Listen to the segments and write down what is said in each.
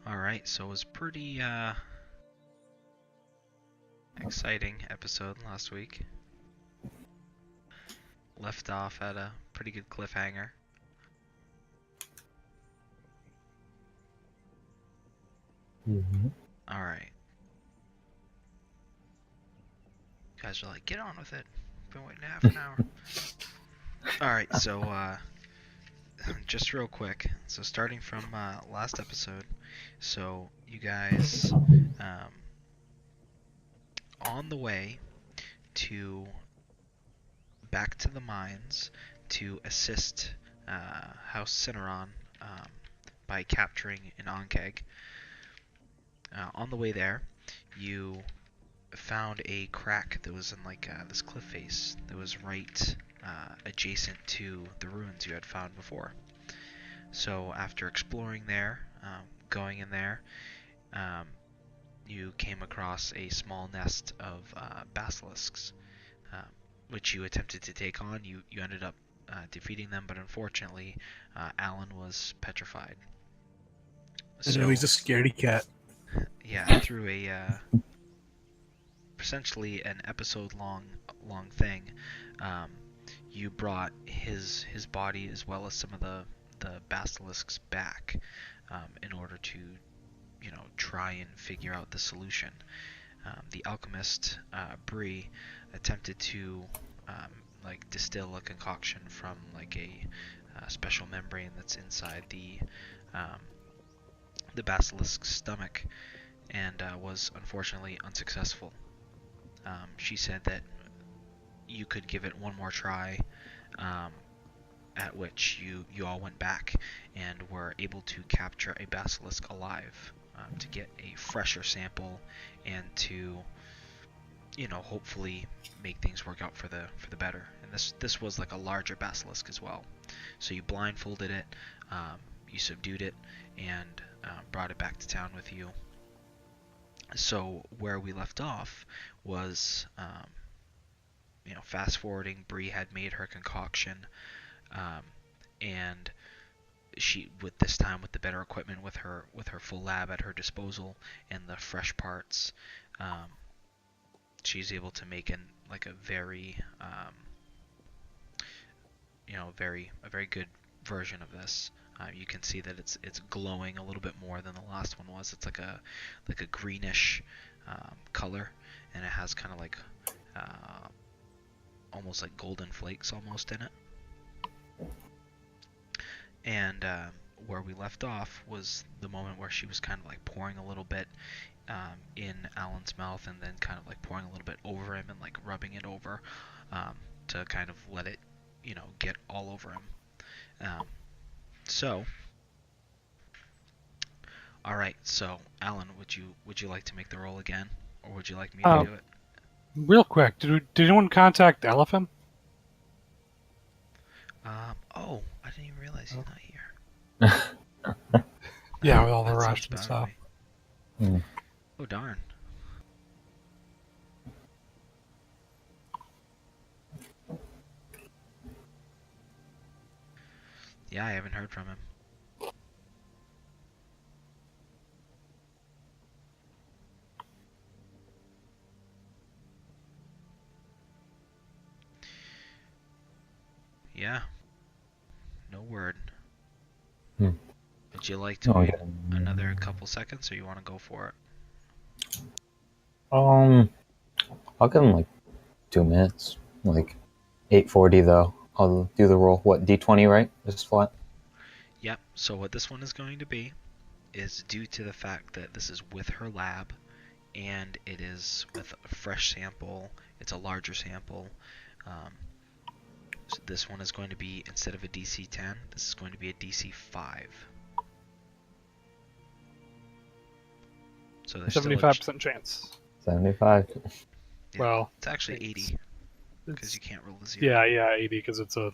Alright, so it was pretty exciting episode last week. Left off at a pretty good cliffhanger. Mm-hmm. Alright. You guys are like, get on with it. Been waiting half an hour. Alright, so just real quick. So starting from last episode. So you guys on the way to back to the mines to assist House Cineron by capturing an Ankeg. On the way there, you found a crack that was in like this cliff face that was right adjacent to the ruins you had found before. So after exploring there, going in there, you came across a small nest of basilisks, which you attempted to take on. You ended up defeating them, but unfortunately, Alan was petrified. I know he's a scaredy cat. Yeah, through a essentially an episode long thing, you brought his body as well as some of the basilisks back in order to try and figure out the solution. The alchemist Bree attempted to distill a concoction from like a special membrane that's inside the basilisk's stomach, and was unfortunately unsuccessful. She said that you could give it one more try, at which you all went back and were able to capture a basilisk alive, to get a fresher sample and to hopefully make things work out for the better. And this was like a larger basilisk as well. So you blindfolded it, you subdued it, and brought it back to town with you. So where we left off was, fast forwarding, Bree had made her concoction, and she, with this time with the better equipment, with her full lab at her disposal and the fresh parts, she's able to make a very a very good version of this. You can see that it's glowing a little bit more than the last one was. It's like a greenish color, and it has kind of like almost like golden flakes almost in it. And where we left off was the moment where she was kind of like pouring a little bit in Alan's mouth, and then kind of like pouring a little bit over him and like rubbing it over to kind of let it get all over him. So, all right. So, Alan, would you like to make the roll again, or would you like me to do it? Real quick, did anyone contact Elephant? Oh, I didn't even realize he's not here. Yeah, with all the That rush seems and bad of stuff. me. Oh darn. Yeah, I haven't heard from him. Yeah. No word. Would you like to wait another couple seconds, or you want to go for it? I'll give him like 2 minutes, like 8:40 though. I'll do the roll. What, D20, right? Just flat. Yep. So what this one is going to be is, due to the fact that this is with her lab, and it is with a fresh sample. It's a larger sample. So this one is going to be, instead of a DC 10, this is going to be a DC 5. So there's 75% chance. 75. Yeah, Well, it's actually 80 because you can't roll the 0. Yeah, 80 because it's a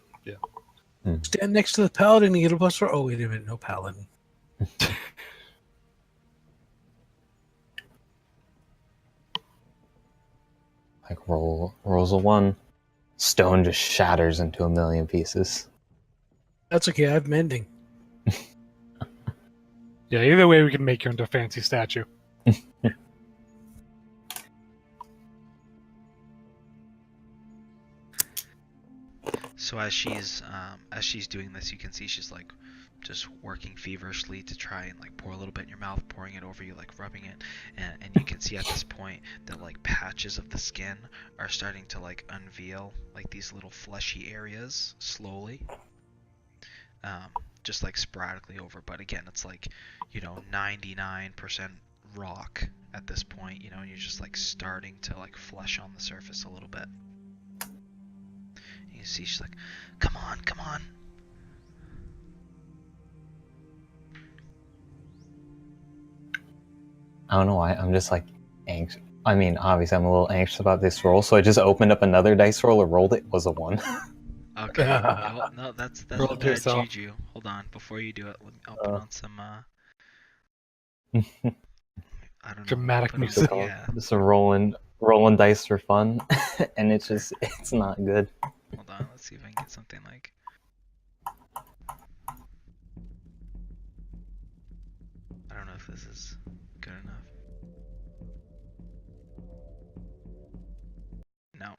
Stand next to the paladin and get a plus for. Oh wait a minute, no paladin. Like rolls a 1. Stone just shatters into a million pieces. That's okay. I have mending. Yeah, either way, we can make you into a fancy statue. So as she's doing this, you can see she's like just working feverishly to try and like pour a little bit in your mouth, pouring it over you, like rubbing it, and you can see at this point that like patches of the skin are starting to like unveil, like these little fleshy areas slowly, just like sporadically over. But again, it's like 99% rock at this point, and you're just like starting to like flesh on the surface a little bit. You see she's like, come on, come on. I don't know why. I'm just like anxious. I mean, obviously, I'm a little anxious about this roll, so I just opened up another dice roll and rolled it. Was a 1. Okay. Well, no, that's Roll a it to bad yourself. juju. Hold on, before you do it, I'll put on some I don't know. Dramatic Put on music. yeah. Just a rolling dice for fun, and it's not good. Hold on, let's see if I can get something like. I don't know if this is good enough. No,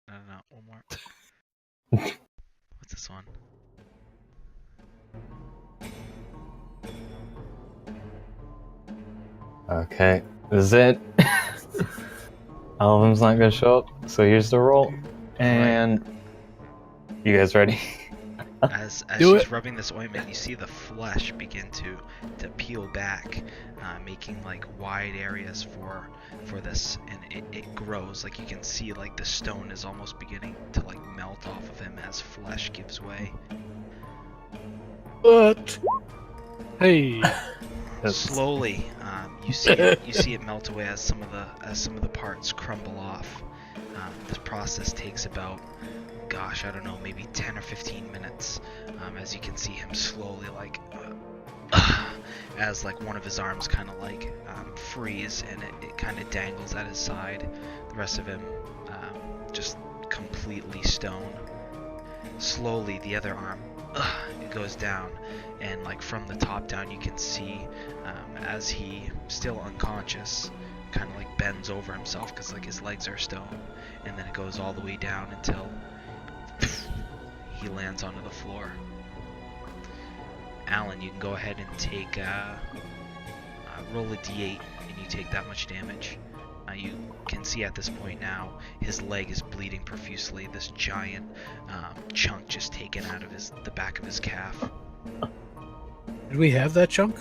no, one more. What's this one? Okay, this is it. All of them's not gonna show up, so here's the roll. And you guys ready? As Do she's it. rubbing this ointment, you see the flesh begin to peel back, making like wide areas for this, and it grows. Like you can see, like the stone is almost beginning to like melt off of him as flesh gives way. But Hey, Slowly, you see it melt away as some of the parts crumble off. This process takes about, gosh, I don't know, maybe 10 or 15 minutes. As you can see him slowly like, as like one of his arms kind of like frees, and it kind of dangles at his side. The rest of him just completely stone. Slowly, the other arm it goes down, and like from the top down, you can see as he still unconscious, kind of like bends over himself because like his legs are stone, and then it goes all the way down until he lands onto the floor. Alan, you can go ahead and take roll a d8, and you take that much damage. You can see at this point now his leg is bleeding profusely. This giant chunk just taken out of the back of his calf. did we have that chunk?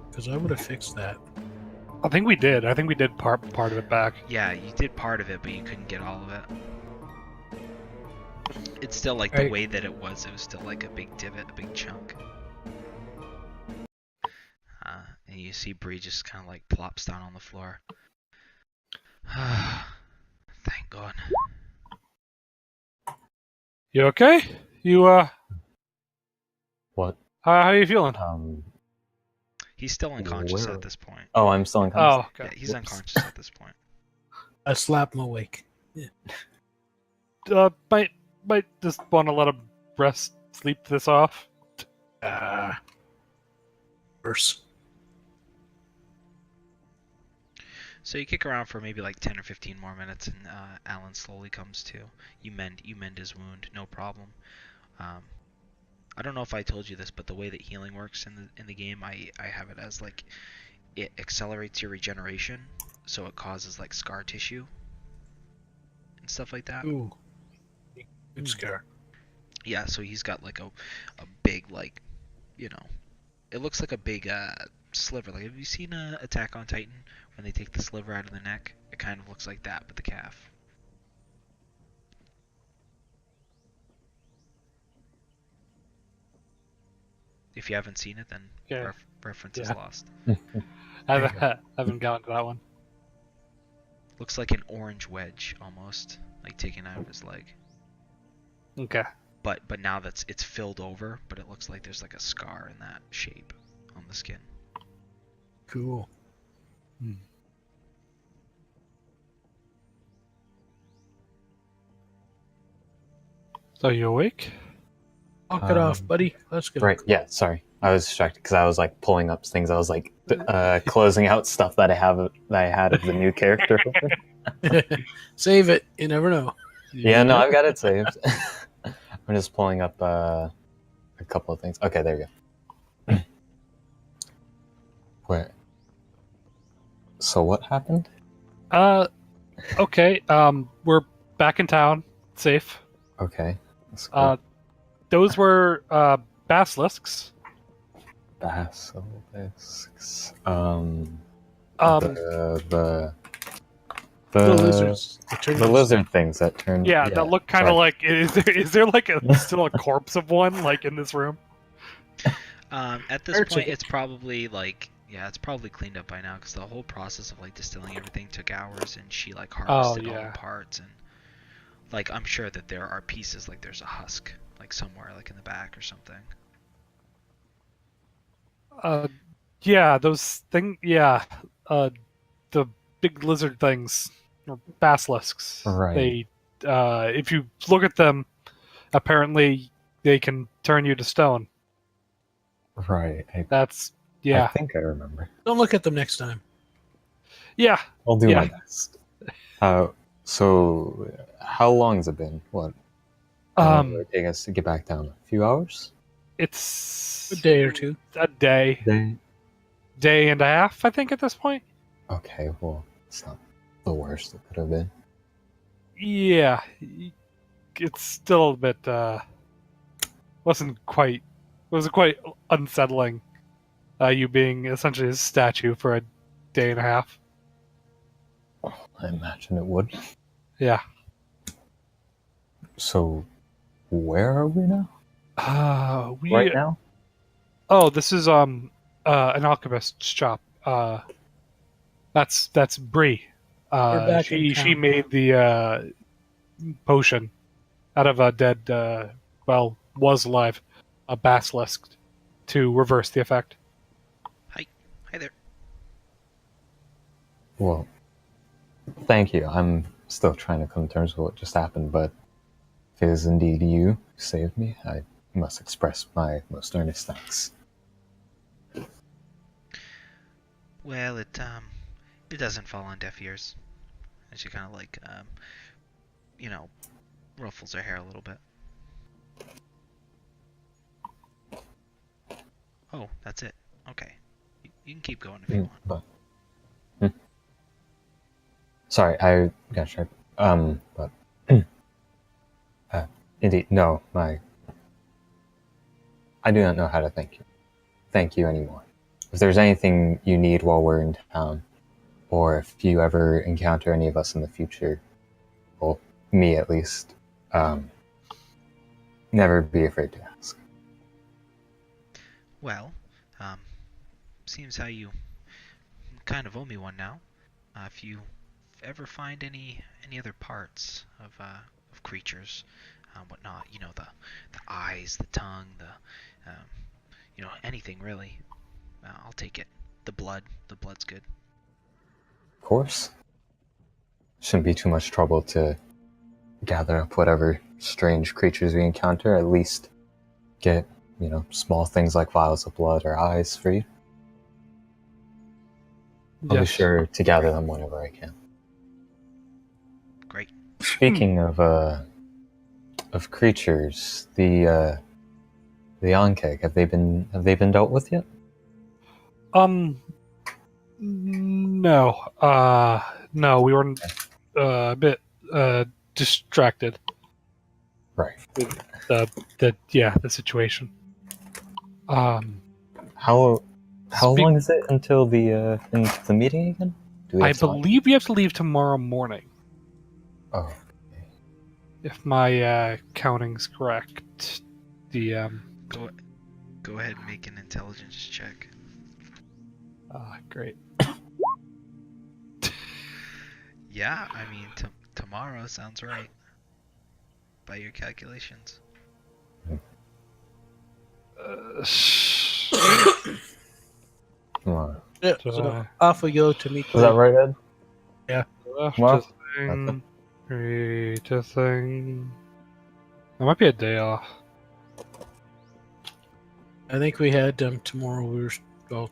Because I would have fixed that. I think we did. I think we did part of it back. Yeah, you did part of it, but you couldn't get all of it. It's still like the Right. way that it was still like a big divot, a big chunk. And you see Bree just kind of like plops down on the floor. Thank God. You okay? You What? how are you feeling? He's still unconscious Where? at this point. Oh, I'm still unconscious. Oh, Yeah, okay. he's Whoops. unconscious at this point. I slapped him awake. Might just want to let him rest, sleep this off. Worse. So you kick around for maybe like 10 or 15 more minutes, and Alan slowly comes to. You mend his wound, no problem. I don't know if I told you this, but the way that healing works in the game, I have it as like it accelerates your regeneration, so it causes like scar tissue and stuff like that. Ooh. Good scare. Yeah, so he's got like a big like, it looks like a big sliver. Like, have you seen Attack on Titan when they take the sliver out of the neck? It kind of looks like that, but the calf. If you haven't seen it, then Okay. reference is Yeah. lost. I haven't gotten to that one. Looks like an orange wedge almost, like taken out of his leg. Okay. But now it's filled over, but it looks like there's like a scar in that shape on the skin. Cool. So you awake? Knock it off, buddy. Let's go. Right. Yeah. Sorry. I was distracted because I was like pulling up things. I was like closing out stuff that I had of the new character. Save it. You never know. Yeah, no, I've got it saved. I'm just pulling up a couple of things. Okay, there we go. Where? So what happened? Okay. We're back in town, safe. Okay, that's cool. Those were basilisks. Basilisks. The The lizards. the lizard things that turned. Yeah, that look kind of like. Is there like still a corpse of one like in this room? At this point, it's probably like, yeah, it's probably cleaned up by now because the whole process of like distilling everything took hours, and she like harvested all the parts, and like I'm sure that there are pieces, like there's a husk like somewhere like in the back or something. Yeah, those thing. Yeah, the big lizard things, or basilisks. Right. They, if you look at them, apparently they can turn you to stone. Right. That's I think I remember. Don't look at them next time. Yeah. I'll do my best. So how long has it been? What? How long will it take us to get back down? A few hours? It's A day or two. A day. Day and a half, I think, at this point. Okay, well, it's not the worst it could have been. Yeah. It's still a bit, wasn't quite unsettling, you being essentially a statue for a day and a half. Oh, I imagine it would. Yeah. So, where are we now? Right now? Oh, this is an alchemist's shop. That's Bree. She made the potion out of a dead, was alive, a basilisk to reverse the effect. Hi there. Well, thank you. I'm still trying to come to terms with what just happened, but if it is indeed you who saved me, I must express my most earnest thanks. Well, it doesn't fall on deaf ears. And she kind of like ruffles her hair a little bit. Oh, that's it. Okay. You can keep going if you want. Sorry, I got sure. But indeed, no, I do not know how to thank you anymore. If there's anything you need while we're in town, or if you ever encounter any of us in the future, well, me at least, never be afraid to ask. Well, seems how you kind of owe me one now. If you ever find any other parts of creatures, whatnot, the eyes, the tongue, the anything really, I'll take it. The blood's good. Of course. Shouldn't be too much trouble to gather up whatever strange creatures we encounter, at least get, small things like vials of blood or eyes for you. I'll be sure to gather them whenever I can. Great. Speaking of creatures, the Ankeg, have they been dealt with yet? No. No, we were a bit distracted. Right. The situation. How long is it until the meeting again? I believe we have to leave tomorrow morning. Oh. Okay. If my counting's correct. The Go ahead and make an intelligence check. Great. Yeah, I mean, tomorrow sounds right. By your calculations. Come on. Yeah, so off we go to meet. Is that right, Ed? Yeah. Thing. That might be a day off. I think we had tomorrow.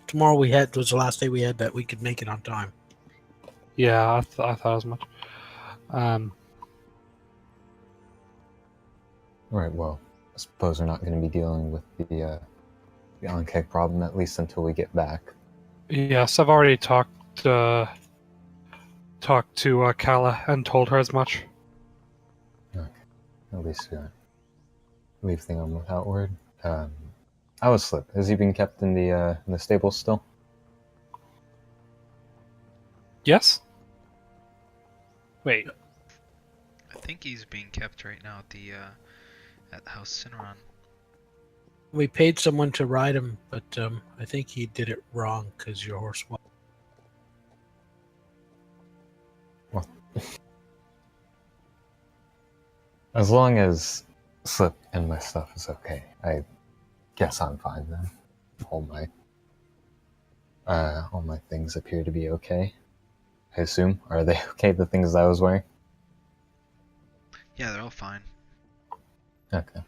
Tomorrow we had was the last day we had that we could make it on time. Yeah, I thought as much. Right. Well, I suppose we're not going to be dealing with the on-cake problem at least until we get back. Yes, I've already talked to Kala and told her as much. Okay. At least leave thing on without word. I was Slip. Has he been kept in the stable still? Yes. Wait. I think he's being kept right now at House Cineron. We paid someone to ride him, but I think he did it wrong because your horse was. Well, as long as Slip and my stuff is okay, I guess I'm fine then. All my things appear to be okay. I assume. Are they okay? The things I was wearing. Yeah, they're all fine. Okay.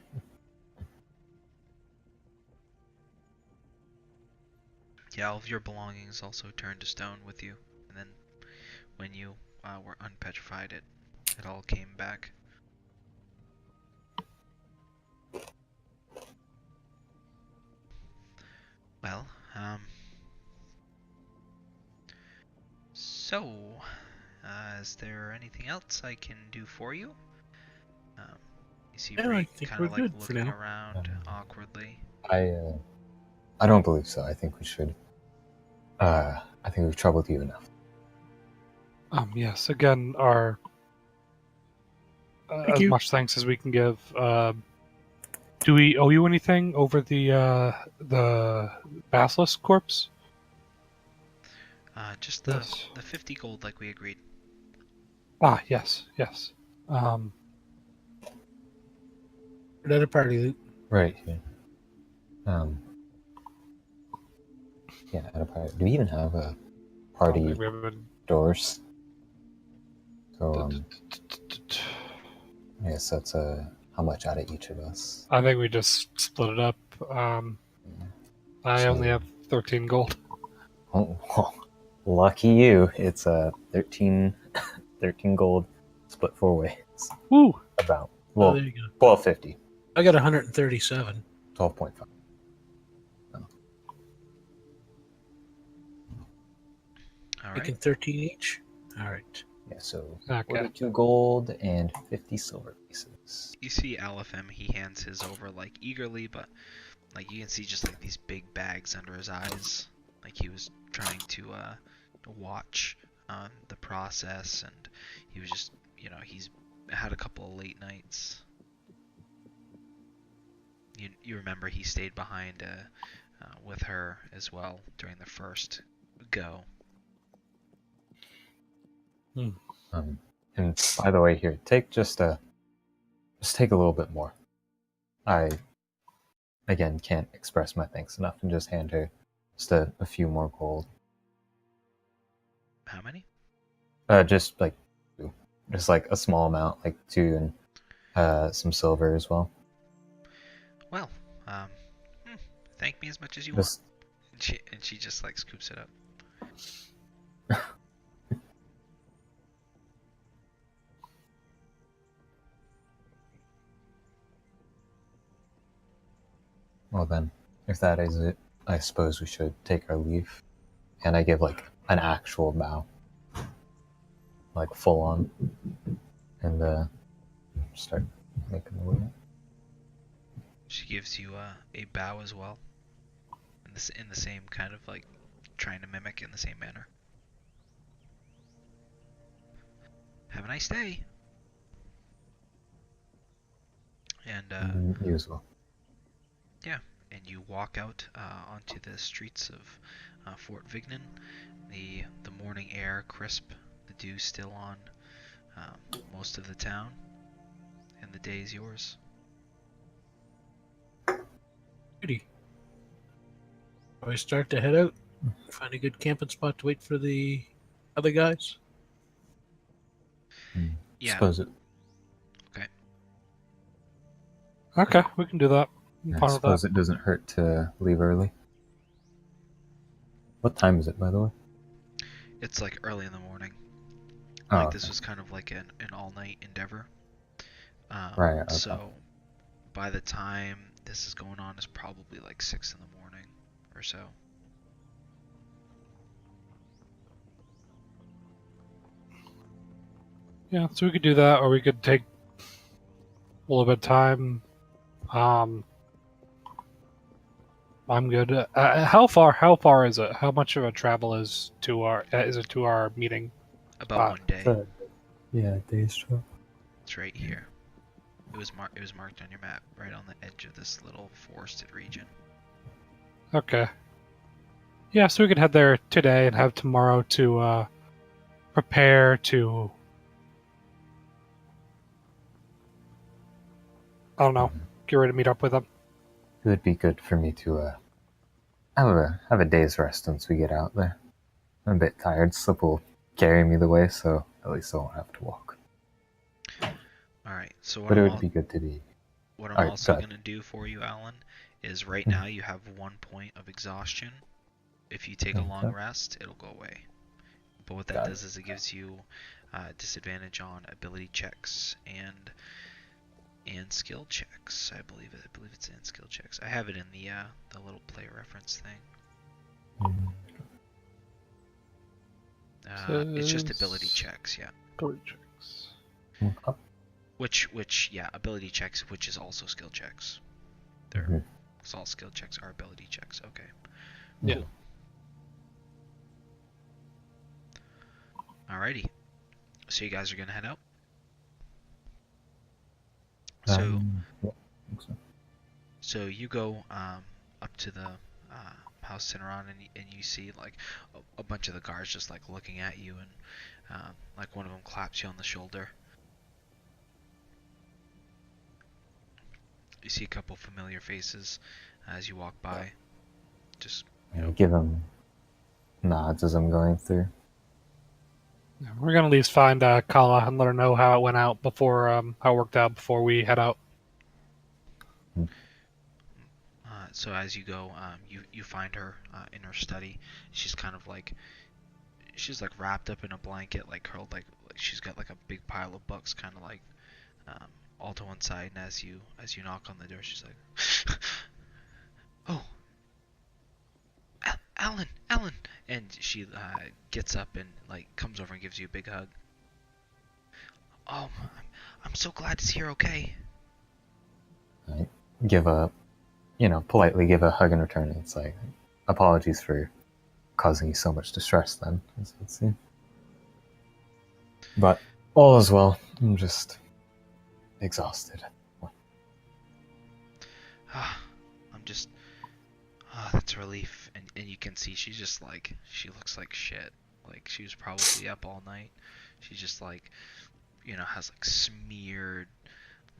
Yeah, all of your belongings also turned to stone with you, and then when you were unpetrified, it all came back. Well, so, is there anything else I can do for you? You see Yeah, I Ray think kind we're of like good for looking now. around awkwardly. I don't believe so. I think we should. I think we've troubled you enough. Yes. Again, our Thank as you. much thanks as we can give. Do we owe you anything over the basilisk corpse? Just Yes. the 50 gold like we agreed. Ah, yes, yes. Another party loot. Right. Yeah. Yeah. Do we even have a party we have a- doors? So I guess that's how much out of each of us. I think we just split it up. I only have 13 gold. Oh, lucky you! It's 13 gold, split 4 ways. Woo! About Oh, there you go. 12.50. I got 137. 12.5. All Making right. 13 each. All right. Yeah, so Okay. 42 gold and 50 silver pieces. You see Alifem, he hands his over like eagerly, but like you can see just like these big bags under his eyes, like he was trying to watch the process, and he was just, he's had a couple of late nights. You remember he stayed behind with her as well during the first go. And by the way, here, just take a little bit more. I again can't express my thanks enough, and just hand her just a few more gold. How many? Just like a small amount, like 2, and some silver as well. Well, thank me as much as you want. Just And she just like scoops it up. well then, if that is it, I suppose we should take our leave. And I give like an actual bow, like full on, and start making the way. She gives you a bow as well, in the same kind of like trying to mimic in the same manner. Have a nice day. And You as well. yeah, and you walk out onto the streets of Fort Vignan. The morning air crisp, the dew still on most of the town, and the day is yours. Pretty. I start to head out. Find a good camping spot to wait for the other guys. Yeah. Suppose it. Okay. Okay, we can do that. I'm I fine with that. suppose it doesn't hurt to leave early. What time is it, by the way? It's like early in the morning. Oh, Like okay. this was kind of like an all-night endeavor. Right, okay. So by the time this is going on, it's probably like 6 in the morning or so. Yeah, so we could do that, or we could take a little bit of time. I'm good. How far? How far is it? How much of a travel is to our? Is it to our meeting About spot? 1 day. So, yeah, day's travel. It's right here. It was marked on your map, right on the edge of this little forested region. Okay. Yeah, so we could head there today and have tomorrow to prepare to. I don't know. Get ready to meet up with them. It would be good for me to have a day's rest once we get out there. I'm a bit tired. Slip will carry me the way, so at least I won't have to walk. All right. So But it would be good to be. what I'm Alright, also go ahead. gonna do for you, Alan, is right now you have 1 point of exhaustion. If you take a long Okay. rest, it'll go away. But what that Got does is it gives you disadvantage on ability checks and skill checks. I believe it's in skill checks. I have it in the little player reference thing. It's just ability checks, yeah. Ability checks. Okay. Which yeah, ability checks, which is also skill checks. There, Mhm. because all skill checks are ability checks. Okay. Yeah. Cool. Alrighty. So you guys are gonna head out. So Yeah, I think so. so you go up to the house Cineron, and you see like a bunch of the guards just like looking at you, and like one of them claps you on the shoulder. You see a couple familiar faces as you walk by. Just I give him nods as I'm going through. Yeah, we're gonna at least find Kala and let her know how it went out before how it worked out before we head out. so as you go, you find her in her study. She's kind of like wrapped up in a blanket, like curled, like she's got like a big pile of books, kind of like all to one side. And as you knock on the door, she's like, "Oh, Alan!" And she gets up and like comes over and gives you a big hug. Oh, I'm so glad to see you're okay. I give a, politely give a hug in return. It's like, apologies for causing you so much distress then, as it would seem. But all is well. I'm just exhausted. I'm just, that's a relief. And you can see she's just like, she looks like shit. Like she was probably up all night. She just like, has like smeared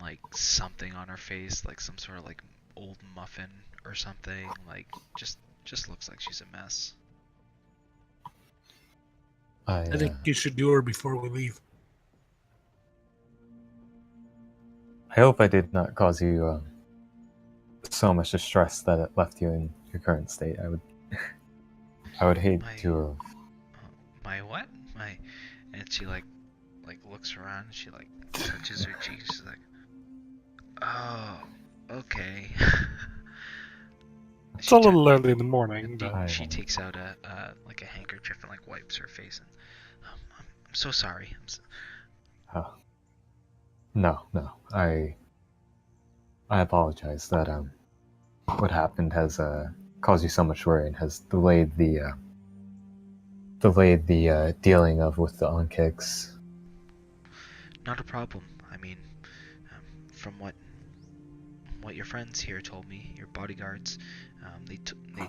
like something on her face, like some sort of like old muffin or something. Like just looks like she's a mess. I think you should do her before we leave. I hope I did not cause you so much distress that it left you in your current state. I would hate to have. My what? And she like looks around. And she like touches her cheeks. She's like, oh, okay. It's a little early in the morning, She, but she takes out a like a handkerchief and like wipes her face. And I'm so sorry. No. I apologize that what happened has caused you so much worry and has delayed the dealing with the on-kicks. Not a problem. I mean, from what your friends here told me, your bodyguards, they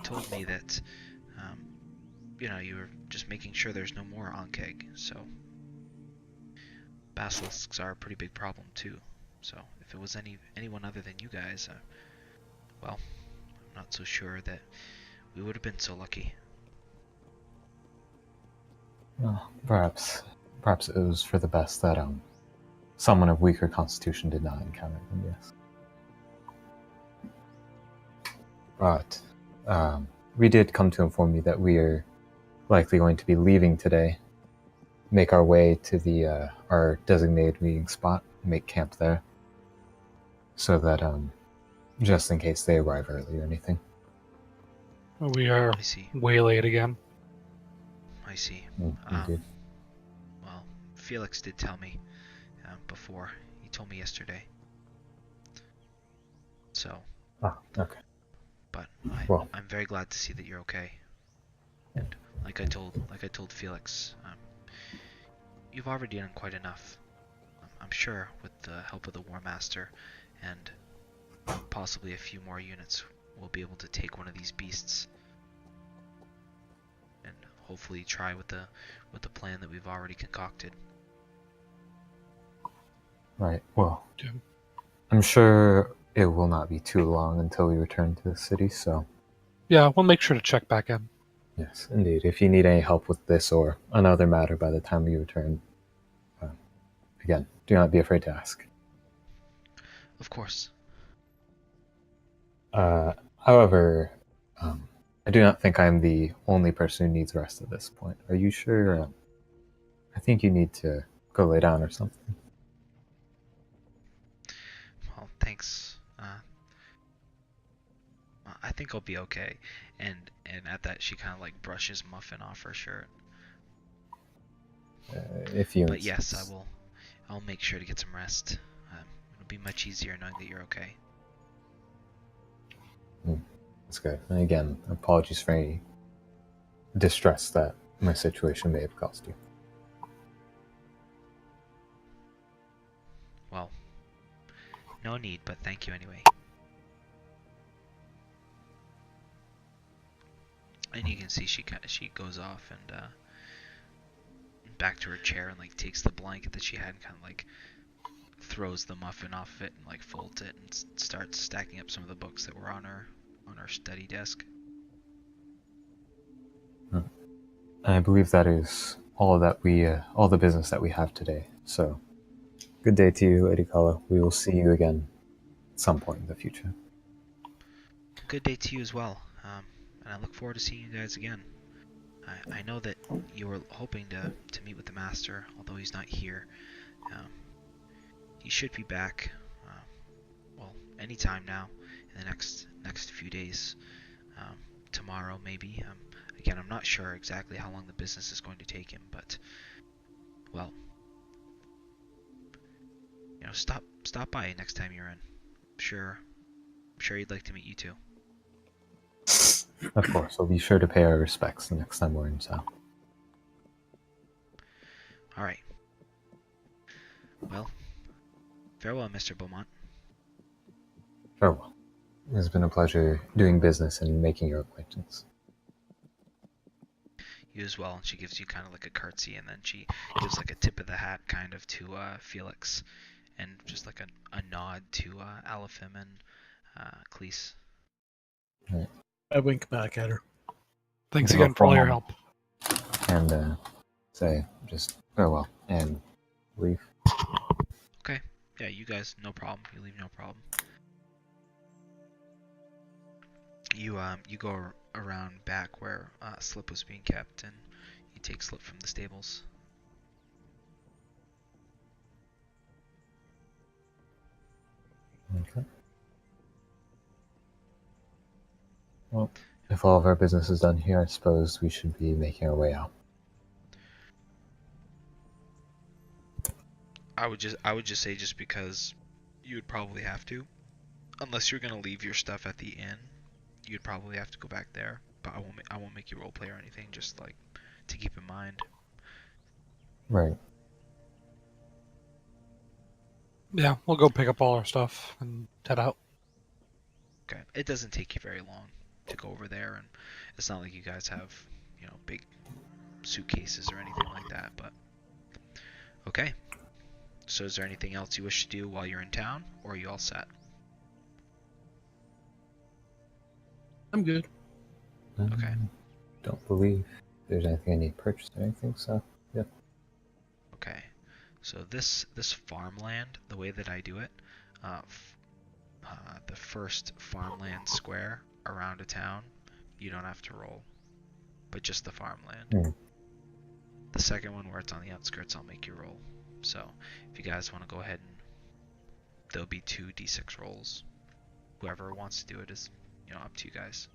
told me that you were just making sure there's no more Ankeg. So basilisks are a pretty big problem too. So if it was anyone other than you guys, well, I'm not so sure that we would have been so lucky. Well, perhaps it was for the best that someone of weaker constitution did not encounter them. Yes. But we did come to inform you that we are likely going to be leaving today, make our way to the our designated meeting spot, make camp there, so that just in case they arrive early or anything. We are I see. way late again. I see. Indeed. Well, Felix did tell me before. He told me yesterday. So, Ah, okay. but Well. I'm very glad to see that you're okay. And like I told Felix, you've already done quite enough. I'm sure with the help of the War Master and possibly a few more units, we'll be able to take one of these beasts and hopefully try with the plan that we've already concocted. Right. Well, Yeah. I'm sure it will not be too long until we return to the city, so Yeah, we'll make sure to check back in. yes, indeed. If you need any help with this or another matter by the time we return, again, do not be afraid to ask. Of course. However, I do not think I'm the only person who needs rest at this point. Are you sure? I think you need to go lay down or something. Well, thanks. I think I'll be okay. And at that, she kind of like brushes Muffin off her shirt. If you But yes, insist. I'll make sure to get some rest. It'll be much easier knowing that you're okay. That's good. And again, apologies for any distress that my situation may have caused you. Well, no need, but thank you anyway. And you can see she goes off and back to her chair and like takes the blanket that she had and kind of like throws the muffin off of it and like folds it and starts stacking up some of the books that were on her study desk. I believe that is all that all the business that we have today. So, good day to you, Lady Kala. We will see you again at some point in the future. Good day to you as well. And I look forward to seeing you guys again. I know that you were hoping to meet with the master, although he's not here. He should be back, well, anytime now in the next few days. Tomorrow maybe. Again, I'm not sure exactly how long the business is going to take him, but well, stop by next time you're in. I'm sure he'd like to meet you too. Of course, we'll be sure to pay our respects the next time we're in town. All right. Well, farewell, Mr. Beaumont. Farewell. It has been a pleasure doing business and making your acquaintance. You as well. And she gives you kind of like a curtsy, and then she gives like a tip of the hat kind of to Felix, and just like a nod to Alifim and Cleese. Right. I wink back at her. Thanks Go again for all your forward. help. And say just farewell and leave. Okay. Yeah, you guys, no problem. You leave, no problem. You go around back where Slip was being kept, and you take Slip from the stables. Okay. Well, if all of our business is done here, I suppose we should be making our way out. I would just say just because you would probably have to, unless you're gonna leave your stuff at the inn, you'd probably have to go back there. But I won't make you roleplay or anything. Just like to keep in mind. Right. Yeah, we'll go pick up all our stuff and head out. Okay. It doesn't take you very long to go over there, and it's not like you guys have big suitcases or anything like that. But okay. So is there anything else you wish to do while you're in town, or are you all set? I'm good. Okay. Don't believe there's anything I need to purchase or anything, so yeah. Okay. So this farmland, the way that I do it, the first farmland square around a town, you don't have to roll, but just the farmland. Hmm. The second one where it's on the outskirts, I'll make you roll. So if you guys want to go ahead, and there'll be 2d6 rolls. Whoever wants to do it is, up to you guys.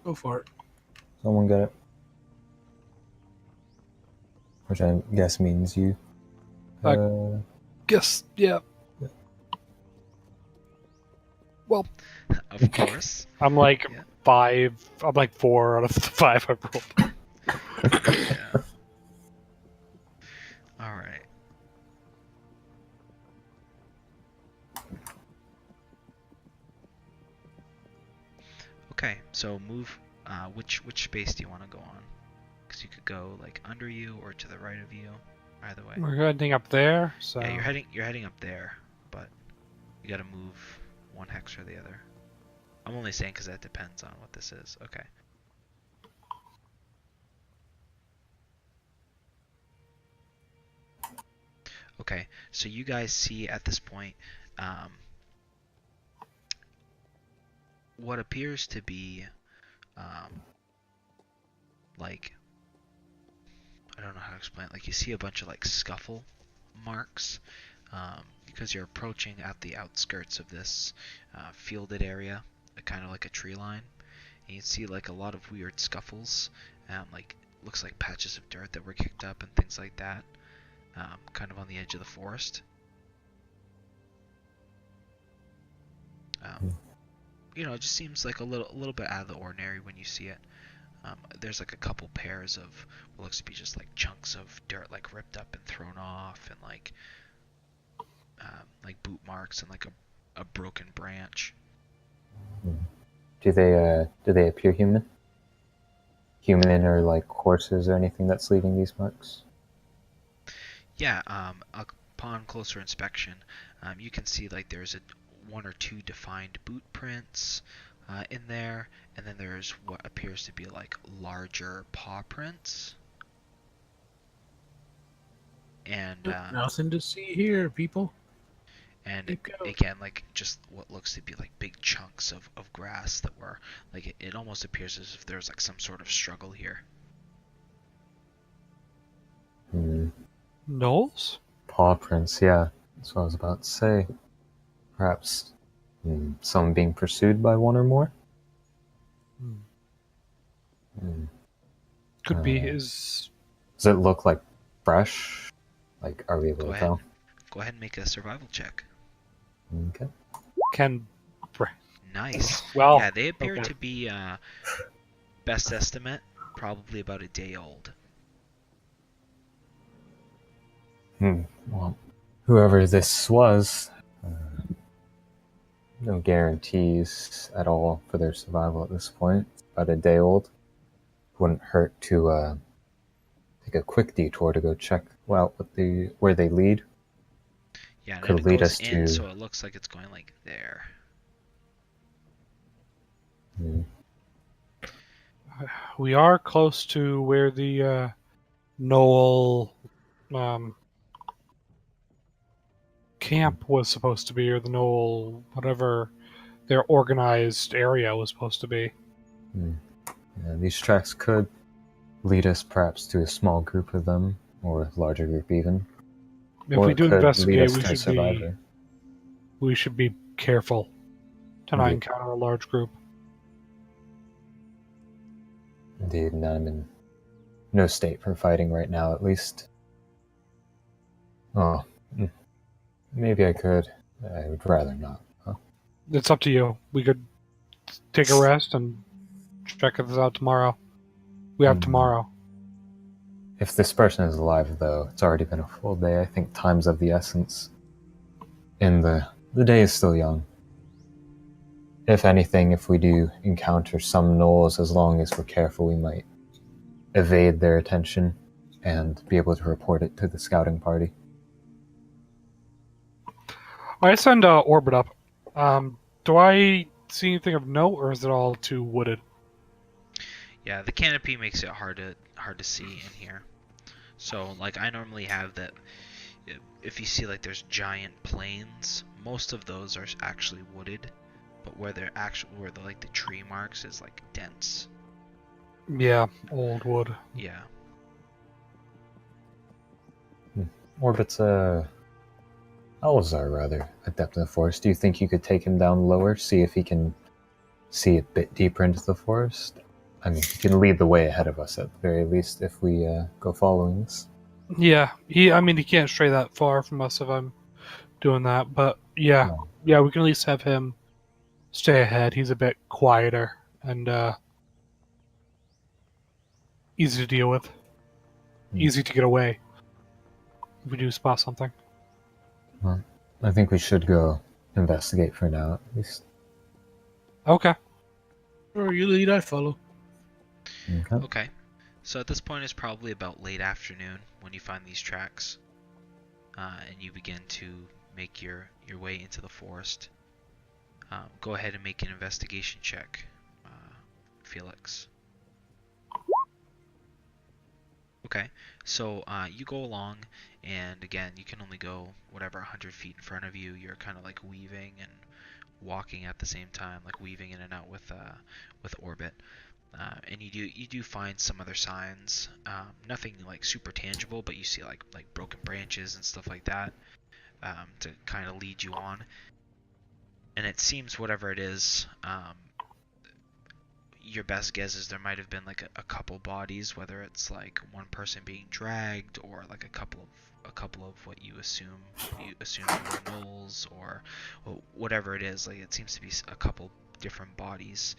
Go for it. Someone get it? Which I guess means you. Guess, yeah. Well, Of course. I'm like Yeah. 5. I'm like 4 out of the 5 I've rolled. Yeah. All right. Okay, so move. Which space do you want to go on? Because you could go like under you or to the right of you. Either way. We're heading up there, so Yeah, you're heading up there, but you got to move one hex or the other. I'm only saying because that depends on what this is. Okay. Okay, so you guys see at this point what appears to be like, I don't know how to explain it. Like, you see a bunch of like scuffle marks because you're approaching at the outskirts of this fielded area, kind of like a tree line. And you see like a lot of weird scuffles, like looks like patches of dirt that were kicked up and things like that, kind of on the edge of the forest. It just seems like a little bit out of the ordinary when you see it. There's like a couple pairs of what looks to be just like chunks of dirt like ripped up and thrown off, and like boot marks and like a broken branch. Do they appear human? Human or like horses or anything that's leaving these marks? Yeah, upon closer inspection, you can see like there's one or two defined boot prints in there, and then there's what appears to be like larger paw prints. And Nothing to see here, people. and Keep going. again, like just what looks to be like big chunks of grass that were like, it almost appears as if there's like some sort of struggle here. Knowles? Paw prints, yeah. That's what I was about to say. Perhaps someone being pursued by one or more? Could be his. Does it look like fresh? Like, are we able to tell? Go ahead and make a survival check. Okay. Can. Nice. Well, yeah, they appear okay. to be, best estimate, probably about a day old. Well, whoever this was, no guarantees at all for their survival at this point. About a day old. Wouldn't hurt to take a quick detour to go check out where they lead. Yeah, and Could it lead goes us in, to. so it looks like it's going like there. We are close to where the Knoll camp was supposed to be, or the Knoll, whatever their organized area was supposed to be. Yeah, these tracks could lead us perhaps to a small group of them, or a larger group even. If Or we it do could lead investigate, us to a survivor. we should be careful to not Indeed. encounter a large group. Indeed, and I'm in no state for fighting right now, at least. Oh, maybe I could. I would rather not. Huh? It's up to you. We could take a rest and check this out tomorrow. We have tomorrow. If this person is alive, though, it's already been a full day. I think time's of the essence. And the day is still young. If anything, if we do encounter some gnolls, as long as we're careful, we might evade their attention and be able to report it to the scouting party. I send Orbit up. Do I see anything of note, or is it all too wooded? Yeah, the canopy makes it hard to see in here. So, like, I normally have that. If you see like there's giant plains, most of those are actually wooded. but where the like the tree marks is like dense. Yeah, old wood. Yeah. Orbit's Alazar, rather, adept in the forest. Do you think you could take him down lower, see if he can see a bit deeper into the forest? I mean, he can lead the way ahead of us at the very least if we go following this. Yeah, he can't stray that far from us if I'm doing that, but yeah, No. yeah, we can at least have him stay ahead. He's a bit quieter and easy to deal with. Easy to get away if we do spot something. Well, I think we should go investigate for now, at least. Okay. Sure, you lead, I follow. Okay. Okay. So at this point, it's probably about late afternoon when you find these tracks, and you begin to make your way into the forest. Go ahead and make an investigation check, Felix. Okay, so you go along, and again, you can only go whatever 100 feet in front of you. You're kind of like weaving and walking at the same time, like weaving in and out with Orbit. And you do find some other signs. Nothing like super tangible, but you see like broken branches and stuff like that to kind of lead you on. And it seems whatever it is, your best guess is there might have been like a couple bodies, whether it's like one person being dragged or like a couple of what you assume were gnolls or whatever it is. Like it seems to be a couple different bodies.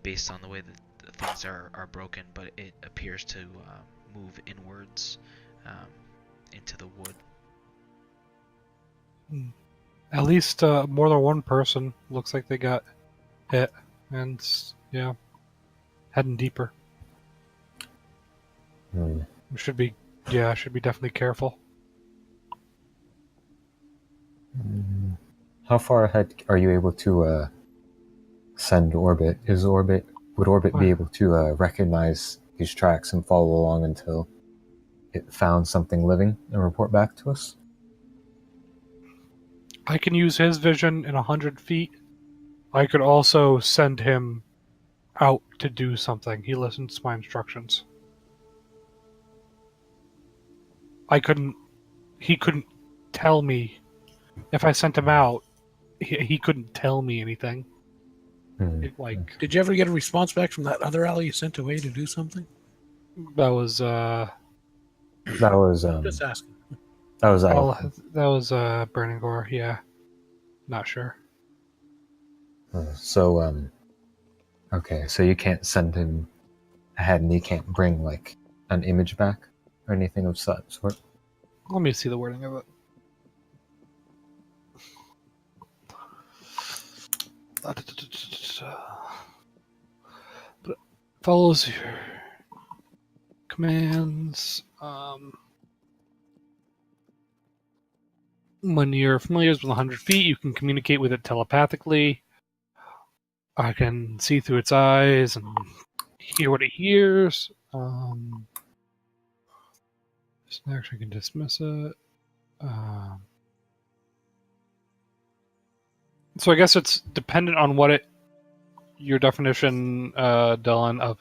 Based on the way that things are broken, but it appears to move inwards into the wood. At least more than one person looks like they got hit, and yeah, heading deeper. We should be definitely careful. How far ahead are you able to send Orbit? Would Orbit be able to recognize these tracks and follow along until it found something living and report back to us? I can use his vision in 100 feet. I could also send him out to do something. He listens to my instructions. He couldn't tell me. If I sent him out, he couldn't tell me anything. Did you ever get a response back from that other ally you sent away to do something? That was That was Just asking. that was that was Burning Gore, yeah. Not sure. Okay, so you can't send him ahead and you can't bring like an image back or anything of such sort? Let me see the wording of it. But it follows your commands. When you're familiar with 100 feet, you can communicate with it telepathically. I can see through its eyes and hear what it hears. Just actually can dismiss it. So I guess it's dependent on what your definition, Dylan, of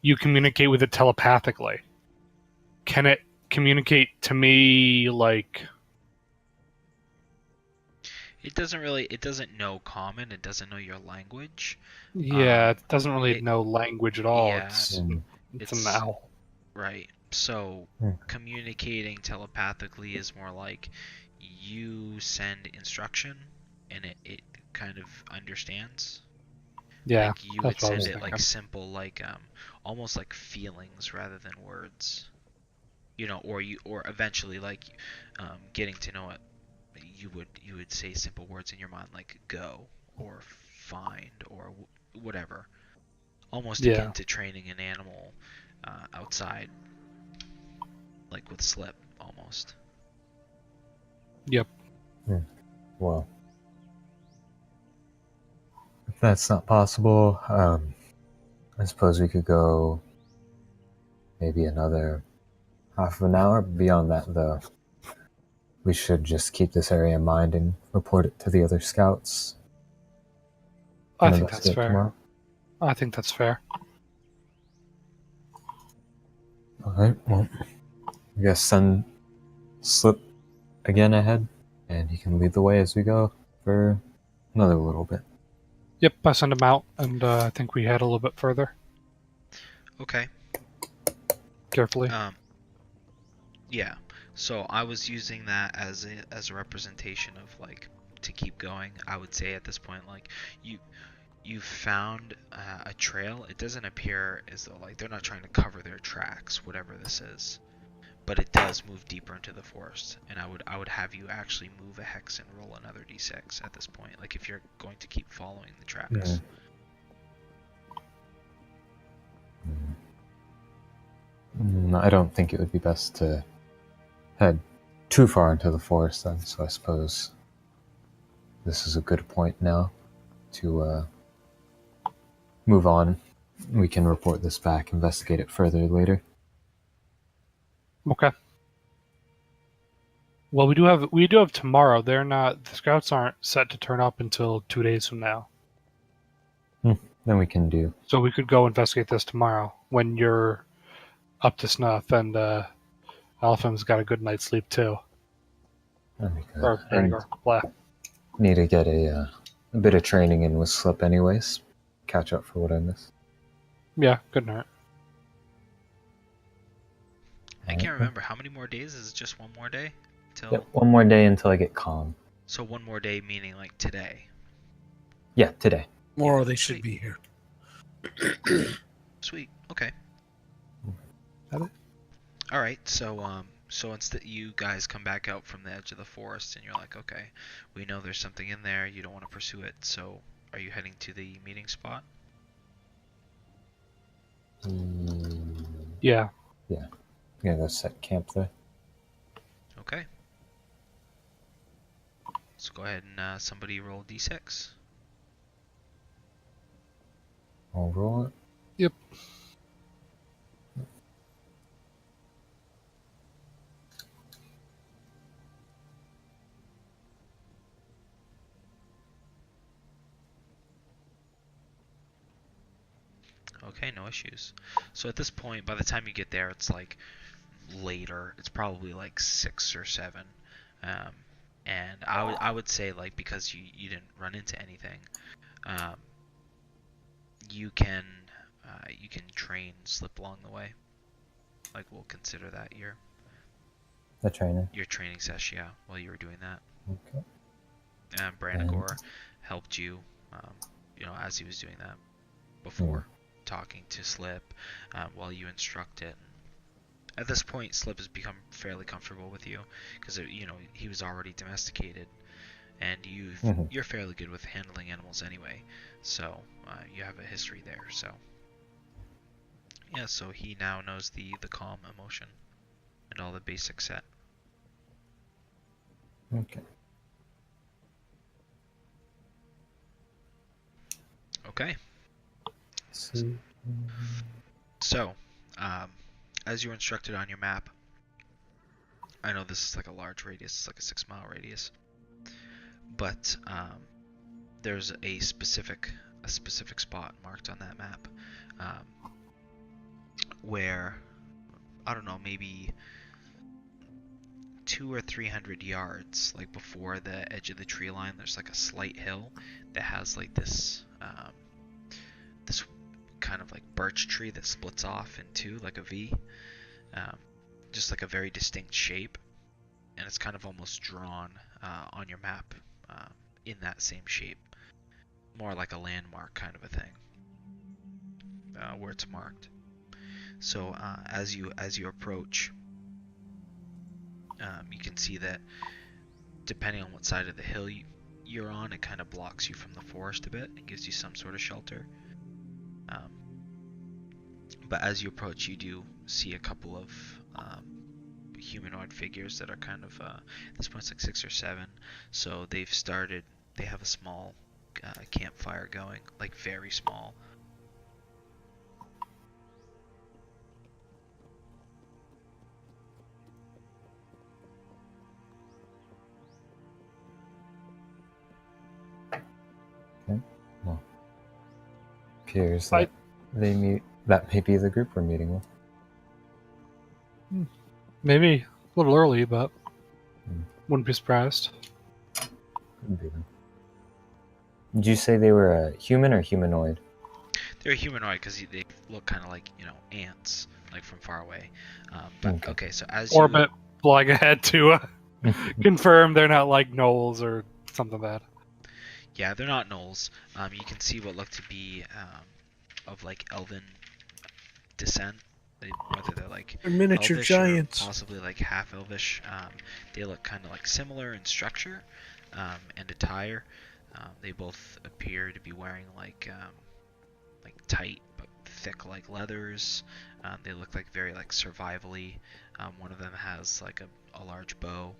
you communicate with it telepathically. Can it communicate to me like? It doesn't know common. It doesn't know your language. Yeah, it doesn't really know language at all. Yeah, it's an owl. Right. So communicating telepathically is more like you send instruction and it kind of understands. Yeah, like you would send it like simple, like almost like feelings rather than words. Or eventually like getting to know it. You would say simple words in your mind like go or find or whatever. Almost akin to training an animal outside, like with slip, almost. Yep. Well, if that's not possible, I suppose we could go maybe another half of an hour. Beyond that, though, we should just keep this area in mind and report it to the other scouts. I can think that's investigate fair. tomorrow. I think that's fair. All right. Well, I guess send Slip again ahead, and he can lead the way as we go for another little bit. Yep, I send him out, and I think we head a little bit further, Okay. carefully. Yeah. So I was using that as a representation of like to keep going. I would say at this point, like you found a trail. It doesn't appear as though like they're not trying to cover their tracks, whatever this is, but it does move deeper into the forest. And I would have you actually move a hex and roll another d6 at this point. Like if you're going to keep following the tracks. I don't think it would be best to head too far into the forest then, so I suppose this is a good point now to move on. We can report this back, investigate it further later. Okay. Well, we do have tomorrow. They're not. The scouts aren't set to turn up until 2 days from now. Then we can do. So we could go investigate this tomorrow when you're up to snuff, and Alpham's got a good night's sleep too. That'd be good. Or And Rangor, blah. need to get a bit of training in with Slip anyways. Catch up for what I missed. Yeah, couldn't hurt. I can't remember how many more days. Is it just one more day till? Yep, one more day until I get calm. So one more day meaning like today. Yeah, today. Tomorrow Yeah, they should sweet. be here. Sweet. Okay. Got it? All right. So instead you guys come back out from the edge of the forest and you're like, okay, we know there's something in there. You don't want to pursue it. So are you heading to the meeting spot? Yeah. Yeah. I'm gonna go set camp there. Okay. Let's go ahead and somebody roll d6. I'll roll it. Yep. Okay, no issues. So at this point, by the time you get there, it's like later. It's probably like 6 or 7. Um, and I would say like because you didn't run into anything, um, you can train Slip along the way. Like we'll consider that The trainer. your training session, yeah, while you were doing that. Okay. And Branagor helped you, as he was doing that before talking to Slip, while you instruct it. At this point, Slip has become fairly comfortable with you because he was already domesticated, and you're fairly good with handling animals anyway. So you have a history there. So yeah, so he now knows the calm emotion and all the basic set. Okay. Okay. See. So, as you were instructed on your map, I know this is like a large radius, it's like a 6-mile radius, but there's a specific spot marked on that map where, I don't know, maybe 200 or 300 yards, like before the edge of the tree line, there's like a slight hill that has like this kind of like birch tree that splits off in two, like a V, just like a very distinct shape, and it's kind of almost drawn on your map in that same shape, more like a landmark kind of a thing, where it's marked. So as you approach, you can see that depending on what side of the hill you're on, it kind of blocks you from the forest a bit and gives you some sort of shelter. But as you approach, you do see a couple of humanoid figures that are kind of, at this point it's like 6 or 7. So they have a small campfire going, like very small. Okay. Well, Appears that that may be the group we're meeting with. Maybe a little early, but Hmm. wouldn't be surprised. Could be them. Did you say they were a human or humanoid? They're humanoid because they look kind of like, ants, like from far away. But okay, so as you Orbit flying ahead to confirm they're not like gnolls or something bad. yeah, they're not gnolls. You can see what look to be of like elven descent. Whether they're like They're miniature elvish giants. or possibly like half elvish. They look kind of like similar in structure and attire. They both appear to be wearing like tight but thick like leathers. They look like very like survivally. One of them has like a large bow.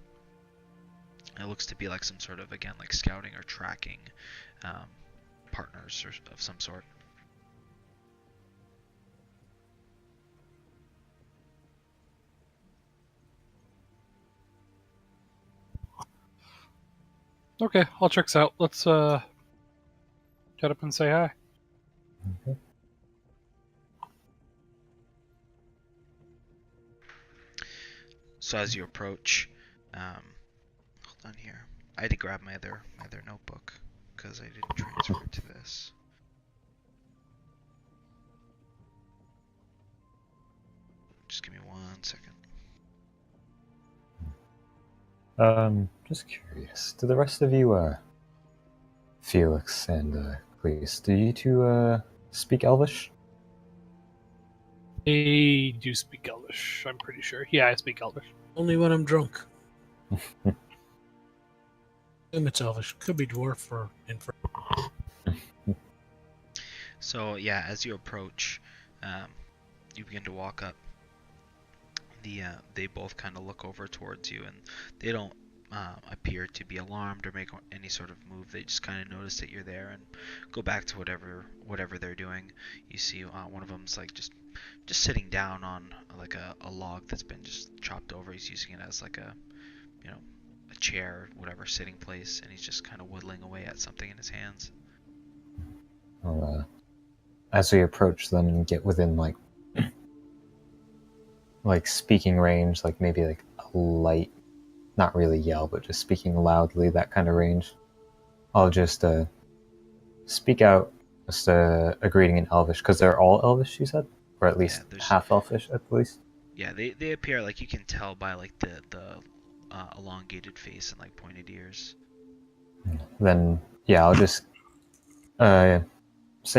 It looks to be like some sort of, again, like scouting or tracking partners or of some sort. Okay, all checks out. Let's get up and say hi. Okay. So as you approach, hold on here. I had to grab my other notebook because I didn't transfer it to this. Just give me 1 second. Just curious. Do the rest of you, Felix and Cleese, do you two speak Elvish? They do speak Elvish, I'm pretty sure. Yeah, I speak Elvish. Only when I'm drunk. Assume it's Elvish. Could be dwarf or infernal. So yeah, as you approach, you begin to walk up. They both kind of look over towards you, and they don't appear to be alarmed or make any sort of move. They just kind of notice that you're there and go back to whatever they're doing. You see, one of them's like just sitting down on like a log that's been just chopped over. He's using it as like a a chair, whatever sitting place, and he's just kind of whittling away at something in his hands. Well, as we approach them and get within like speaking range, like maybe like a light, not really yell, but just speaking loudly, that kind of range, I'll just speak out, just a greeting in Elvish, because they're all Elvish, you said, or at least half Elvish at least. Yeah, they appear like you can tell by like the elongated face and like pointed ears. Then yeah, I'll just say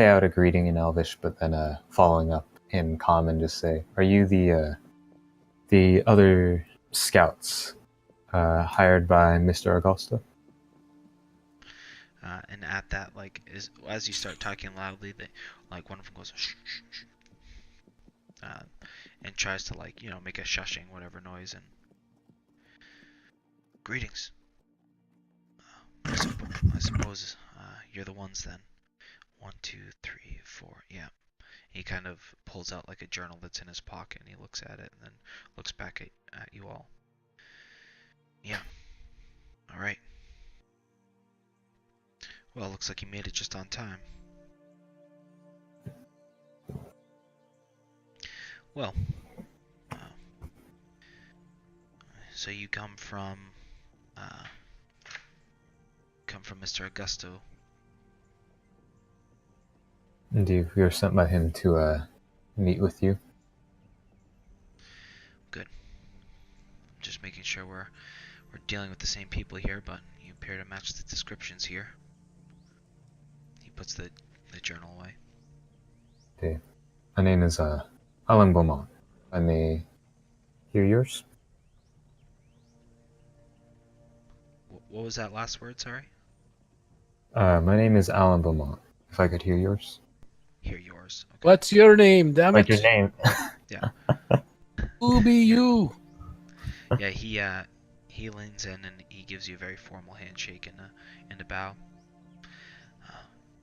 out a greeting in Elvish, but then following up in Common, just say, "Are you the other scouts hired by Mr. Augusto?" And at that, like, as you start talking loudly, like one of them goes shh, shh, shh, and tries to like make a shushing whatever noise and greetings. I suppose you're the ones then. 1, 2, 3, 4. Yeah. He kind of pulls out like a journal that's in his pocket and he looks at it and then looks back at you all. Yeah. All right. Well, looks like you made it just on time. Well, so you come from Mr. Augusto. Indeed, we were sent by him to meet with you. Good. Just making sure we're dealing with the same people here, but you appear to match the descriptions here. He puts the journal away. Okay. My name is Alan Beaumont. I may hear yours? What was that last word, sorry? My name is Alan Beaumont. If I could hear yours? Hear yours. Okay. What's your name, damn Like it? your name. Yeah. Who be you? Yeah, he leans in and he gives you a very formal handshake and a bow.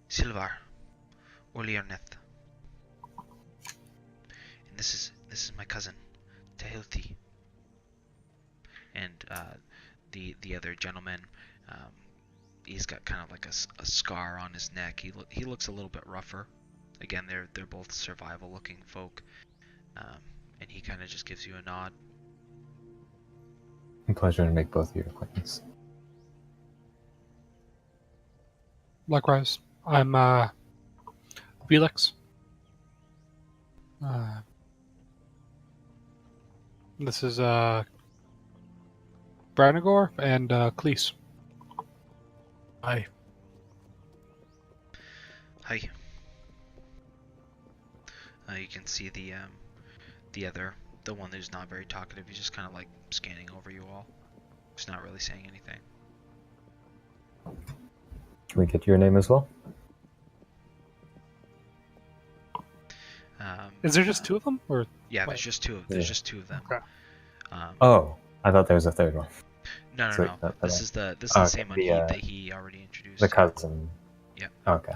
Silvar, Oliarneth. And this is my cousin, Tehilti. And the other gentleman, he's got kind of like a scar on his neck. He looks a little bit rougher. again, they're both survival-looking folk, and he kind of just gives you a nod. Pleasure to make both of your acquaintance. Likewise, I'm Felix. This is Branagor and Cleese. Hi. Hi. You can see the one who's not very talkative. He's just kind of like scanning over you all. He's not really saying anything. Can we get your name as well? Is there just two of them, or Yeah, Wait. there's just two of them. Okay. Oh, I thought there was a third one. No. Sweet, This is the okay, same one the, that he already introduced. The cousin. Yeah. Okay.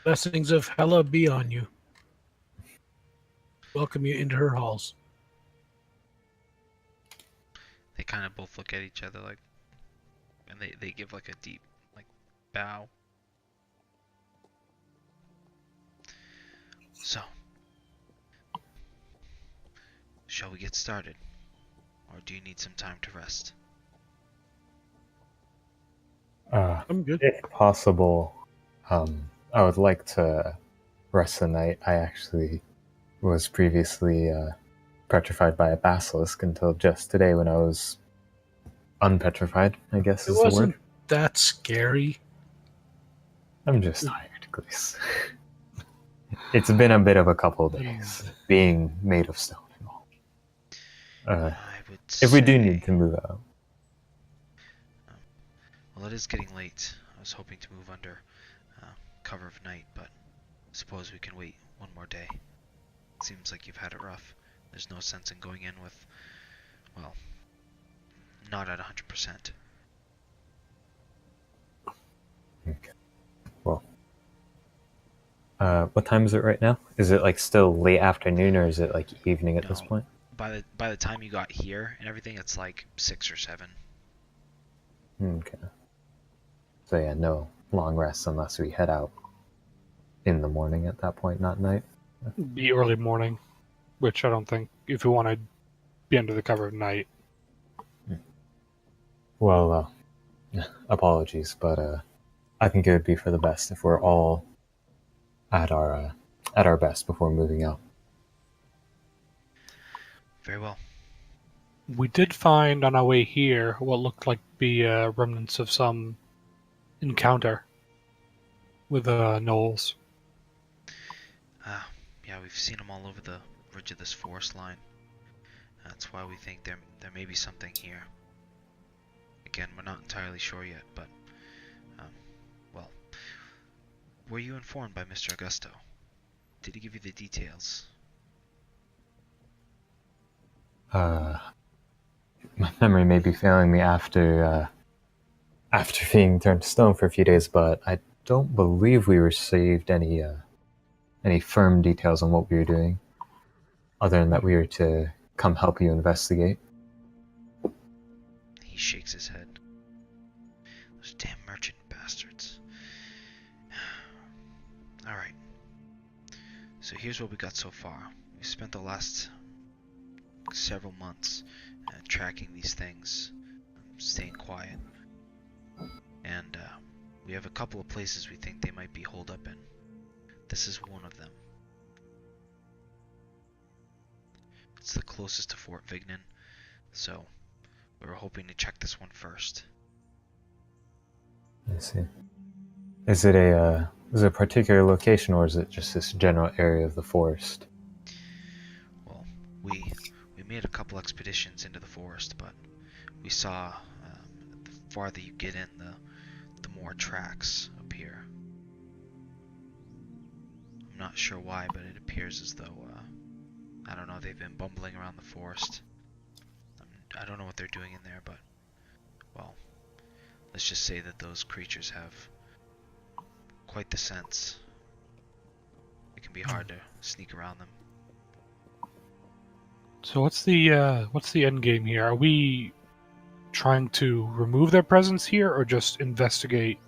Blessings of Hela be on you. Welcome you into her halls. They kind of both look at each other like, and they give like a deep like bow. So, shall we get started, or do you need some time to rest? I'm good. If possible, I would like to rest the night. I actually was previously petrified by a basilisk until just today when I was unpetrified, I guess It is the word. wasn't that scary. I'm just tired, Glees. It's been a bit of a couple of days, being made of stone and all. I would If we do say- need to move out. Well, it is getting late. I was hoping to move under cover of night, but suppose we can wait one more day. Seems like you've had it rough. There's no sense in going in with, well, not at 100%. Okay. Well, what time is it right now? Is it like still late afternoon or is it like evening at this No. point? By the time you got here and everything, it's like 6 or 7. Okay. So yeah, no long rests unless we head out in the morning at that point, not night. be early morning, which I don't think, if you want to be under the cover of night. Well, apologies, but I think it would be for the best if we're all at our best before moving out. Very well. We did find on our way here what looked like be remnants of some encounter with gnolls. Yeah, we've seen them all over the ridge of this forest line. That's why we think there may be something here. Again, we're not entirely sure yet, but, well, were you informed by Mr. Augusto? Did he give you the details? My memory may be failing me after being turned to stone for a few days, but I don't believe we received any firm details on what we were doing, other than that we were to come help you investigate. He shakes his head. Those damn merchant bastards. Alright. So here's what we got so far. We spent the last several months tracking these things, staying quiet. And we have a couple of places we think they might be holed up in. This is one of them. It's the closest to Fort Vignan, so we were hoping to check this one first. I see. Is it a particular location, or is it just this general area of the forest? Well, we made a couple expeditions into the forest, but we saw the farther you get in, the more tracks appear. I'm not sure why, but it appears as though I don't know, they've been bumbling around the forest. I don't know what they're doing in there, but, well, let's just say that those creatures have quite the sense. It can be hard to sneak around them. So what's the end game here? Are we trying to remove their presence here, or just investigate,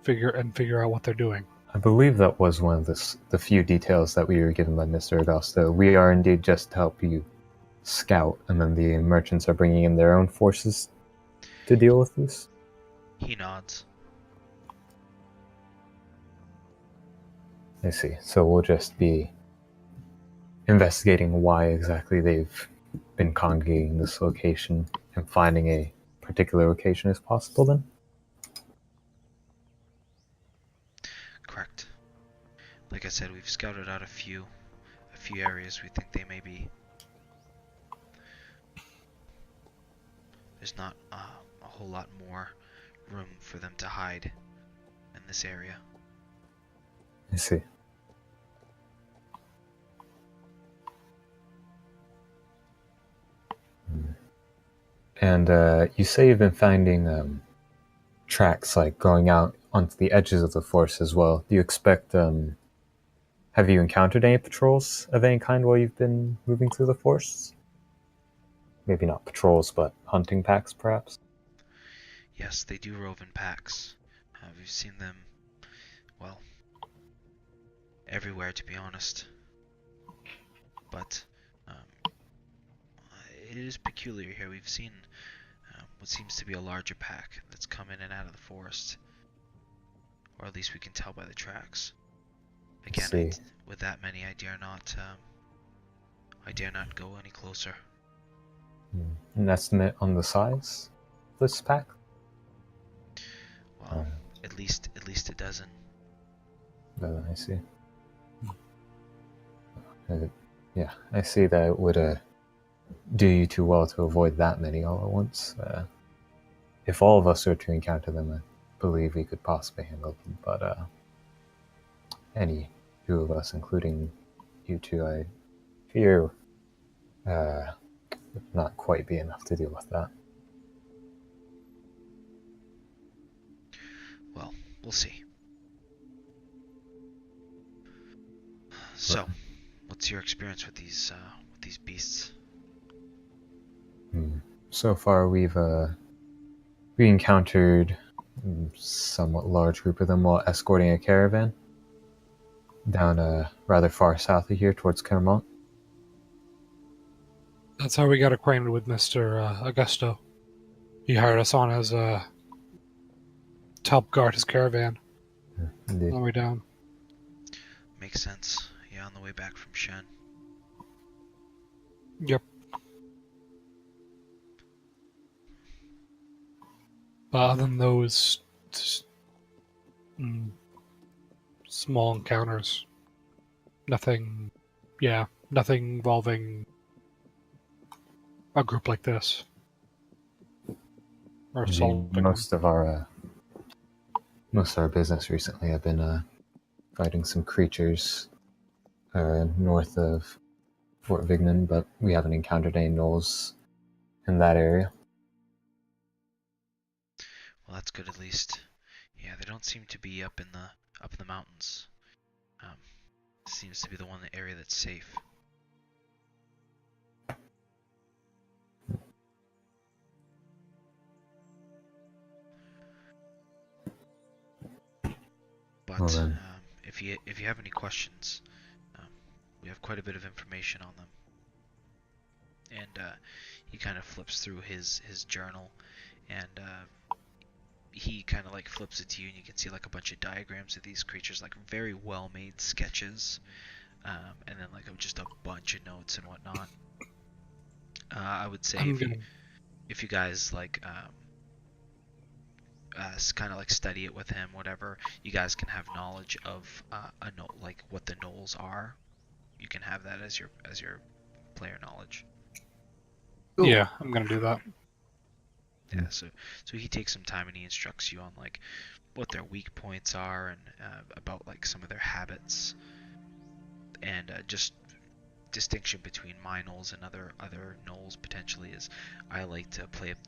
figure out what they're doing? I believe that was one of the few details that we were given by Mr. Augusto. We are indeed just to help you scout, and then the merchants are bringing in their own forces to deal with this. He nods. I see. So we'll just be investigating why exactly they've been congregating this location and finding a particular location as possible then? Correct. Like I said, we've scouted out a few areas we think they may be. There's not a whole lot more room for them to hide in this area. I see. And you say you've been finding tracks like going out onto the edges of the forest as well. Do you expect, have you encountered any patrols of any kind while you've been moving through the forests? Maybe not patrols, but hunting packs perhaps? Yes, they do rove in packs. We've seen them, well, everywhere to be honest. But it is peculiar here. We've seen what seems to be a larger pack that's come in and out of the forest. Or at least we can tell by the tracks. Again, with that many, I dare not go any closer. An estimate on the size of this pack? Well, at least a dozen. I see. Yeah, I see that it would do you too well to avoid that many all at once. If all of us were to encounter them, I believe we could possibly handle them, but any two of us, including you two, I fear would not quite be enough to deal with that. Well, we'll see. So, what's your experience with these beasts? So far, we encountered a somewhat large group of them while escorting a caravan down rather far south of here towards Clermont. That's how we got acquainted with Mr. Augusto. He hired us on as to help guard his caravan Indeed. on the way down. Makes sense. Yeah, on the way back from Shen. Yep. But other than those small encounters, nothing involving a group like this. Or assaulting them. Most of our business recently have been fighting some creatures north of Fort Vignan, but we haven't encountered any gnolls in that area. Well, that's good at least. Yeah, they don't seem to be up in the mountains. Seems to be the one area that's safe. But Well, if you have any questions, we have quite a bit of information on them. And he kind of flips through his journal, and he kind of like flips it to you, and you can see like a bunch of diagrams of these creatures, like very well made sketches, and then like just a bunch of notes and whatnot. I would say if you guys like kind of like study it with him, whatever, you guys can have knowledge of like what the gnolls are. You can have that as your player knowledge. Yeah, I'm gonna do that. Yeah, so he takes some time and he instructs you on like what their weak points are and about like some of their habits and just distinction between my gnolls and other gnolls potentially is I like to play up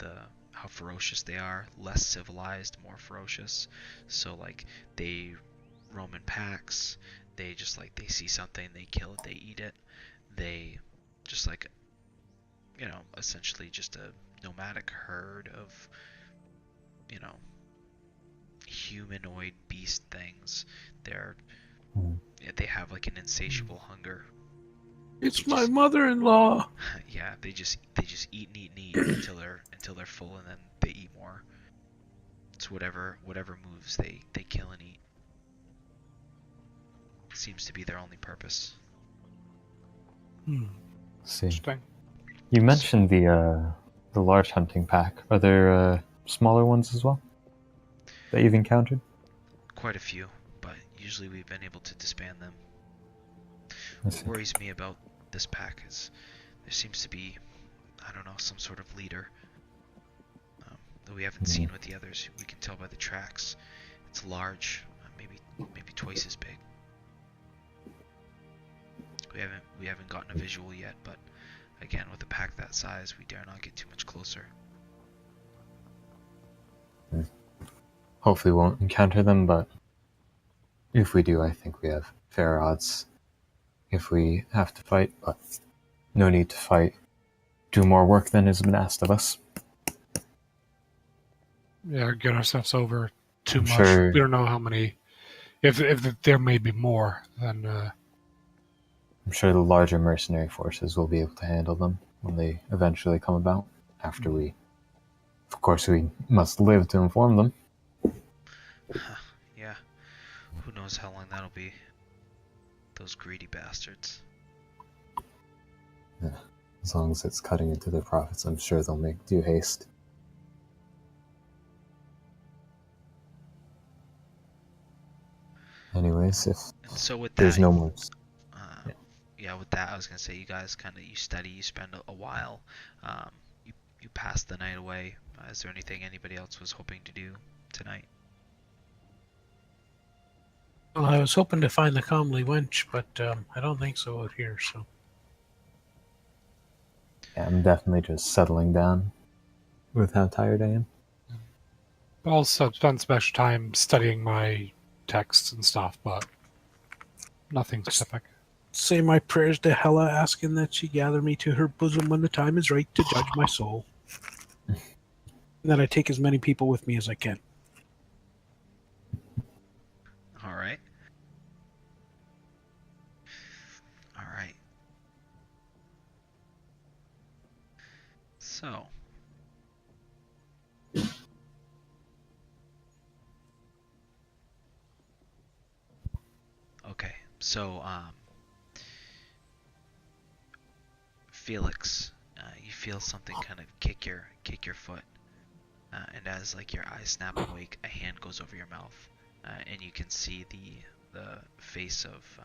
how ferocious they are, less civilized, more ferocious. So like they roam in packs, they just like they see something, they kill it, they eat it. They just like essentially just a nomadic herd of, you know, humanoid beast things. They're they have like an insatiable hunger. It's my mother-in-law. Yeah, they just eat and eat and eat until they're full, and then they eat more. It's whatever moves they kill and eat. Seems to be their only purpose. See, Interesting. you mentioned the large hunting pack. Are there smaller ones as well that you've encountered? Quite a few, but usually we've been able to disband them. I What see. worries me about this pack is there seems to be, I don't know, some sort of leader that we haven't seen with the others. We can tell by the tracks. It's large, maybe twice as big. We haven't gotten a visual yet, but again, with a pack that size, we dare not get too much closer. Hopefully, we won't encounter them, but if we do, I think we have fair odds if we have to fight, but no need to fight. Do more work than has been asked of us. Yeah, get ourselves over too I'm much. sure- We don't know how many. If there may be more, then I'm sure the larger mercenary forces will be able to handle them when they eventually come about. After we, of course, we must live to inform them. Yeah, who knows how long that'll be. Those greedy bastards. As long as it's cutting into their profits, I'm sure they'll make due haste. Anyways, if And so with there's that, no more, yeah, with that, I was gonna say you guys you study, you spend a while, you pass the night away. Is there anything anybody else was hoping to do tonight? Well, I was hoping to find the comely wench, but I don't think so out here. So yeah, I'm definitely just settling down with how tired I am. I'll spend some extra time studying my texts and stuff, but nothing specific. say my prayers to Hela, asking that she gather me to her bosom when the time is right to judge my soul, and that I take as many people with me as I can. All right. All right. So, okay. So, Felix, you feel something kind of kick your foot, and as like your eyes snap awake, a hand goes over your mouth, and you can see the face of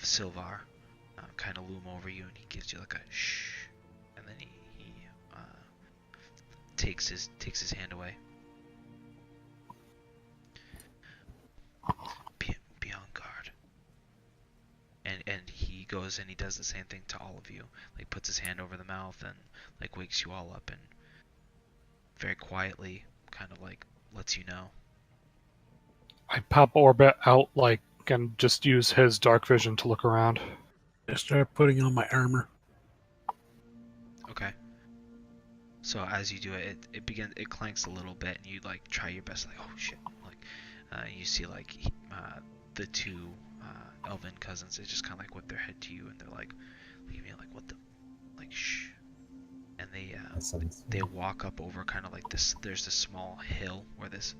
Silvar kind of loom over you, and he gives you like a shh, and then he takes his hand away. Be on guard. And he goes and he does the same thing to all of you. Like puts his hand over the mouth and like wakes you all up and very quietly kind of like lets you know. I pop Orbit out and just use his dark vision to look around. I start putting on my armor. Okay. So as you do it, it clanks a little bit, and you like try your best, like oh shit, like you see like the two elven cousins, they just kind of like whip their head to you, and they're like, leave me, like what the, like shh, and they walk up over kind of like this. There's this small hill where the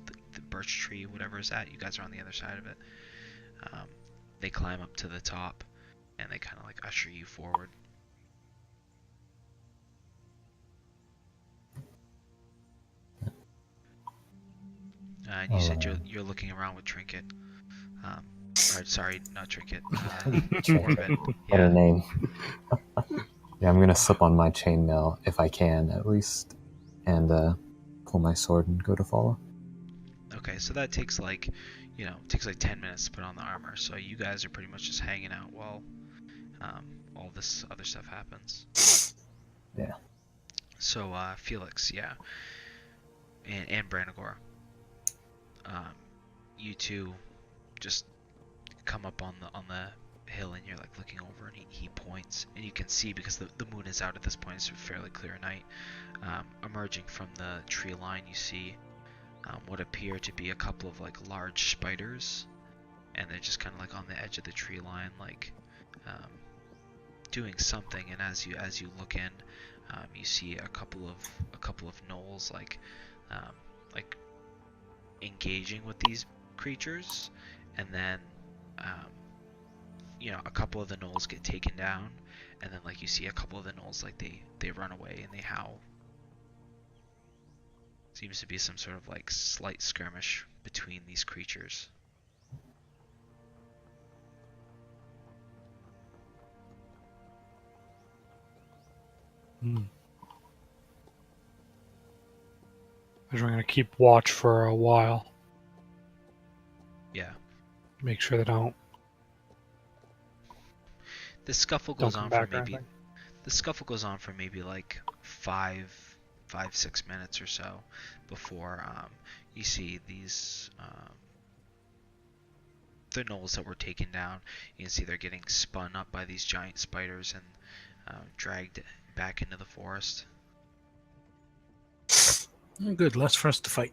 birch tree, whatever is at. You guys are on the other side of it. They climb up to the top, and they kind of like usher you forward. And you said you're looking around with Trinket. Or sorry, not Trinket. Orbit. What a name. Yeah, I'm gonna slip on my chainmail if I can, at least, and pull my sword and go to follow. Okay, so that takes like, takes like 10 minutes to put on the armor. So you guys are pretty much just hanging out while all this other stuff happens. Yeah. So Felix, yeah, and Branagor, you two just come up on the hill hill, and you're like looking over, and he points, and you can see, because the moon is out at this point, it's a fairly clear night. Emerging from the tree line, you see what appear to be a couple of like large spiders, and they're just kind of like on the edge of the tree line, like doing something. And as you look in, you see a couple of gnolls like engaging with these creatures, and then a couple of the gnolls get taken down, and then like you see a couple of the gnolls, like they run away and they howl. Seems to be some sort of like slight skirmish between these creatures. Hmm. I'm going to keep watch for a while. Yeah. Make sure they don't The scuffle don't goes come on for back or maybe anything. like 5-6 minutes or so before you see these the gnolls that were taken down. You can see they're getting spun up by these giant spiders and dragged back into the forest. Good, less for us to fight.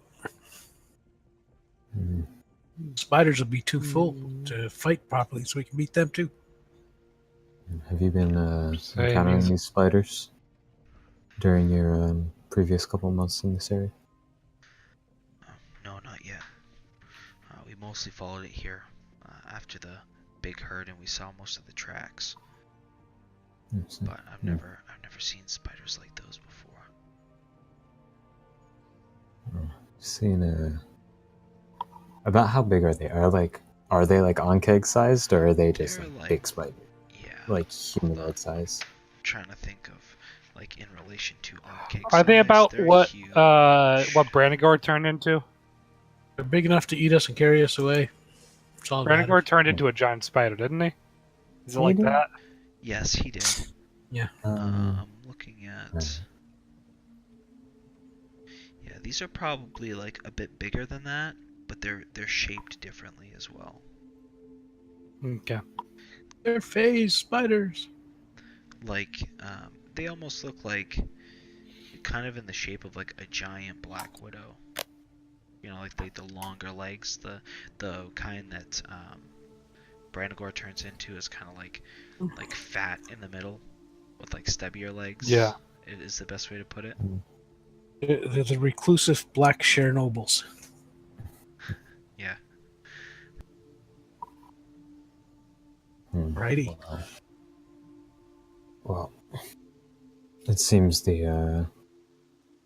Mm. Spiders will be too full to fight properly, so we can beat them too. Have you been Say encountering means- these spiders during your previous couple months in this area? No, not yet. We mostly followed it here after the big herd, and we saw most of the tracks. But I've never seen spiders like those before. Seen about how big are they? Are they like Ankeg sized, or are they just They're like big spiders? Yeah. Like humanoid size? I'm trying to think of like in relation to Ankh Are they size. about They're what huge. Branagor turned into? They're big enough to eat us and carry us away. That's all that Branagor matters. turned into a giant spider, didn't he? Is it like He did? that? Yes, he did. Yeah. I'm looking at. right. Yeah, these are probably like a bit bigger than that, but they're shaped differently as well. Okay. They're phase spiders. Like they almost look like kind of in the shape of like a giant black widow. You know, like the longer legs, the kind that Branagor turns into is kind of like fat in the middle with like stubbier legs. Yeah. It is the best way to put it. They're the reclusive black Chernobyls. Yeah. Righty. Well, it seems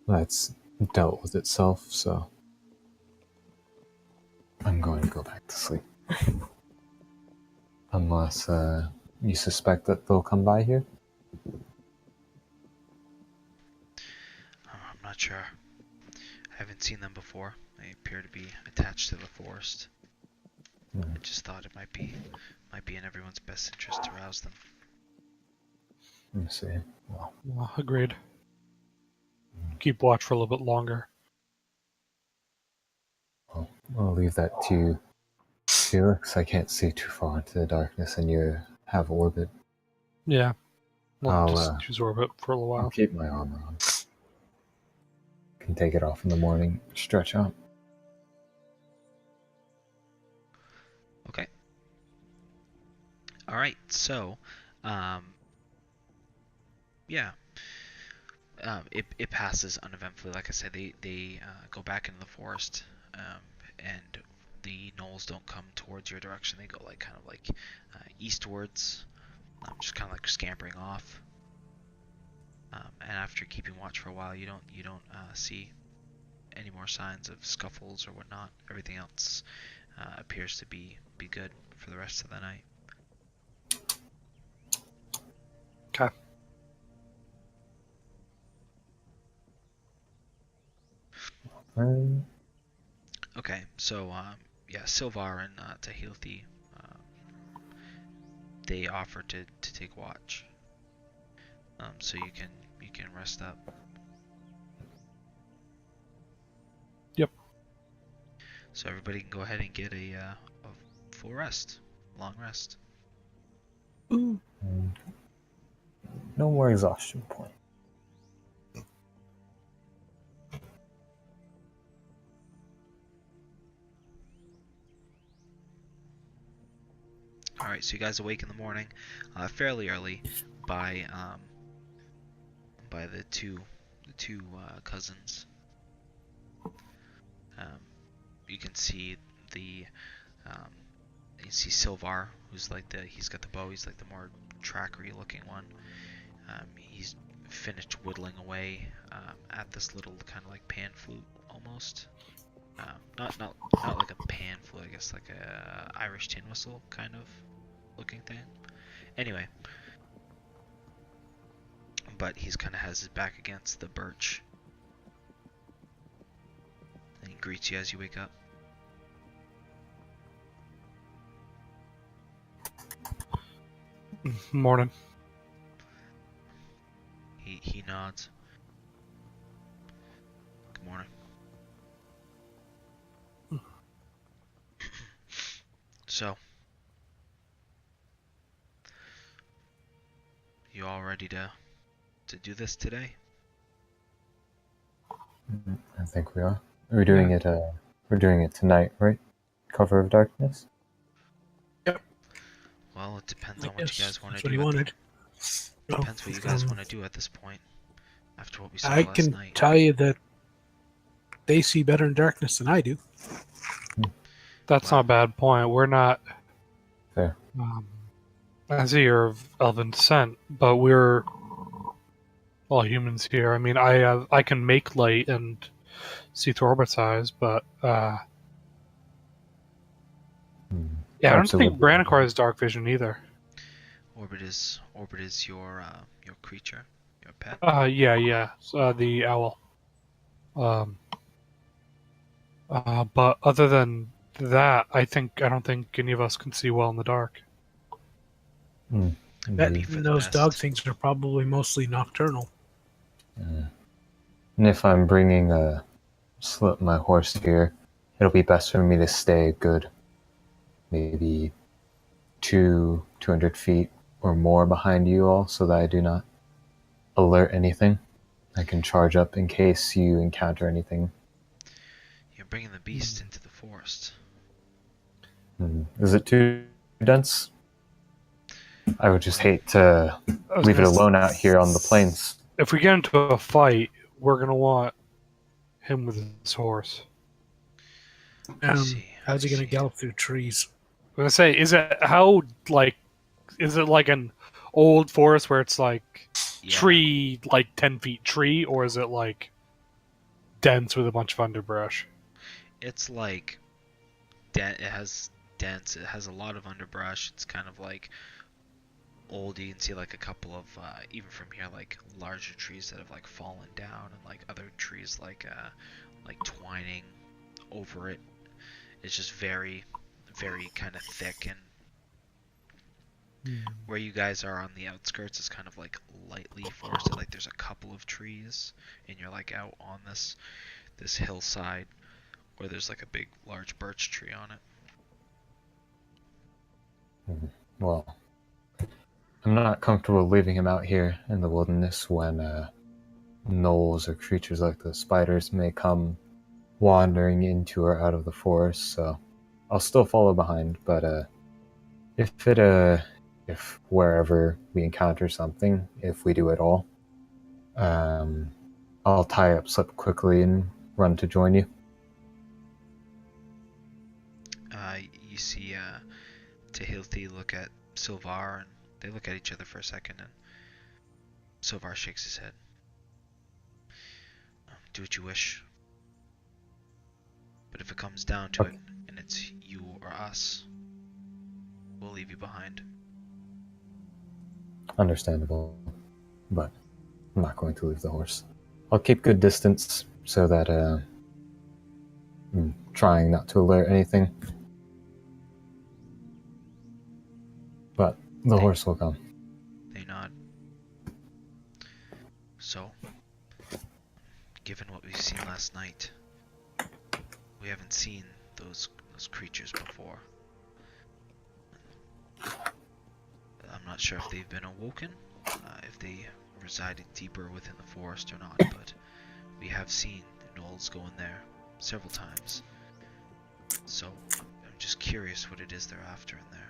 that's dealt with itself, so I'm going to go back to sleep. Unless you suspect that they'll come by here? I'm not sure. I haven't seen them before. They appear to be attached to the forest. I just thought it might be in everyone's best interest to rouse them. Let me see. Well, agreed. Keep watch for a little bit longer. I'll leave that to you, Felix. I can't see too far into the darkness, and you have orbit. Yeah. We'll I'll, just choose orbit for a little I'll while. keep my armor on. Can take it off in the morning, stretch out. Okay. All right. So, yeah. It passes uneventfully. Like I said, they go back into the forest, and the gnolls don't come towards your direction. They go like kind of like eastwards, just kind of like scampering off. And after keeping watch for a while, you don't see any more signs of scuffles or whatnot. Everything else appears to be good for the rest of the night. Okay. Okay, so yeah, Silvar and Tahilthi, they offer to take watch. So you can rest up. Yep. So everybody can go ahead and get a full rest, long rest. Ooh. And no more exhaustion point. All right, so you guys awake in the morning, fairly early, by the two cousins. Um, you can see the um, you see Silvar, who's like he's got the bow. He's like the more trackery looking one. He's finished whittling away at this little kind of like pan flute almost. Not like a pan flute, I guess like a Irish tin whistle kind of looking thing. Anyway, but he's kind of has his back against the birch, and he greets you as you wake up. Morning. He nods. Good morning. So, you all ready to do this today? I think we are. We're doing it. We're doing it tonight, right? Cover of Darkness. Well, it depends I on what you guess guys want to that's what do. he wanted. Depends what you guys want to do at this point. After what we saw I last can night. tell you that they see better in darkness than I do. That's Wow. not a bad point. We're not. Fair. I see you're of elven descent, but we're all humans here. I mean, I can make light and see through orbit's eyes, but yeah, I don't Perhaps it think would be. Brannicar has dark vision either. Orbit is your creature, your pet. Yeah, the owl. Um, but other than that, I don't think any of us can see well in the dark. Bet Be Indeed. for the those dog best. things are probably mostly nocturnal. And if I'm bringing my horse here, it'll be best for me to stay a good, maybe 200 feet or more behind you all, so that I do not alert anything. I can charge up in case you encounter anything. You're bringing the beast into the forest. Is it too dense? I would just hate to I was leave it gonna s- alone out here on the plains. If we get into a fight, we're gonna want him with his horse. I see. How's he I going to see. gallop through trees? I'm gonna say, is it like an old forest where it's like Yeah. tree, like 10 feet tree, or is it like dense with a bunch of underbrush? It's like it has dense. It has a lot of underbrush. It's kind of like old. You can see like a couple of even from here like larger trees that have like fallen down, and like other trees like twining over it. It's just very, very kind of thick, and where you guys are on the outskirts is kind of like lightly forested. Like there's a couple of trees, and you're like out on this hillside where there's like a big large birch tree on it. Well, I'm not comfortable leaving him out here in the wilderness when gnolls or creatures like the spiders may come wandering into or out of the forest, so I'll still follow behind, but if wherever we encounter something, if we do at all, I'll tie up slip quickly and run to join you. You see Tehilti look at Silvar, and they look at each other for a second, and Silvar shakes his head. Do what you wish. But if it comes down to it, and it's you or us, we'll leave you behind. Understandable, but I'm not going to leave the horse. I'll keep good distance so that I'm trying not to alert anything. But the horse will come. They nod. So, given what we've seen last night, we haven't seen those creatures before. I'm not sure if they've been awoken, if they resided deeper within the forest or not, but we have seen the gnolls go in there several times. So I'm just curious what it is they're after in there.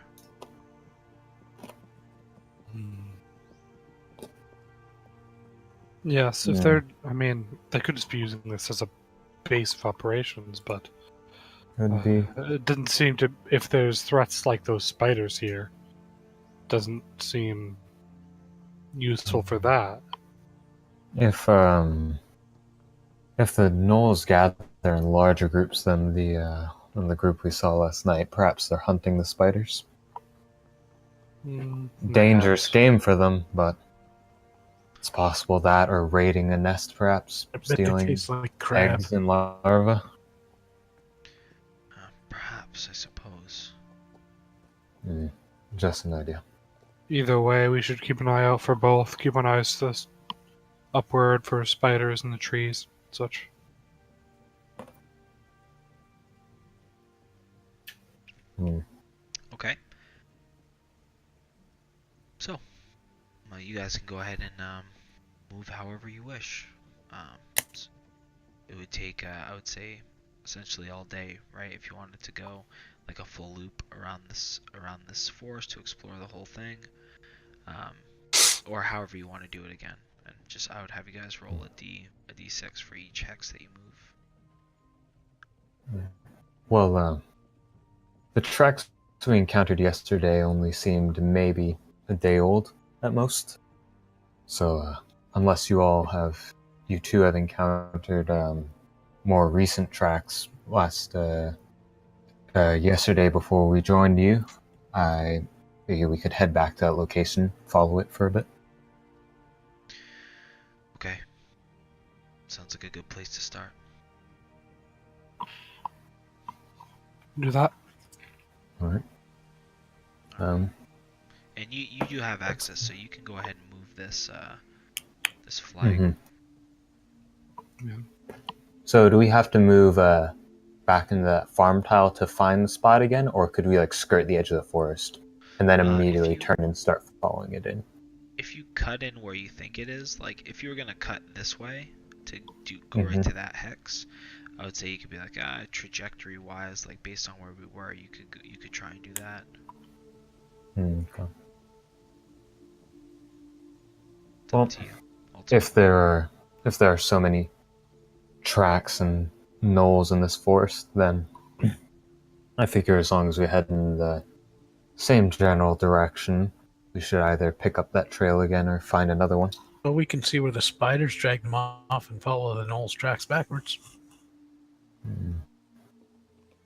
Yes, if Yeah. they're, I mean, they could just be using this as a base of operations, but Could be. it didn't seem to. If there's threats like those spiders here, doesn't seem useful for that. If the gnolls gather in larger groups than the group we saw last night, perhaps they're hunting the spiders. Dangerous Perhaps. game for them, but it's possible that, or raiding a nest, perhaps I bet they stealing taste like crab. eggs and larvae. Perhaps, I suppose. Just an idea. Either way, we should keep an eye out for both. Keep an eye upward for spiders in the trees, and such. Okay. So, you guys can go ahead and move however you wish. It would take, I would say, essentially all day, right? If you wanted to go like a full loop around this forest to explore the whole thing, or however you want to do it again. And just I would have you guys roll a d6 for each hex that you move. Well, the tracks we encountered yesterday only seemed maybe a day old at most. So, unless you two have encountered more recent tracks yesterday before we joined you, I figure we could head back to that location, follow it for a bit. Okay. Sounds like a good place to start. Do that. All right. And you do have access, so you can go ahead and move this flag. Mm-hmm. Yeah. So, do we have to move back into that farm tile to find the spot again, or could we like skirt the edge of the forest and then immediately turn and start following it in? If you cut in where you think it is, like if you were gonna cut this way to go right to that hex, I would say you could be like trajectory wise, like based on where we were, you could try and do that. Okay. It's Well, up to you. Ultimately. if there are so many tracks and knolls in this forest, then I figure as long as we head in the same general direction, we should either pick up that trail again or find another one. Well, we can see where the spiders dragged them off and follow the Knowles tracks backwards.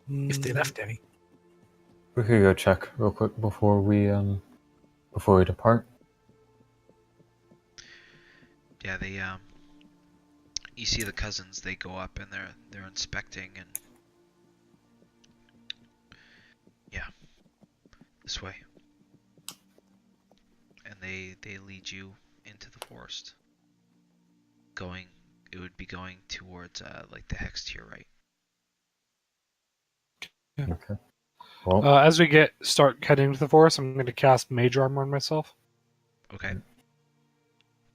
If they left any. We could go check real quick before we depart. Yeah, they you see the cousins, they go up and they're inspecting, and yeah, this way. And they lead you into the forest. It would be going towards like the hex to your right. Okay. Well, As we start heading to the forest, I'm going to cast Mage Armor on myself. Okay.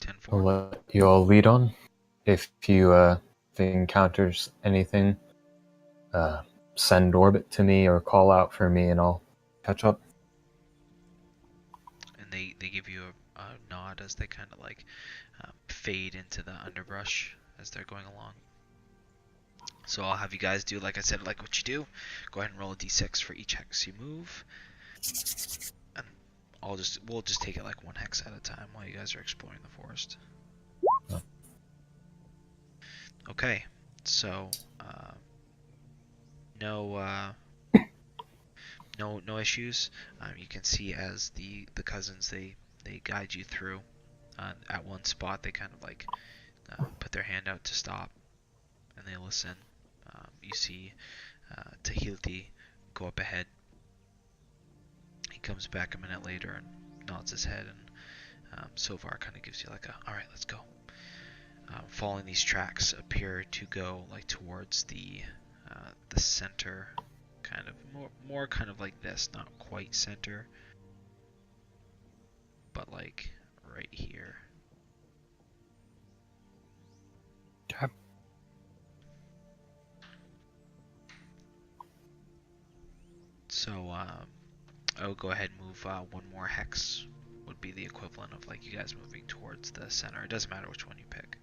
10-4. I'll let you all lead on. If you encounters anything, send orbit to me or call out for me, and I'll catch up. And they give you a nod as they kind of like fade into the underbrush as they're going along. So I'll have you guys do, like I said, like what you do. Go ahead and roll a d6 for each hex you move, and we'll just take it like one hex at a time while you guys are exploring the forest. Oh. Okay, so no issues. You can see as the cousins they guide you through. At one spot they kind of like put their hand out to stop, and they listen. You see Tahilti go up ahead. He comes back a minute later and nods his head, and Silvar kind of gives you like all right, let's go. Following these tracks appear to go like towards the center, kind of more kind of like this, not quite center. like right here. Okay. So I would go ahead and move one more hex. Would be the equivalent of like you guys moving towards the center. It doesn't matter which one you pick.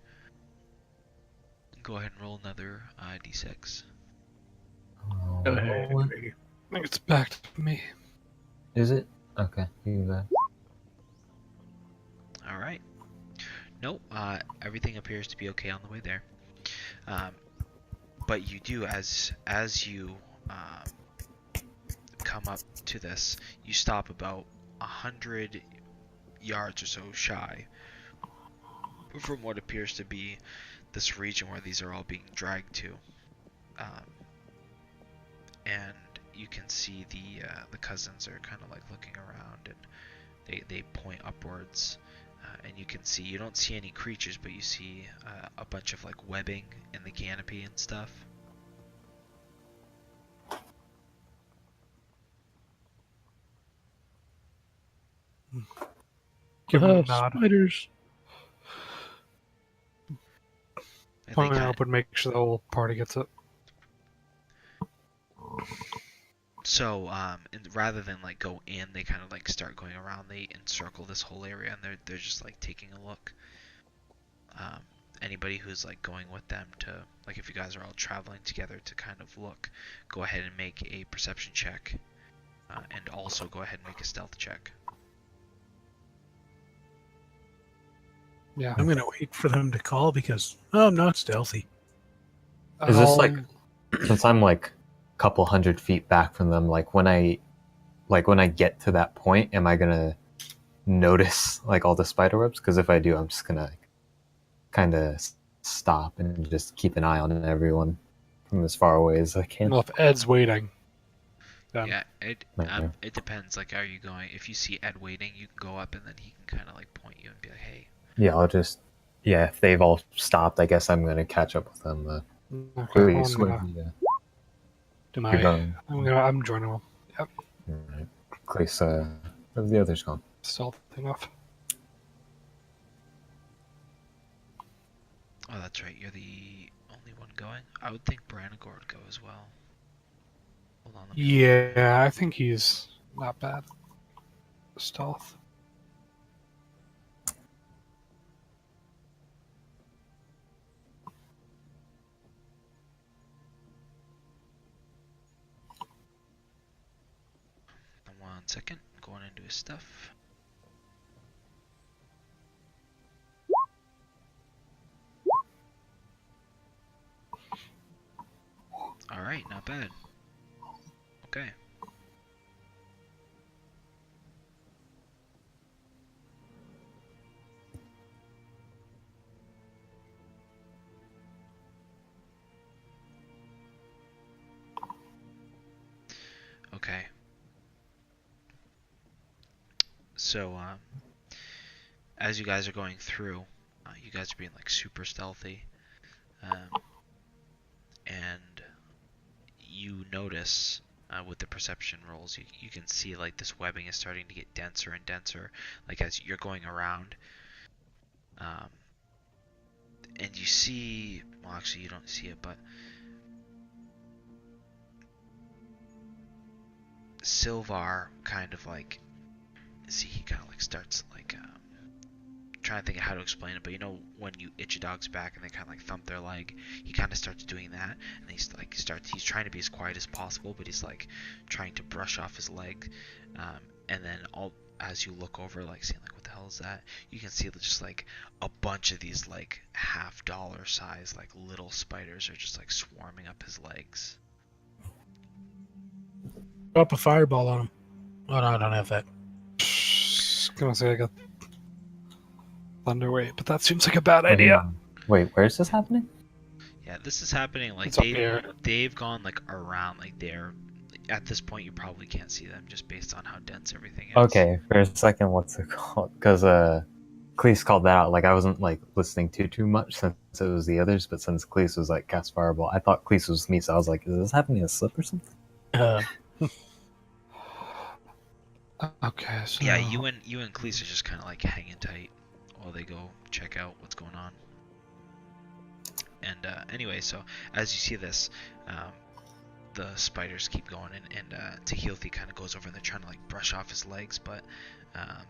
Go ahead and roll another d6. Go ahead. Oh, I think it's back to me. is it? Okay, you do that. All right. Nope. Everything appears to be okay on the way there. But you do as you come up to this, you stop about 100 yards or so shy from what appears to be this region where these are all being dragged to, and you can see the cousins are kind of like looking around, and they point upwards, and you can see, you don't see any creatures, but you see a bunch of like webbing in the canopy and stuff. Give him a nod. Spiders. And Point they up and make sure the whole party gets it. So, and rather than like go in, they kind of like start going around. They encircle this whole area, and they're just like taking a look. Anybody who's like going with them to, like, if you guys are all traveling together to kind of look, go ahead and make a perception check, and also go ahead and make a stealth check. Yeah. I'm gonna wait for them to call because I'm not stealthy. Is this I'll- like, since I'm like a couple 100 feet back from them, like when I get to that point, am I gonna notice like all the spider webs? Because if I do, I'm just gonna like, kind of stop and just keep an eye on everyone from as far away as I can. Well, if Ed's waiting, then Yeah, it Okay. it depends. Like, are you going? If you see Ed waiting, you can go up, and then he can kind of like point you and be like, "Hey." Yeah, I'll just, yeah, if they've all stopped, I guess I'm gonna catch up with them. okay, Please, I'm where gonna you do you're going? I'm joining them. Alright. Cleese, where have the others gone? Stealth enough. Oh, that's right. You're the only one going. I would think Branagor would go as well. Hold on. Let me Yeah, I think he's not bad. Stealth. One second. Going into his stuff. All right, not bad. Okay. Okay. So, as you guys are going through, you guys are being like super stealthy, and you notice with the perception rolls, you can see like this webbing is starting to get denser and denser, like as you're going around, and you see, well, actually you don't see it, but Silvar kind of like, see, he kind of like starts like trying to think of how to explain it, but you know when you itch a dog's back and they kind of like thump their leg, he kind of starts doing that, and he's trying to be as quiet as possible, but he's like trying to brush off his leg, and then all as you look over, like seeing like what the hell is that, you can see that just like a bunch of these like $50 size like little spiders are just like swarming up his legs. Drop a fireball on him. Oh no, I don't have that. Gonna say I got Thunderweight, but that seems like a bad idea. Wait, where is this happening? Yeah, this is happening like It's up here. they've gone like around, like they're at this point you probably can't see them just based on how dense everything is. Okay, for a second, what's it called? Because Cleese called that out. Like I wasn't like listening too much since it was the others, but since Cleese was like cast fireball, I thought Cleese was me, so I was like, is this happening a slip or something? Okay, so Yeah, you and Cleese are just kind of like hanging tight while they go check out what's going on. And anyway, so as you see this, um, the spiders keep going, and Tehilthi kind of goes over and they're trying to like brush off his legs, but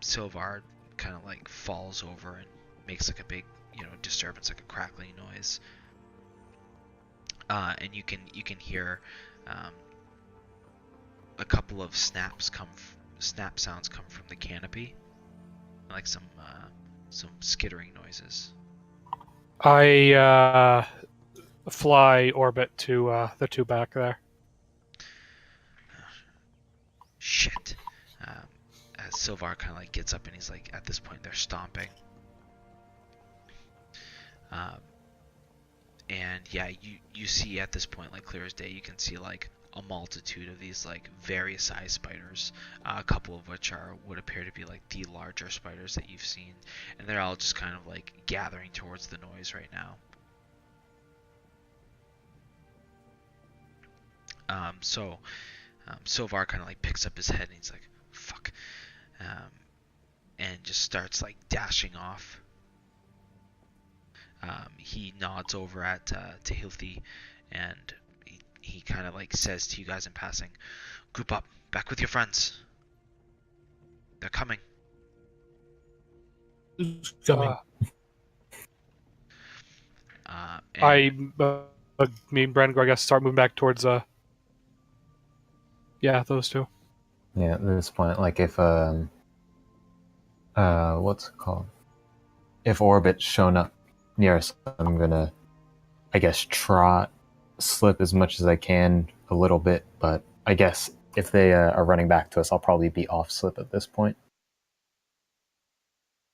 Silvar kind of like falls over and makes like a big, disturbance, like a crackling noise. And you can hear a couple of snap sounds come from the canopy, like some skittering noises. I fly orbit to the two back there. Shit. As Silvar kind of like gets up and he's like, at this point they're stomping. And yeah, you see at this point, like clear as day, you can see like a multitude of these like various size spiders, a couple of which are would appear to be like the larger spiders that you've seen, and they're all just kind of like gathering towards the noise right now. So Silvar kind of like picks up his head and he's like, fuck, and just starts like dashing off. He nods over at Tehilthi, and he kind of like says to you guys in passing, "Group up, back with your friends. They're coming." Who's coming? And Me and Brandon, I guess, start moving back towards yeah, those two. Yeah, at this point, like if what's it called? If Orbit's shown up near us, I'm gonna, I guess, trot, slip as much as I can, a little bit. But I guess if they are running back to us, I'll probably be off slip at this point.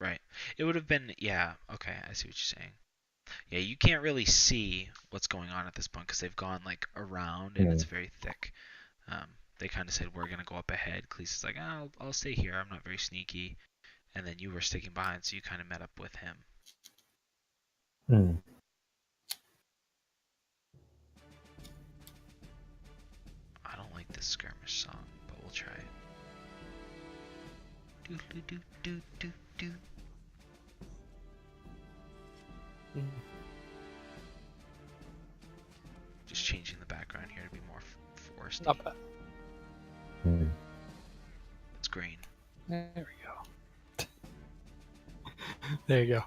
right, it would have been, yeah. Okay, I see what you're saying. Yeah, you can't really see what's going on at this point because they've gone like around and it's very thick. They kind of said, "We're gonna go up ahead." Cleese is like, I'll stay here. I'm not very sneaky." And then you were sticking behind, so you kind of met up with him. Hmm. I don't like this skirmish song, but we'll try it. Do do do do do do. Just changing the background here to be more foresty. Not bad. Hmm. It's green. There we go. There you go.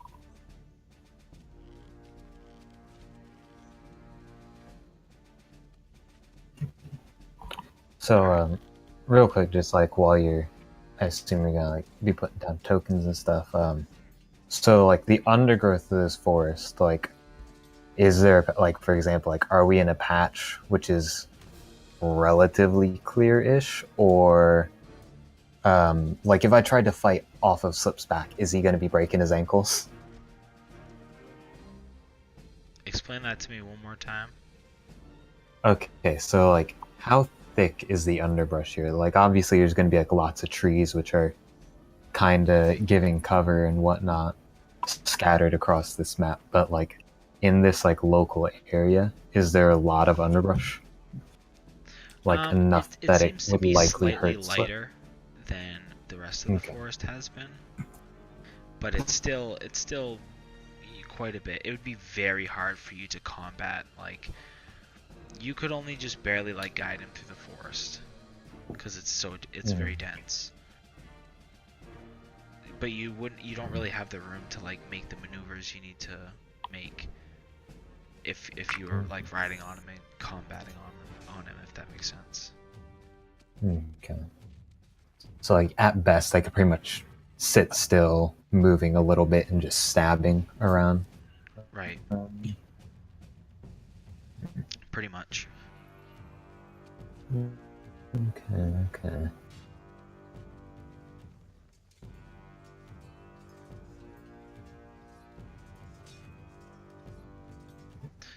So, real quick, just like while you're, I assume you're gonna like be putting down tokens and stuff. So like the undergrowth of this forest, like, is there like, for example, like, are we in a patch which is relatively clear-ish, or like if I tried to fight off of Slip's back, is he gonna be breaking his ankles? Explain that to me one more time. Okay, so like, how thick is the underbrush here? Like, obviously, there's going to be like lots of trees which are kind of giving cover and whatnot scattered across this map, but like in this like local area, is there a lot of underbrush? Like enough it that seems it to would be likely slightly hurt Slip? lighter than the rest of the forest has been, but it's still quite a bit. It would be very hard for you to combat. Like, you could only just barely like guide him through the forest because it's very dense. But you don't really have the room to like make the maneuvers you need to make if you were like riding on him and combating on him, if that makes sense. Okay. So like at best, I could pretty much sit still, moving a little bit and just stabbing around. Right. Pretty much. Okay.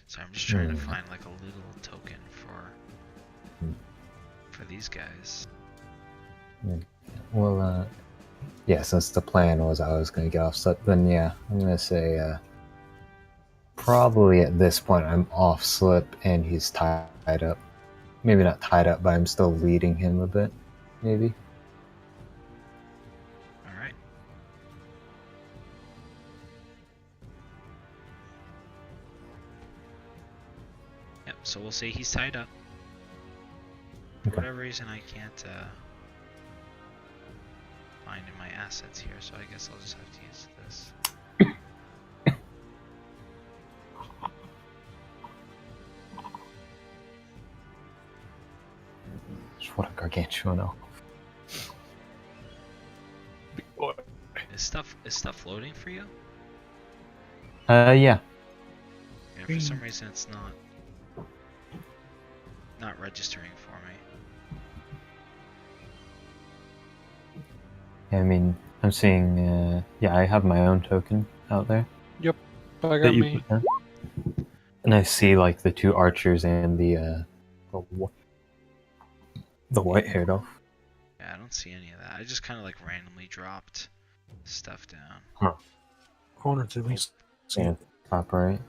So I'm just trying to find like a little token for these guys. Well, yeah, since the plan was I was going to get off slip, then yeah, I'm going to say probably at this point I'm off slip and he's tied up. Maybe not tied up, but I'm still leading him a bit, maybe. So we'll say he's tied up. For Okay. whatever reason, I can't find in my assets here, so I guess I'll just have to use this. Just what a gargantuan elf. Is stuff loading for you? Yeah. Yeah, for some reason it's not registering for me. I mean, I'm seeing. Yeah, I have my own token out there Yep, I that got you me. put down, and I see like the two archers and the white-haired elf. Yeah, I don't see any of that. I just kind of like randomly dropped stuff down. Corners at least. Yeah, top right.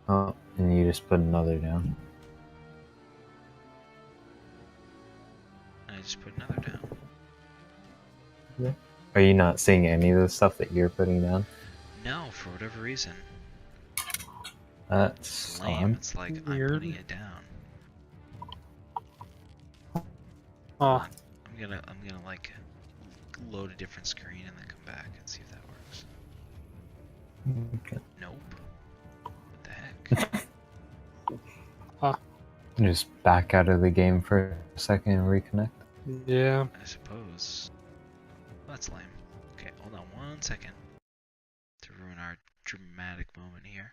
Oh, and you just put another down. And I just put another down. Are you not seeing any of the stuff that you're putting down? No, for whatever reason. That's Lame. odd. It's like Weird. I'm putting it down. Huh. I'm gonna like load a different screen and then come back and see if that works. Okay. Nope. What the heck? Just back out of the game for a second and reconnect. Yeah. I suppose. That's lame. Okay, hold on 1 second. To ruin our dramatic moment here.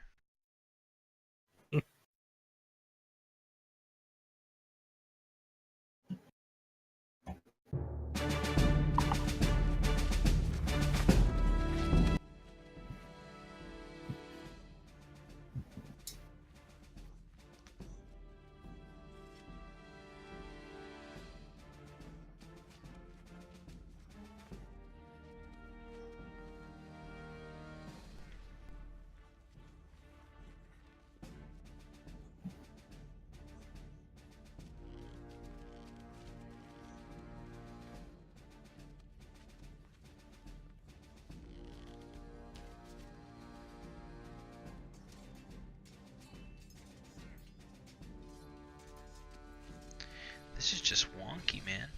This is just wonky, man.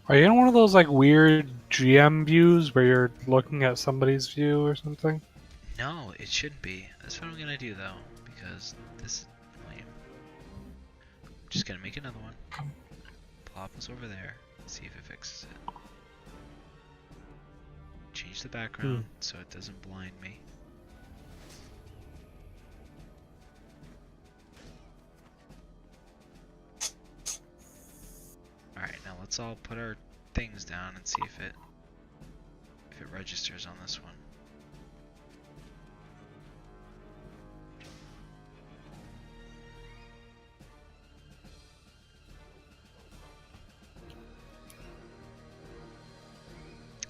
Are you in one of those like weird GM views where you're looking at somebody's view or something? No, it shouldn't be. That's what I'm gonna do though, because this is lame. I'm just gonna make another one. Plop this over there. See if it fixes it. Change the background so it doesn't blind me. Alright, now let's all put our things down and see if it registers on this one.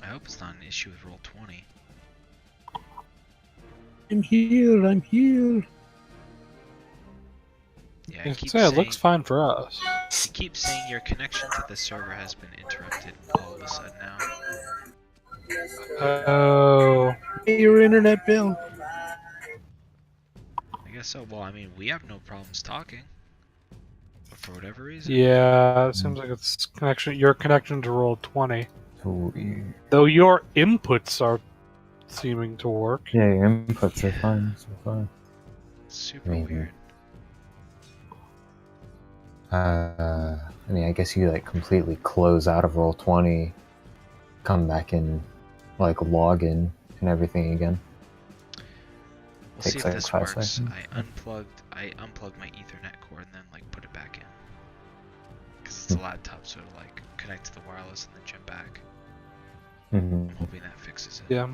I hope it's not an issue with roll 20. I'm here. I'm here. Yeah, I I was keep gonna say, saying, it looks fine for us. you keep saying your connection to the server has been interrupted all of a sudden now. Oh. Pay your internet bill. I guess so. Well, I mean, we have no problems talking. But for whatever reason. Yeah, it seems like it's your connection to roll 20. So weird. Though your inputs are seeming to work. Yeah, your inputs are fine so far. Super Maybe. weird. I mean, I guess you like completely close out of Roll20, come back in, like log in and everything again. We'll Takes see if like this 5 works. seconds. I unplugged my Ethernet cord and then like put it back in. Because it's a laptop, so it'll like connect to the wireless and then jump back. Mm-hmm. I'm hoping that fixes it. Yeah.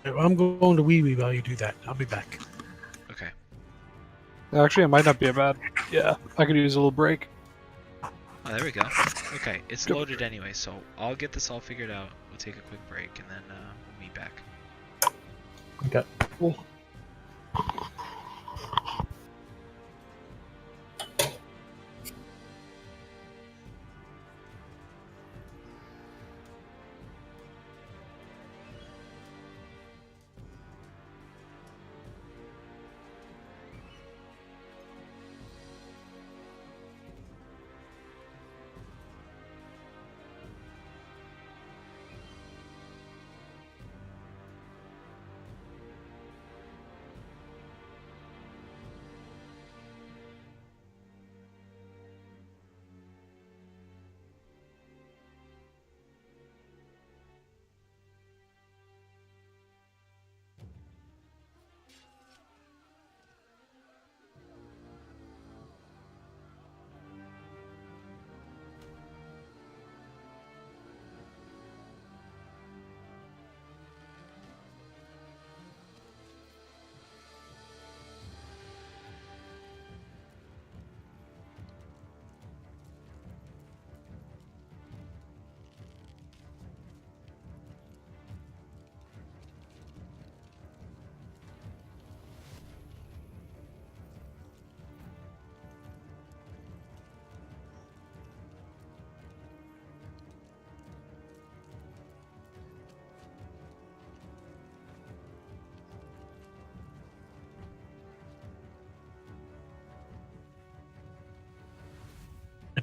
I'm going to wee wee while you do that. I'll be back. Okay. Actually, it might not be a bad. Yeah, I could use a little break. Oh, there we go. Okay, it's loaded anyway, so I'll get this all figured out. We'll take a quick break and then we'll meet back. Okay. Cool.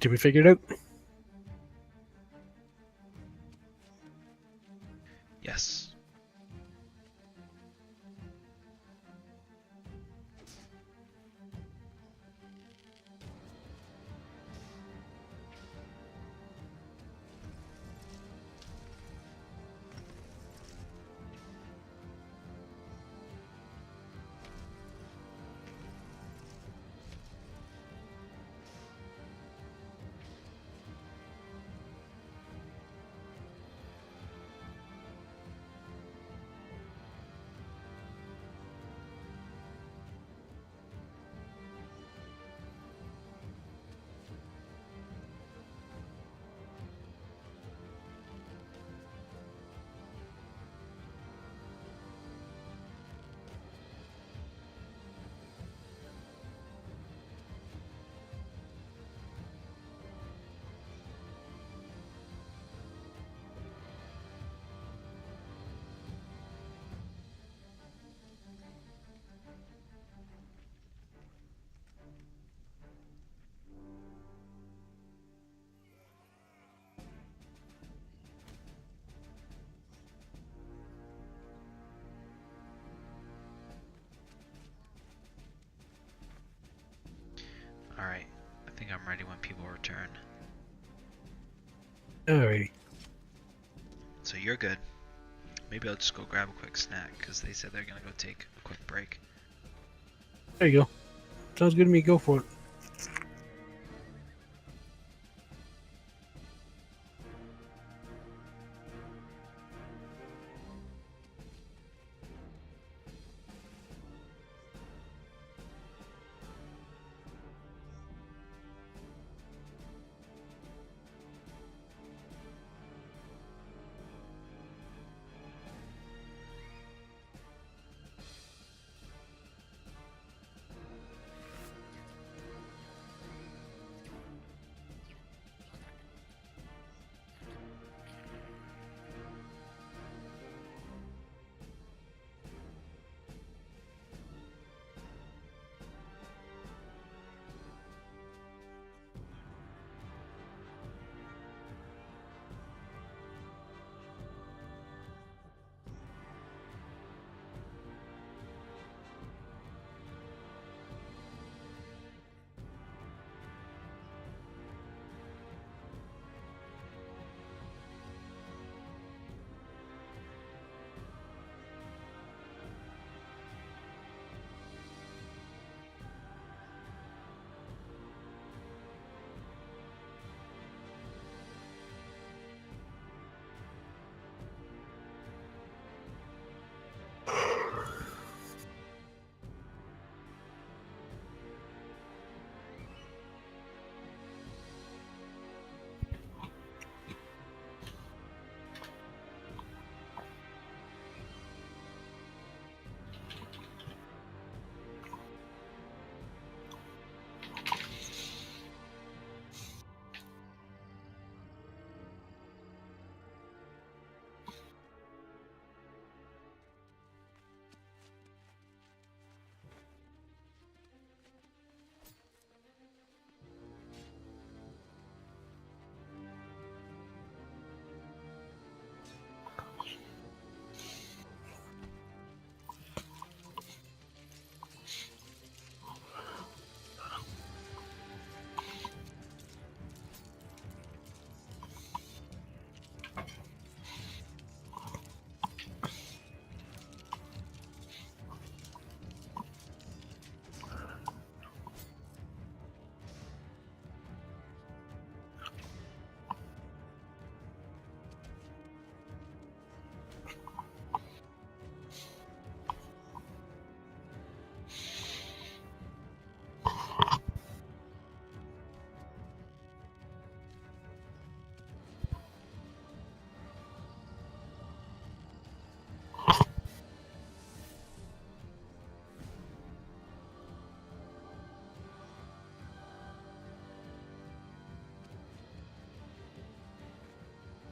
But did we figure it out? Yes. Alright. I think I'm ready when people return. Alrighty. So you're good. Maybe I'll just go grab a quick snack, because they said they're gonna go take a quick break. There you go. Sounds good to me. Go for it.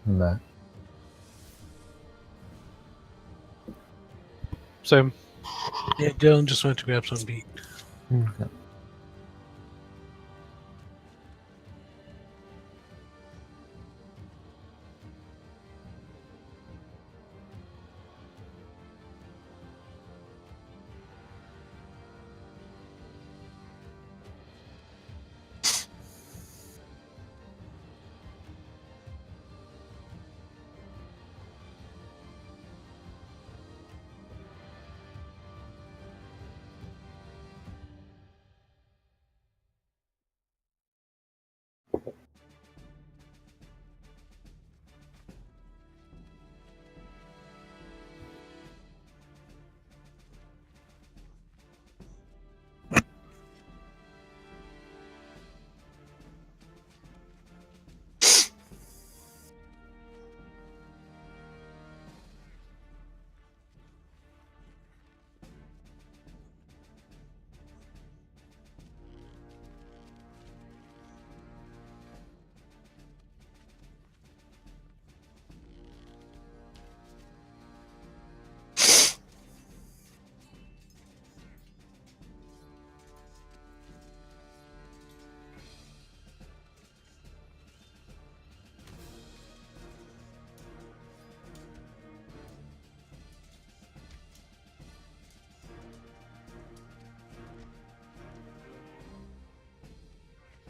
Matt. Same. Yeah, Dylan just went to grab some beat. Okay.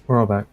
We're all back.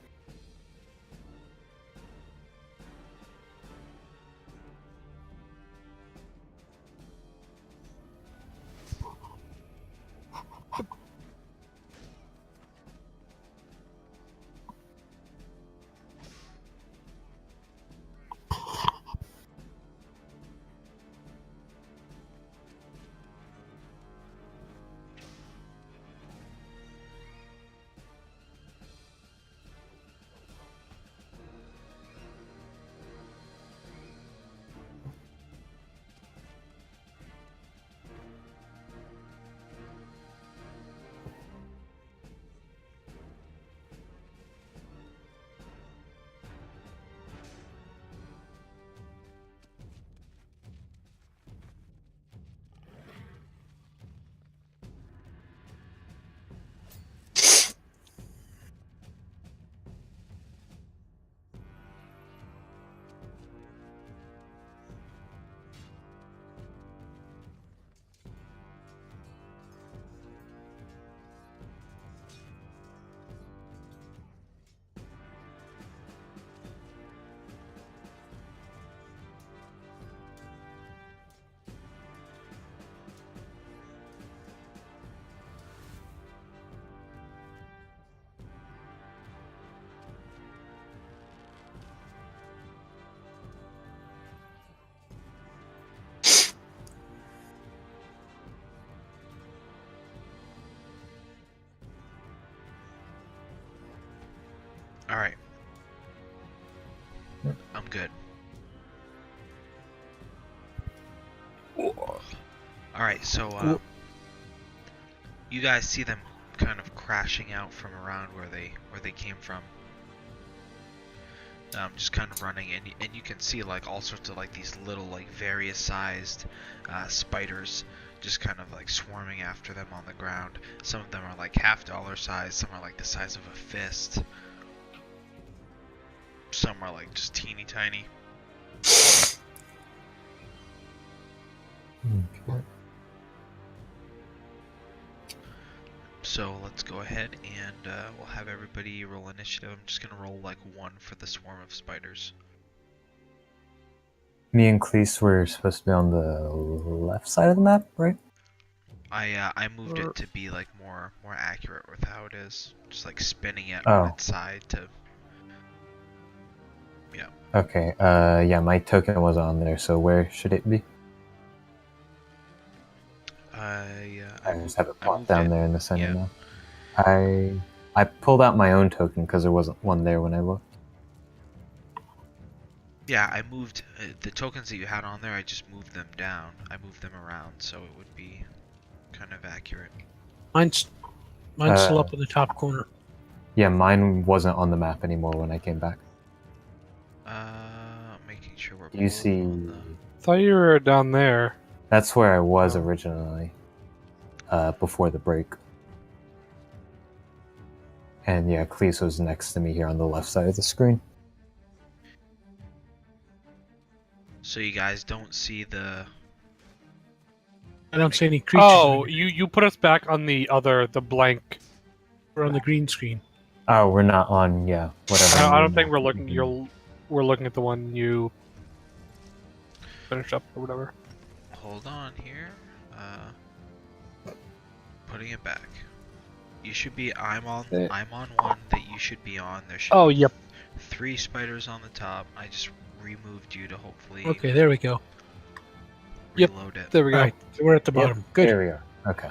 All right. I'm good. All right, so you guys see them kind of crashing out from around where they came from. Just kind of running, and you can see like all sorts of like these little like various sized spiders just kind of like swarming after them on the ground. Some of them are like $half size, some are like the size of a fist. Some are like just teeny tiny. Okay. So let's go ahead and we'll have everybody roll initiative. I'm just gonna roll like 1 for the swarm of spiders. Me and Cleese were supposed to be on the left side of the map, right? I moved it to be like more accurate with how it is, just like spinning it Oh. on its side to. Yeah. Okay. Yeah, my token was on there. So where should it be? I just have it plopped down there in the center now. I pulled out my own token because there wasn't one there when I looked. Yeah, I moved the tokens that you had on there. I just moved them down. I moved them around so it would be kind of accurate. Mine's still up in the top corner. Yeah, mine wasn't on the map anymore when I came back. Making sure we're. Do you see? On Thought you were down there. That's where I was originally, before the break. And yeah, Cleese was next to me here on the left side of the screen. So you guys don't see the. I don't see any creatures. Oh, you put us back on the blank. We're on the green screen. Oh, we're not on. Yeah, whatever. I don't think we're looking. We're looking at the one you finished up or whatever. Hold on here. Putting it back. You should be. I'm on one that you should be on. There should. Oh, be yep. 3 spiders on the top. I just removed you to hopefully. Okay, there we go. Reload it. There we go. All right, so we're at the bottom. Yep, Good. there we are. Okay.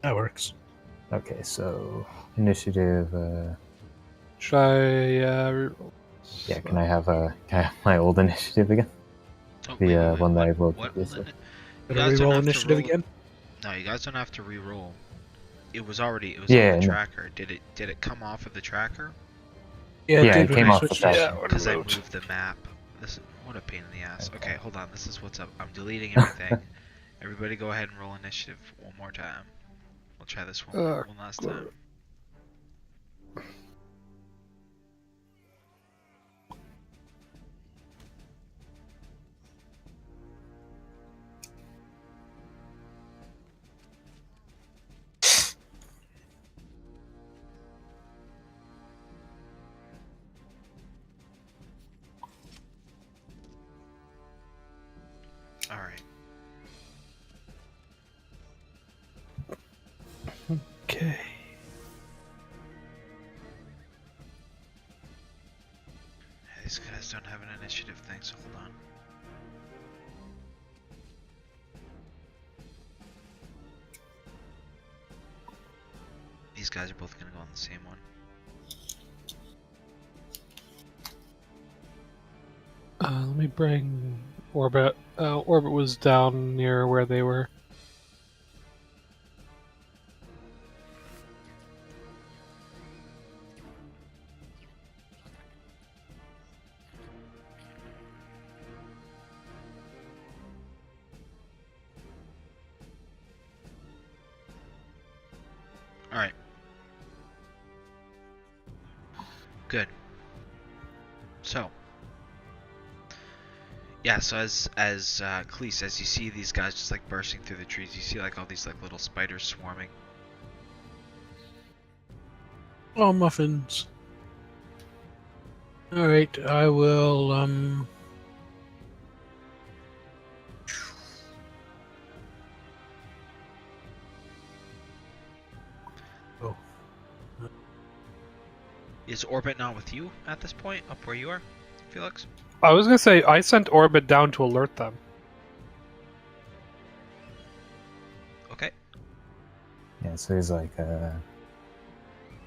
That works. Okay, so initiative. Should I reroll? Yeah, can I have my old initiative again? Oh, The wait, one that I what- wrote what- previously. Did You I guys don't reroll have to initiative roll- again? No, you guys don't have to re-roll. It was on Yeah, the no. tracker. Did it come off of the tracker? Yeah, Yeah, did it when came I off the switched tracker. it. Because I moved the map. What a pain in the ass. Okay, hold on. This is what's up. I'm deleting everything. Everybody go ahead and roll initiative one more time. We'll try this one last time. All right. Okay. These guys don't have an initiative thing, so hold on. These guys are both gonna go on the same one. Let me bring Orbit. Orbit was down near where they were. All right. Good. So. Yeah, so as Cleese, as you see these guys just like bursting through the trees, you see like all these like little spiders swarming. Oh, muffins. All right, I will. Oh, Is Orbit not with you at this point, up where you are, Felix? I was gonna say I sent Orbit down to alert them. Okay. Yeah, so he's like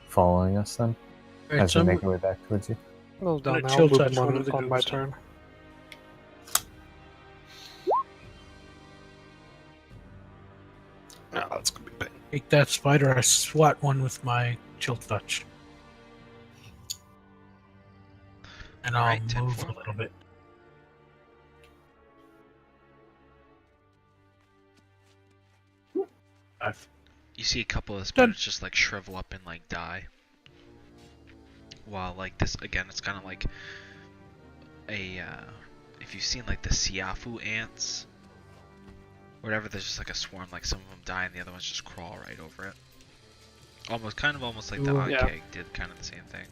following us then all right. as So we I'm, make our way back towards you. Well, down gonna now. chill I'll move touch them one of the on my ghosts. turn. No, that's gonna be big. take that spider. I swat one with my chill touch, and All I'll right, 10 move forward. a little bit. I've You see a couple of spiders just like shrivel up and like die. While like this again, it's kind of like a if you've seen like the Siafu ants, whatever. There's just like a swarm. Like some of them die and the other ones just crawl right over it. Almost like the Ooh, yeah. Ankeg did kind of the same thing.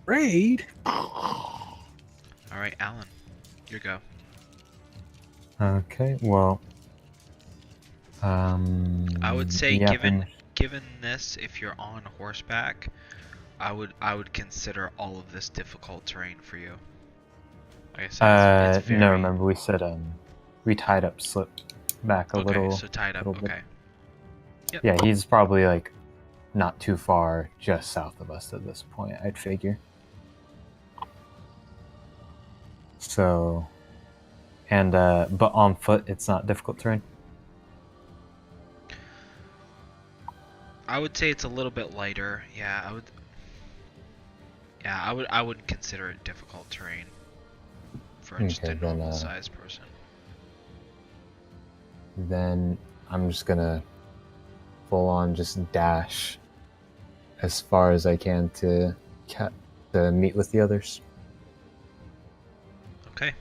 raid. All right, Alan, your go. Okay, well. I would say yeah, given this, if you're on horseback, I would consider all of this difficult terrain for you. Like I said, it's very... No, remember we said we tied up Slip back a okay, little. so tied up. little bit. Okay. Yep. Yeah, he's probably like not too far just south of us at this point, I'd figure. So, and but on foot, it's not difficult terrain. I would say it's a little bit lighter. Yeah, I would. Yeah, I would consider it difficult terrain for just a normal sized person. Then I'm just gonna full on just dash as far as I can to meet with the others. Okay.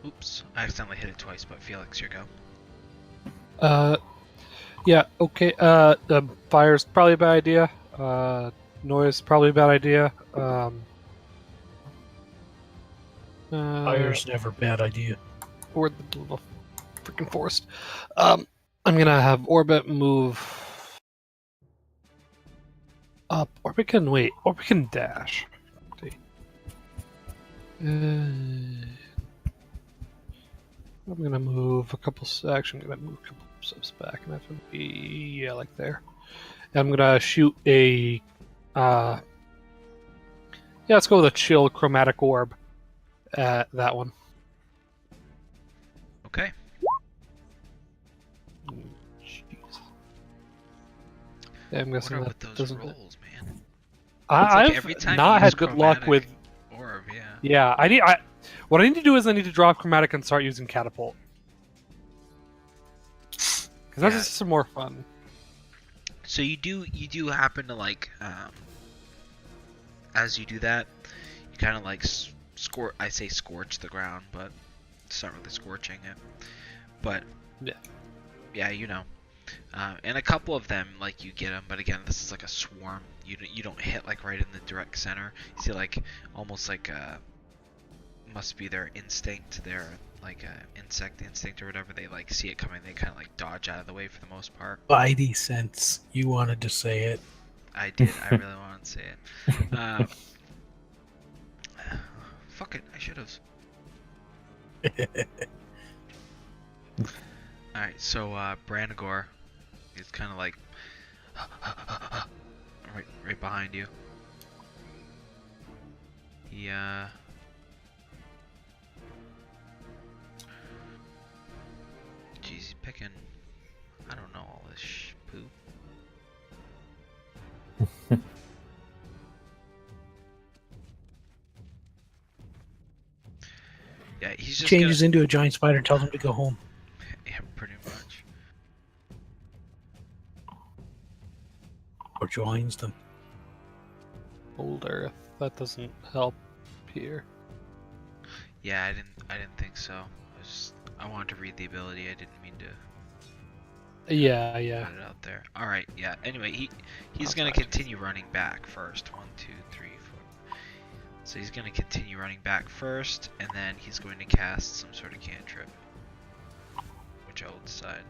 Oops, I accidentally hit it twice, but Felix, your go. Yeah, okay. The fire's probably a bad idea. Noise probably a bad idea. Fire's never a bad idea. Or the freaking forest. I'm gonna have Orbit move up. Orbit can wait. Orbit can dash. I'm gonna move a couple. Actually, I'm gonna move a couple steps back, and that's gonna be like there. And I'm gonna shoot a. Yeah, let's go with a chill chromatic orb at that one. Okay. Jeez. Yeah, I'm What guessing are that with those doesn't. rolls, man? I've every time not you had use good luck with. Orb, yeah. Yeah, what I need to do is I need to drop chromatic and start using catapult. Because that's Yeah. just some more fun. So you do happen to like as you do that, you kind of like scorch the ground, but it's not really scorching it. But yeah, you know. And a couple of them, like, you get them, but again, this is like a swarm. You don't hit like right in the direct center. You see like almost like must be their instinct, their like insect instinct or whatever. They like see it coming, they kind of like dodge out of the way for the most part. Spidey sense. You wanted to say it. I did. I really wanted to say it. Fuck it. I should have. All right. So Branagor is kind of like right behind you. He Jeez, he's picking. I don't know all this poop. Yeah, he's just Changes into a giant spider and tells him to go home. Yeah, pretty much. Or joins them. Old Earth. That doesn't help here. Yeah, I didn't think so. I wanted to read the ability. I didn't mean to Yeah. put it out there. All right. Yeah. Anyway, he's I'll gonna try. continue running back first. 1, 2, 3, 4. So he's gonna continue running back first, and then he's going to cast some sort of cantrip, which I will decide.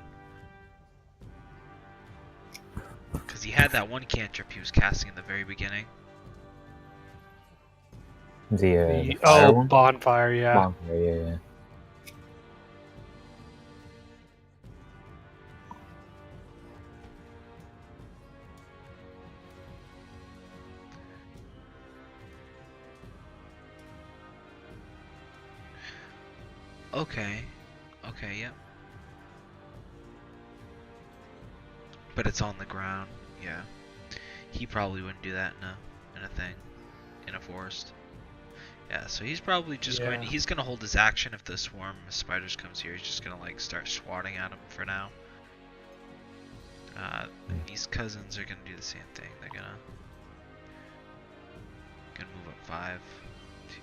Because he had that one cantrip he was casting in the very beginning. The fire one? Bonfire, yeah. Bonfire, yeah. Okay. Okay, yep. But it's on the ground, yeah. He probably wouldn't do that in a thing. In a forest. Yeah, so he's probably just Yeah. he's gonna hold his action if the swarm of spiders comes here. He's just gonna like start swatting at him for now. These cousins are gonna do the same thing. They're gonna move up 5, 2,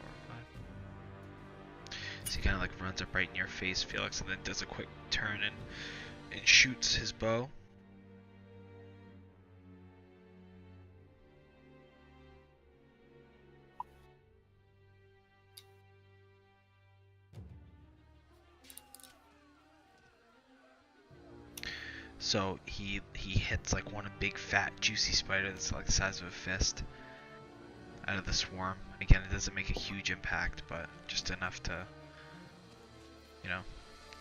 4, 5. So he kind of like runs up right in your face, Felix, and then does a quick turn and shoots his bow. So he hits like one big fat juicy spider that's like the size of a fist out of the swarm. Again, it doesn't make a huge impact, but just enough to, you know,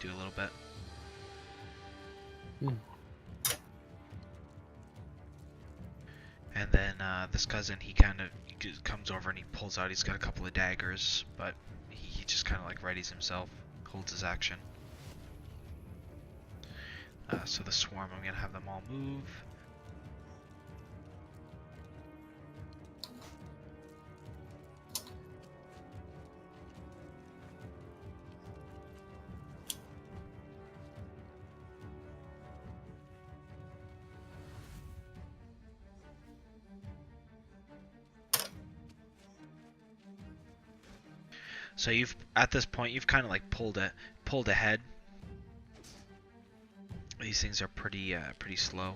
do a little bit. And then this cousin, he kind of comes over and he pulls out. He's got a couple of daggers, but he just kind of like readies himself, holds his action. So the swarm, I'm gonna have them all move. So you've at this point you've kind of like pulled ahead. These things are pretty slow.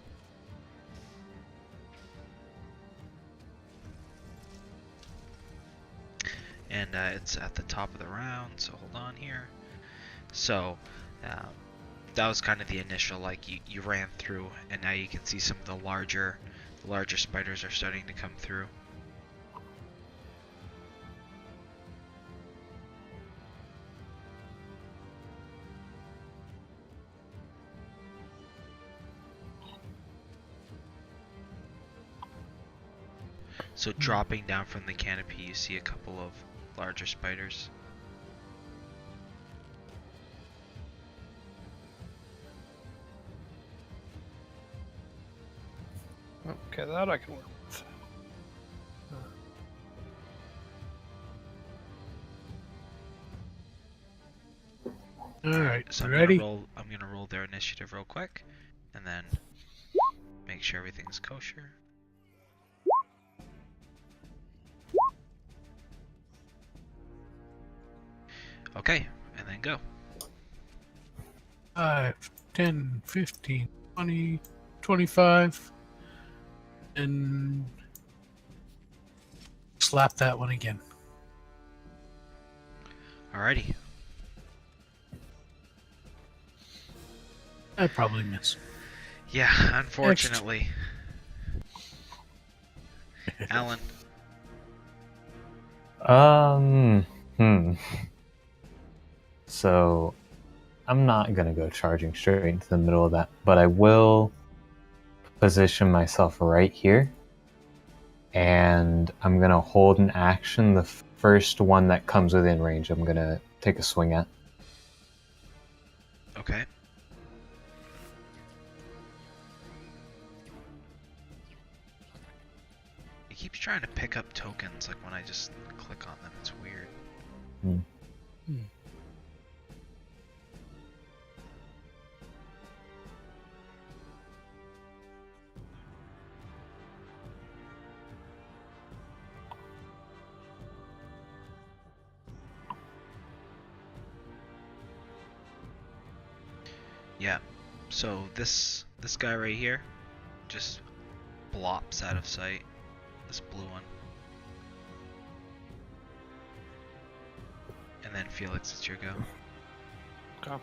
And it's at the top of the round, so hold on here. So that was kind of the initial, like you ran through, and now you can see some of the larger spiders are starting to come through. So dropping down from the canopy, you see a couple of larger spiders. Okay, that I can work with. All right, So ready? I'm gonna roll their initiative real quick, and then make sure everything's kosher. Okay, and then go. 5, 10, 15, 20, 25, and slap that one again. Alrighty. I probably miss. Yeah, unfortunately. Alan. So, I'm not gonna go charging straight into the middle of that, but I will position myself right here. And I'm gonna hold an action. The first one that comes within range, I'm gonna take a swing at. Okay. It keeps trying to pick up tokens, like when I just click on them. It's weird. Yeah. So this guy right here just blops out of sight. This blue one. And then Felix, it's your go. Okay.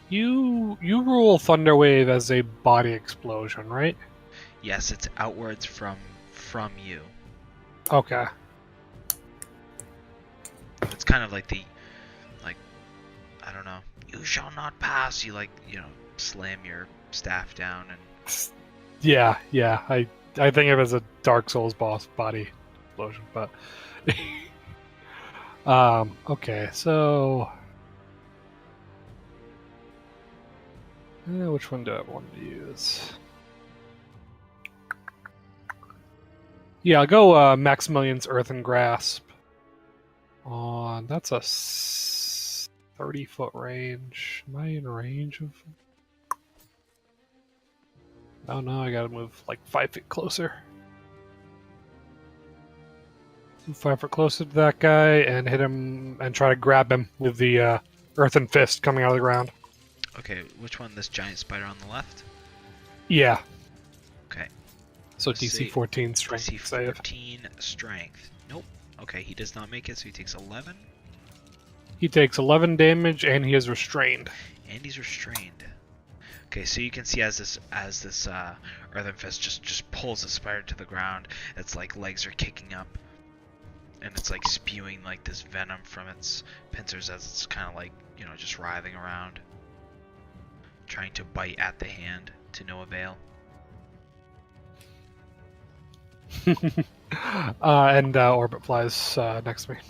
You rule Thunderwave as a body explosion, right? Yes, it's outwards from you. Okay. It's kind of like I don't know. You shall not pass. You slam your staff down and Yeah. I think of it as a Dark Souls boss body explosion, but okay, so which one do I want to use? Yeah, I'll go Maximilian's Earthen Grasp. That's a 30-foot range. Am I in range of? Oh no, I gotta move like 5 feet closer. Move 5 foot closer to that guy and hit him and try to grab him with the Earthen Fist coming out of the ground. Okay, which one? This giant spider on the left? Yeah. Okay. So Let's DC see. 14 strength DC save. 14 strength. Nope. Okay, he does not make it, so he takes 11. He takes 11 damage and he is restrained. And he's restrained. Okay, so you can see as this Earthen Fist just pulls the spider to the ground, its like legs are kicking up, and it's like spewing like this venom from its pincers as it's kind of like just writhing around, trying to bite at the hand to no avail. And Orbit flies next to me.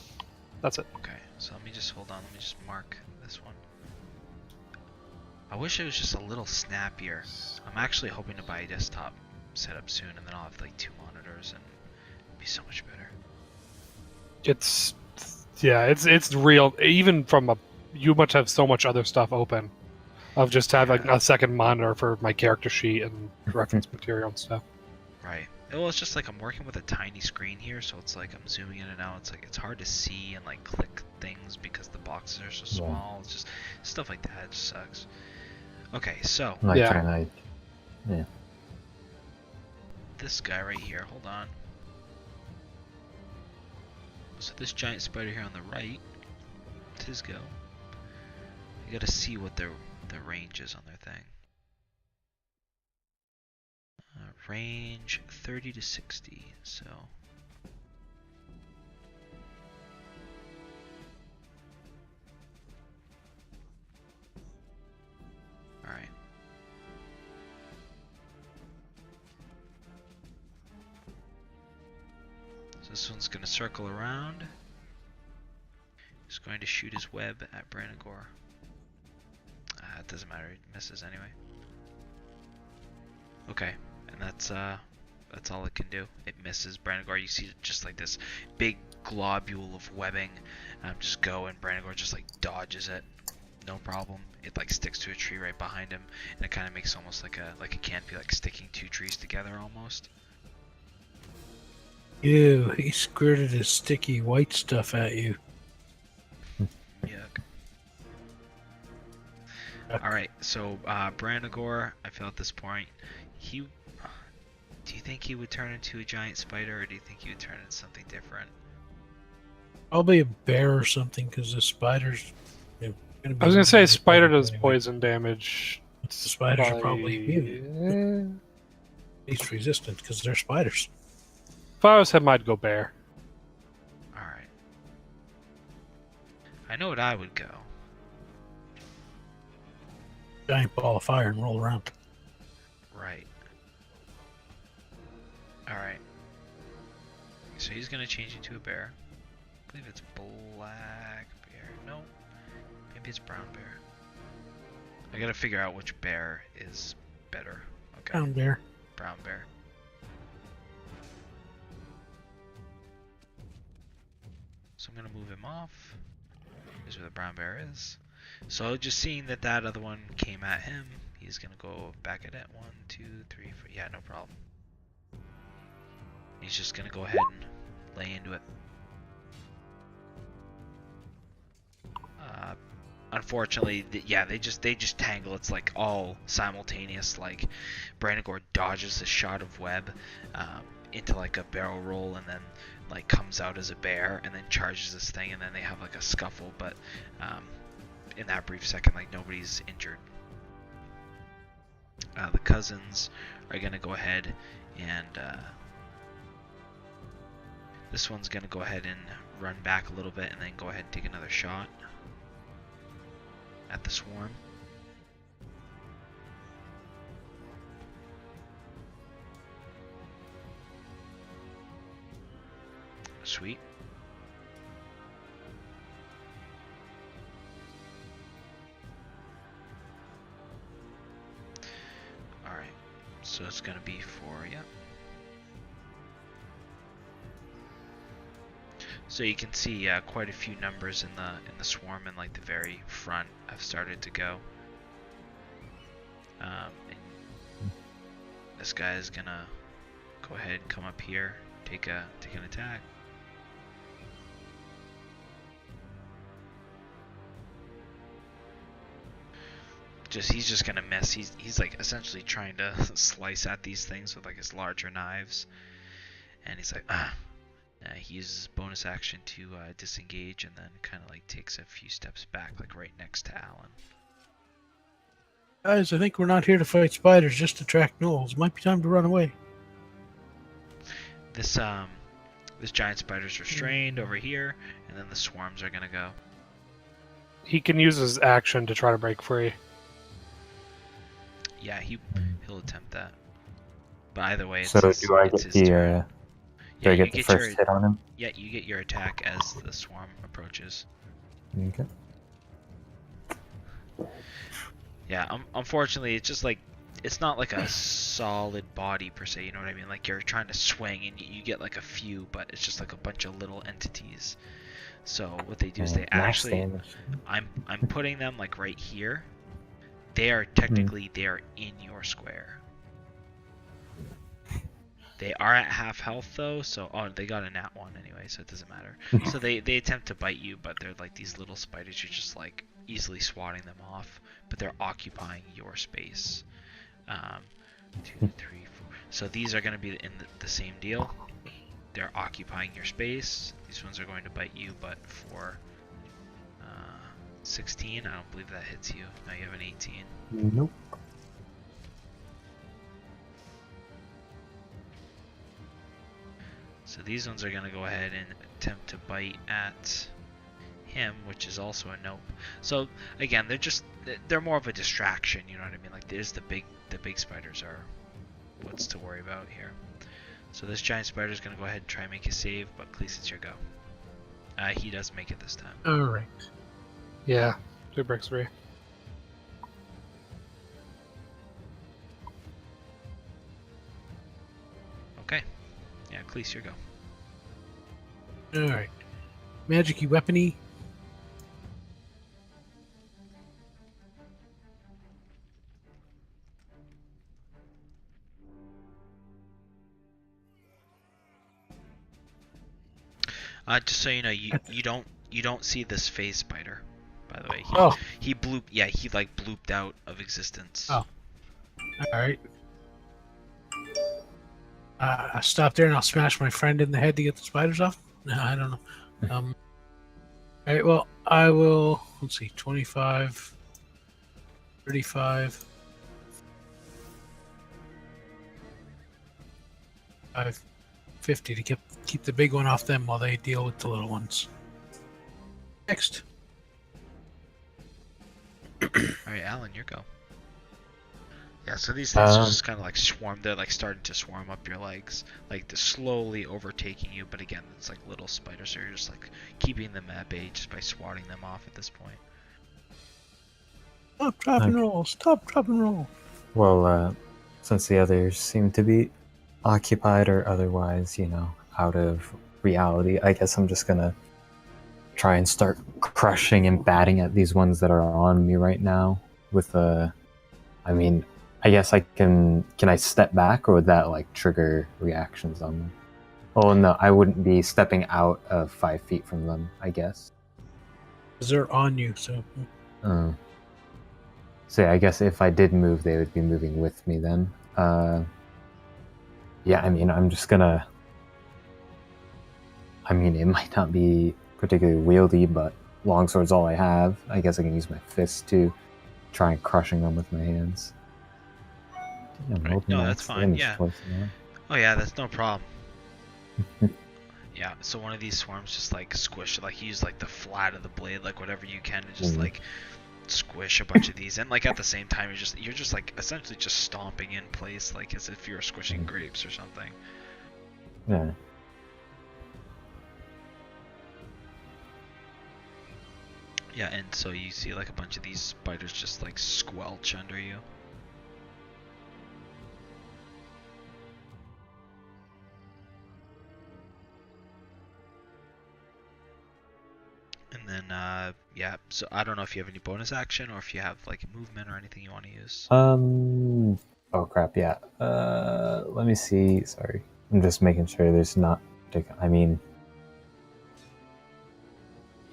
That's it. Okay, so let me just hold on. Let me just mark this one. I wish it was just a little snappier. I'm actually hoping to buy a desktop setup soon, and then I'll have like 2 monitors, and it'd be so much better. It's real. Even from you must have so much other stuff open. Of just having a second monitor for my character sheet and reference material and stuff. Right. Well, it's just like I'm working with a tiny screen here, so it's like I'm zooming in and out. It's like it's hard to see and like click things because the boxes are so small. It's just stuff like that. It just sucks. Okay, so Like trying to, yeah. This guy right here. Hold on. So this giant spider here on the right. It's his go. You gotta see what the range is on their thing. Range 30 to 60, so. Alright. So this one's gonna circle around. He's going to shoot his web at Branagor. It doesn't matter, he misses anyway. Okay, and that's all it can do. It misses Branagor. You see just like this big globule of webbing just go, and Branagor just like dodges it, no problem. It like sticks to a tree right behind him, and it kind of makes almost like a canopy, like sticking 2 trees together almost. Ew, he squirted his sticky white stuff at you. Yuck. Alright, so Branagor, I feel at this point, do you think he would turn into a giant spider, or do you think he would turn into something different? Probably a bear or something, because the spiders. They're gonna be I was gonna say really spider poisonous does anyway. poison damage. The spiders are probably immune, Eh, least resistant, because they're spiders. If I was him, I'd go bear. All right. I know what I would go. Giant ball of fire and roll around. Right. All right. So he's gonna change into a bear. I believe it's black bear. No, maybe it's brown bear. I gotta figure out which bear is better. Okay. Brown bear. Brown bear. So I'm gonna move him off. Here's where the brown bear is. So just seeing that that other one came at him, he's gonna go back at it. 1, 2, 3, 4. Yeah, no problem. He's just gonna go ahead and lay into it. Unfortunately, yeah, they just tangle. It's like all simultaneous. Like Brandagore dodges a shot of web into like a barrel roll, and then like comes out as a bear, and then charges this thing, and then they have like a scuffle. But in that brief second, like nobody's injured. The cousins are gonna go ahead and this one's gonna go ahead and run back a little bit, and then go ahead and take another shot at the swarm. Sweet. Alright, so it's gonna be for, yeah. So you can see quite a few numbers in the swarm, and like the very front have started to go. And this guy is gonna go ahead and come up here, take an attack. He's just gonna miss. He's like essentially trying to slice at these things with like his larger knives, and he's like he uses bonus action to disengage, and then kind of like takes a few steps back, like right next to Alan. Guys, I think we're not here to fight spiders, just to track gnolls. Might be time to run away. This giant spider's restrained over here, and then the swarms are gonna go. He can use his action to try to break free. Yeah, he'll attempt that. But either way, it's So his, do I it's get his the turn. do I you get the first hit on him? Yeah, you get your attack as the swarm approaches. Okay. Yeah, unfortunately, it's just like it's not like a solid body per se. You know what I mean? Like you're trying to swing and you get like a few, but it's just like a bunch of little entities. So what they do is they Max actually, damage. I'm putting them like right here. They are technically they are in your square. They are at half health though, so they got a nat 1 anyway, so it doesn't matter. So they attempt to bite you, but they're like these little spiders. You're just like easily swatting them off, but they're occupying your space. 2, 3, 4. So these are going to be in the same deal. They're occupying your space. These ones are going to bite you, but for 16, I don't believe that hits you. Now you have an 18. Nope. So these ones are going to go ahead and attempt to bite at him, which is also a nope. So again, they're more of a distraction, you know what I mean? Like there's the big spiders are what's to worry about here. So this giant spider is going to go ahead and try and make a save, but Cleese, it's your go. He does make it this time. Alright. Yeah, 2 breaks free. Okay. Yeah, Cleese, your go. Alright. Magic-y weapony. Just so you know, you don't see this phase spider, by the way. He like blooped out of existence. Oh. Alright. I'll stop there and I'll smash my friend in the head to get the spiders off. No, I don't know. Alright, well, I will, let's see, 25, 35, 50 to keep the big one off them while they deal with the little ones. Next. Alright, Alan, your go. Yeah, so these things are Um, just kind of like swarm. They're like starting to swarm up your legs, like they're slowly overtaking you. But again, it's like little spiders, so you're just like keeping them at bay just by swatting them off at this point. Stop, drop, and Okay. roll. Stop, drop, and roll. Well, since the others seem to be occupied or otherwise, out of reality, I guess I'm just gonna try and start crushing and batting at these ones that are on me right now. I mean, I guess I can I step back, or would that like trigger reactions on them? Oh no, I wouldn't be stepping out of 5 feet from them, I guess. Because they're on you, so. Uh, so yeah, I guess if I did move, they would be moving with me then. Yeah, I mean, I'm just gonna. I mean, it might not be particularly wieldy, but longsword's all I have. I guess I can use my fist to try and crushing them with my hands. Damn, Right. rolled No, max that's fine, damage yeah. twice now. Oh yeah, that's no problem. Yeah, so one of these swarms just like squish, like use like the flat of the blade, like whatever you can to just like squish a bunch of these, and like at the same time you're just like essentially just stomping in place, like as if you're squishing grapes or something. Yeah. Yeah, and so you see like a bunch of these spiders just like squelch under you. And then, yeah, so I don't know if you have any bonus action or if you have like movement or anything you want to use. Oh crap, yeah. Let me see. Sorry. I'm just making sure there's not. I mean,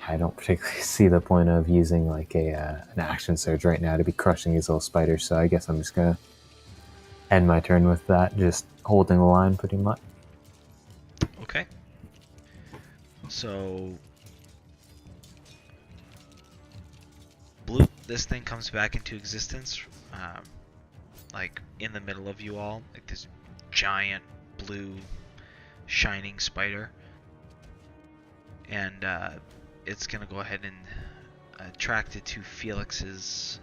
I don't particularly see the point of using like an action surge right now to be crushing these little spiders, so I guess I'm just gonna end my turn with that, just holding the line pretty much. Okay. So, Blue, this thing comes back into existence, like in the middle of you all, like this giant blue shining spider, and it's gonna go ahead and attract it to Felix's.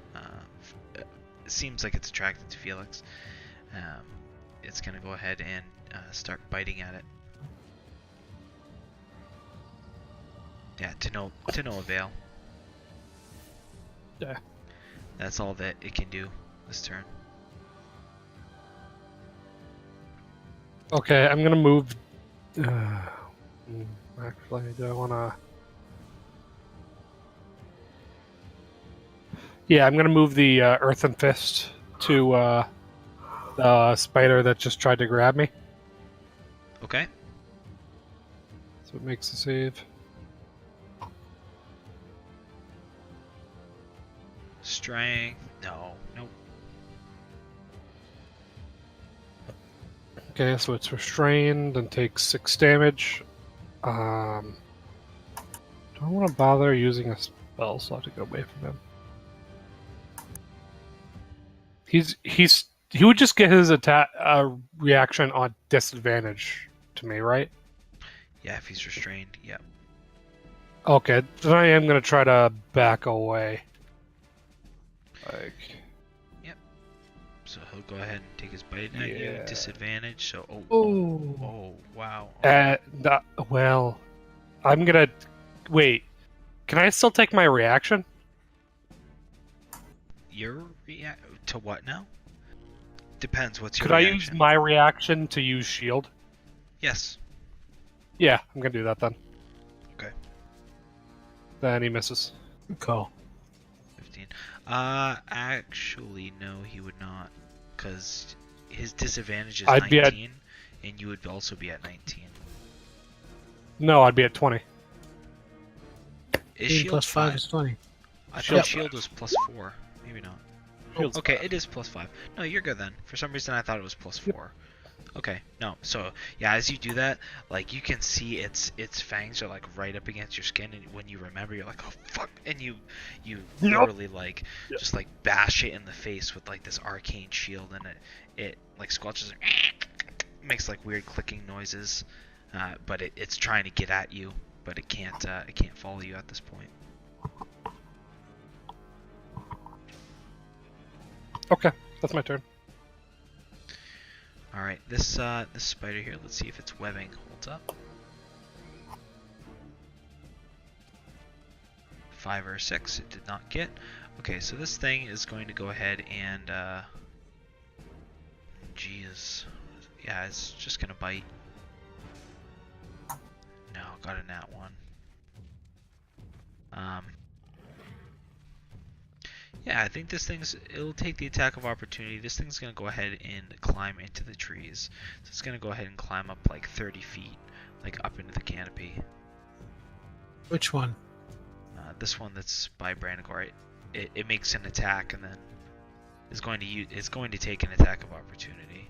It seems like it's attracted to Felix. It's gonna go ahead and start biting at it. Yeah, to no avail. Yeah. That's all that it can do this turn. Okay, I'm gonna move. Actually, do I wanna? Yeah, I'm gonna move the Earthen Fist to the spider that just tried to grab me. Okay. So it makes a save. Strength. No. Nope. Okay, so it's restrained and takes 6 damage. Do I want to bother using a spell slot to go away from him? He would just get his attack reaction on disadvantage to me, right? Yeah, if he's restrained. Yeah. Okay, then I am gonna try to back away. Like, So he'll go ahead and take his bite at you. Yeah. Disadvantage. So Oh. Wow. well, I'm gonna wait. Can I still take my reaction? Your to what now? Depends. What's your Could I reaction? use my reaction to use shield? Yes. Yeah, I'm gonna do that then. Okay. Then he misses. Good call. 15. Actually, no, he would not, because his disadvantage is I'd be 19, and you would also be at 19. No, I'd be at 20. Is 18 shield plus 5 5? is 20. I Shield thought shield was plus 4. Maybe not. Shield's Okay, five. it is plus 5. No, you're good then. For some reason, I thought it was plus 4. Okay, no. So yeah, as you do that, like you can see its fangs are like right up against your skin, and when you remember, you're like, oh fuck, and you literally like Yep. just like bash it in the face with like this arcane shield, and it like squelches, makes like weird clicking noises, but it's trying to get at you, but it can't follow you at this point. Okay, that's my turn. All right, this spider here. Let's see if its webbing holds up. 5 or 6, it did not get. Okay, so this thing is going to go ahead and jeez, yeah, it's just gonna bite. No, got a nat 1. Yeah, I think it'll take the attack of opportunity. This thing's gonna go ahead and climb into the trees. So it's gonna go ahead and climb up like 30 feet, like up into the canopy. Which one? This one that's by Brandagor, it makes an attack and then is going to take an attack of opportunity,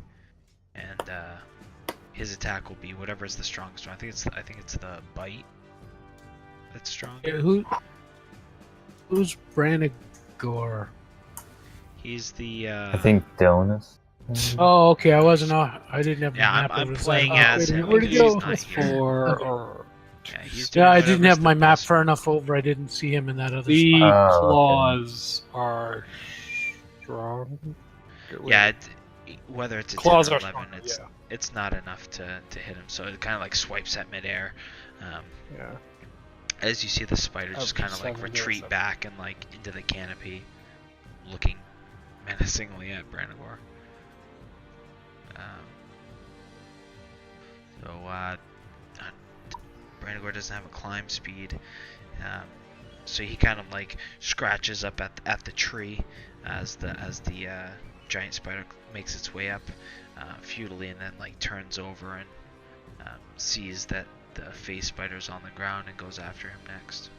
and his attack will be whatever is the strongest one. I think it's the bite that's strong. Yeah, who's Branagor? He's the I think Dylan is. Oh, okay. I didn't have my Yeah, map I'm over the playing side. as Wait a him minute, where'd it because go? he's not here. Okay. Or Yeah, he's doing Yeah, I didn't whatever's have the my map best. far enough over. I didn't see him in that other the spot. Oh, okay. claws are strong. Yeah, whether it's a Claws 10 or are 11, strong, it's not enough to hit him. So it kind of like swipes at midair. yeah. As you see the spider just kind of like 7, yeah, retreat 7. back and like into the canopy, looking menacingly at Brandagor. Brandagor doesn't have a climb speed, so he kind of like scratches up at the tree as the giant spider makes its way up futilely, and then like turns over and sees that the face spider's on the ground and goes after him next.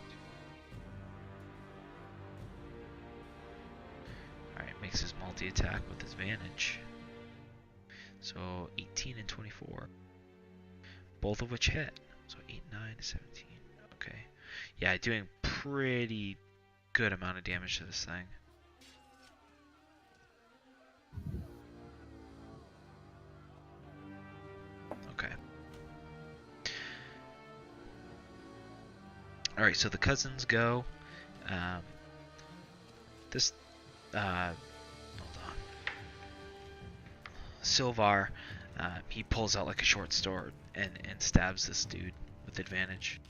Alright, makes his multi-attack with his advantage. So 18 and 24. Both of which hit. So 8, 9, 17. Okay. Yeah, doing pretty good amount of damage to this thing. Okay. Alright, so the cousins go. Hold on. Silvar, he pulls out like a short sword and stabs this dude with advantage.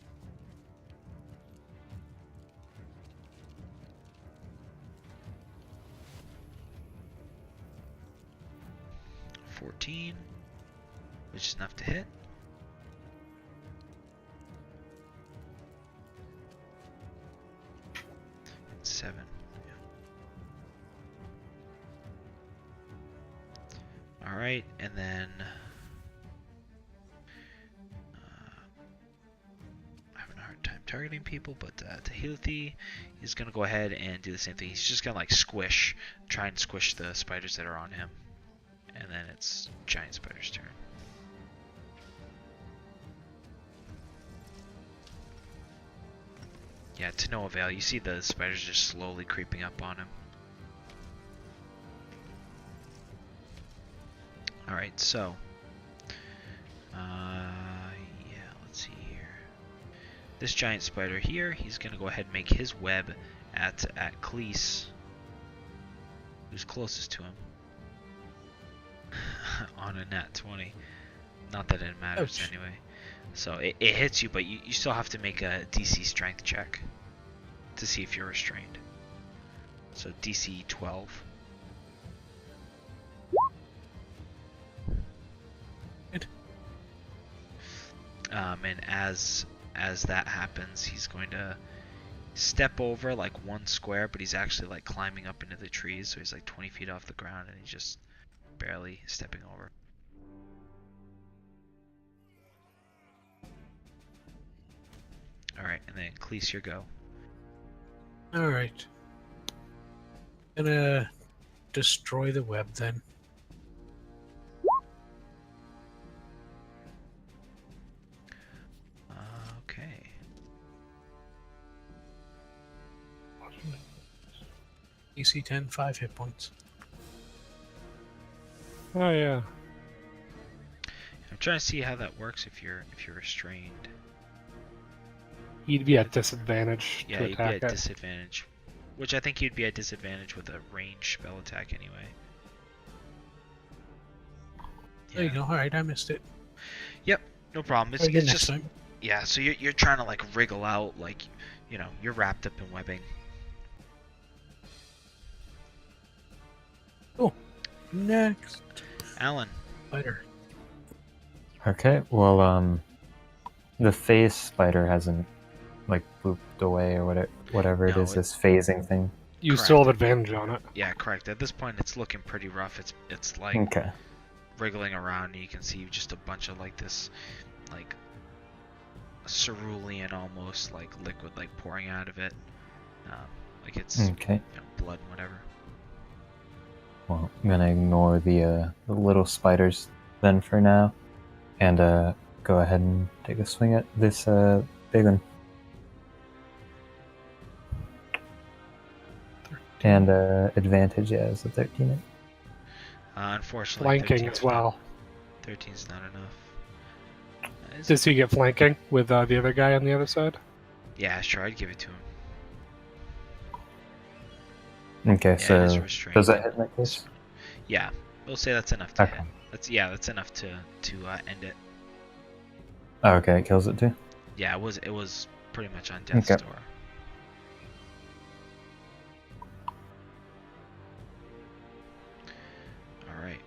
$14, which is enough to hit. And 7. Yeah. Alright, and then I'm having a hard time targeting people, but Tahilthi is going to go ahead and do the same thing. He's just going to like try and squish the spiders that are on him. And then it's giant spider's turn. Yeah, to no avail. You see the spiders just slowly creeping up on him. Alright, so yeah, let's see here. This giant spider here, he's gonna go ahead and make his web at Cleese, who's closest to him. On a nat 20. Not that it matters anyway. So it hits you, but you still have to make a DC strength check to see if you're restrained. So DC 12. And as that happens, he's going to step over like 1 square, but he's actually like climbing up into the trees, so he's like 20 feet off the ground, and he's just barely stepping over. Alright, and then Cleese, your go. Alright. Gonna destroy the web then. DC 10, 5 hit points. Oh yeah. I'm trying to see how that works if you're restrained. You'd be at disadvantage Yeah, to you'd be attack at it. disadvantage. Which I think you'd be at disadvantage with a ranged spell attack anyway. There you go. Alright, I missed it. Yep, no problem. Try again It's next just time. yeah. So you're trying to like wriggle out, like you're wrapped up in webbing. Next. Alan, Spider. Okay, well, the phase spider hasn't like booped away or whatever it No, is, it- this phasing thing. You Correct. still have advantage on it. yeah, correct. At this point, it's looking pretty rough. It's like Okay. wriggling around, and you can see just a bunch of like this, like cerulean almost like liquid like pouring out of it, like it's Okay. blood and whatever. Well, I'm gonna ignore the little spiders then for now, and go ahead and take a swing at this big one. And advantage, yeah, is a 13. Unfortunately, Flanking 13's as well. 13's not enough. Does he get flanking with the other guy on the other side? Yeah, sure, I'd give it to him. Okay, Yeah, it is so restrained. does that hit in that case? Yeah, we'll say that's enough to Okay. hit. That's enough to end it. Oh, okay, it kills it too. Yeah, it was pretty much on death's Okay. door. All right,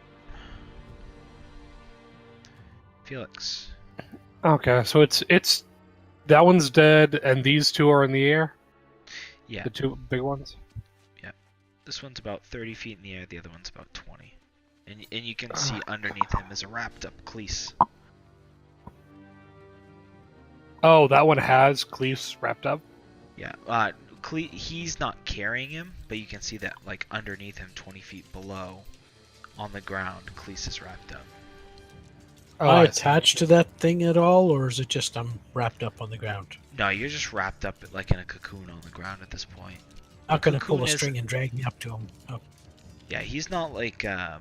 Felix. Okay, so it's that one's dead, and these two are in the air. Yeah, The two big ones. this one's about 30 feet in the air. The other one's about 20, and you can see underneath him is a wrapped up Cleese. Oh, that one has Cleese wrapped up. Yeah, he's not carrying him, but you can see that like underneath him, 20 feet below, on the ground, Cleese is wrapped up. Oh, Am I I see. attached to that thing at all, or is it just I'm wrapped up on the ground? No, you're just wrapped up like in a cocoon on the ground at this point. Not going to pull a Cocoon is- string and drag me up to him. Oh, Yeah, he's not like carry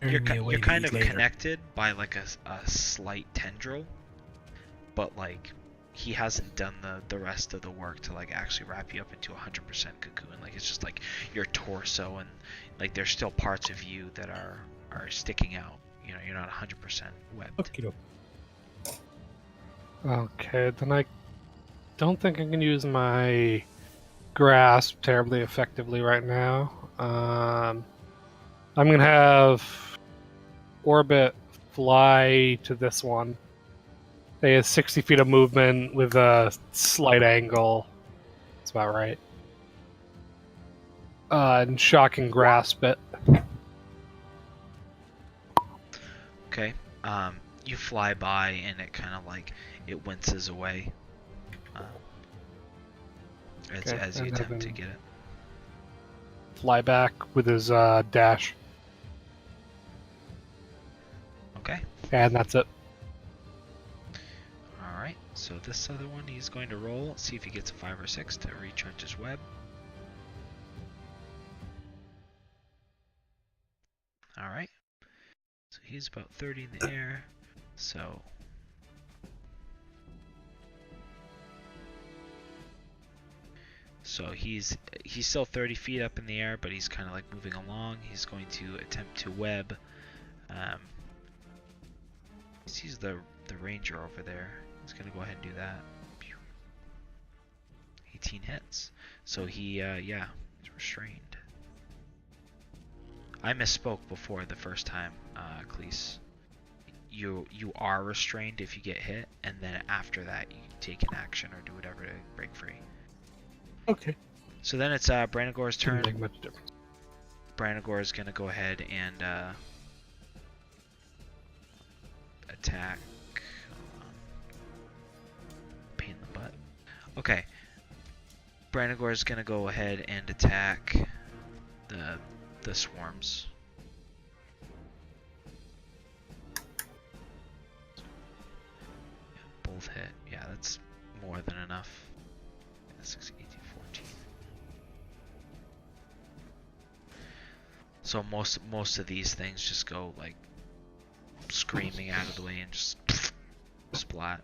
you're me away you're to kind eat of later. connected by like a slight tendril, but like he hasn't done the rest of the work to like actually wrap you up into 100% cocoon. Like it's just like your torso, and like there's still parts of you that are sticking out. You're not 100% webbed. Okie-doke. Okay, then I don't think I can use my grasp terribly effectively right now. I'm gonna have Orbit fly to this one. They have 60 feet of movement with a slight angle. That's about right. And shock and grasp it. Okay. You fly by, and it kind of like it winces away. Okay, As you and attempt to then- get it. Fly back with his dash. Okay. And that's it. Alright, so this other one he's going to roll, see if he gets a 5 or 6 to retrench his web. Alright, so he's about 30 in the air, so... So he's still 30 feet up in the air, but he's kind of like moving along. He's going to attempt to web. He sees the ranger over there. He's gonna go ahead and do that. 18 hits. So he, yeah, he's restrained. I misspoke before the first time, Cleese. You are restrained if you get hit, and then after that you take an action or do whatever to break free. Okay. So then it's Branagor's turn. Didn't make much difference. Branagor is gonna go ahead and attack. Pain in the butt. Okay. Branagor is gonna go ahead and attack the swarms. Yeah, both hit. Yeah, that's more than enough. 6, 18, 14. So most of these things just go like screaming out of the way and just splat.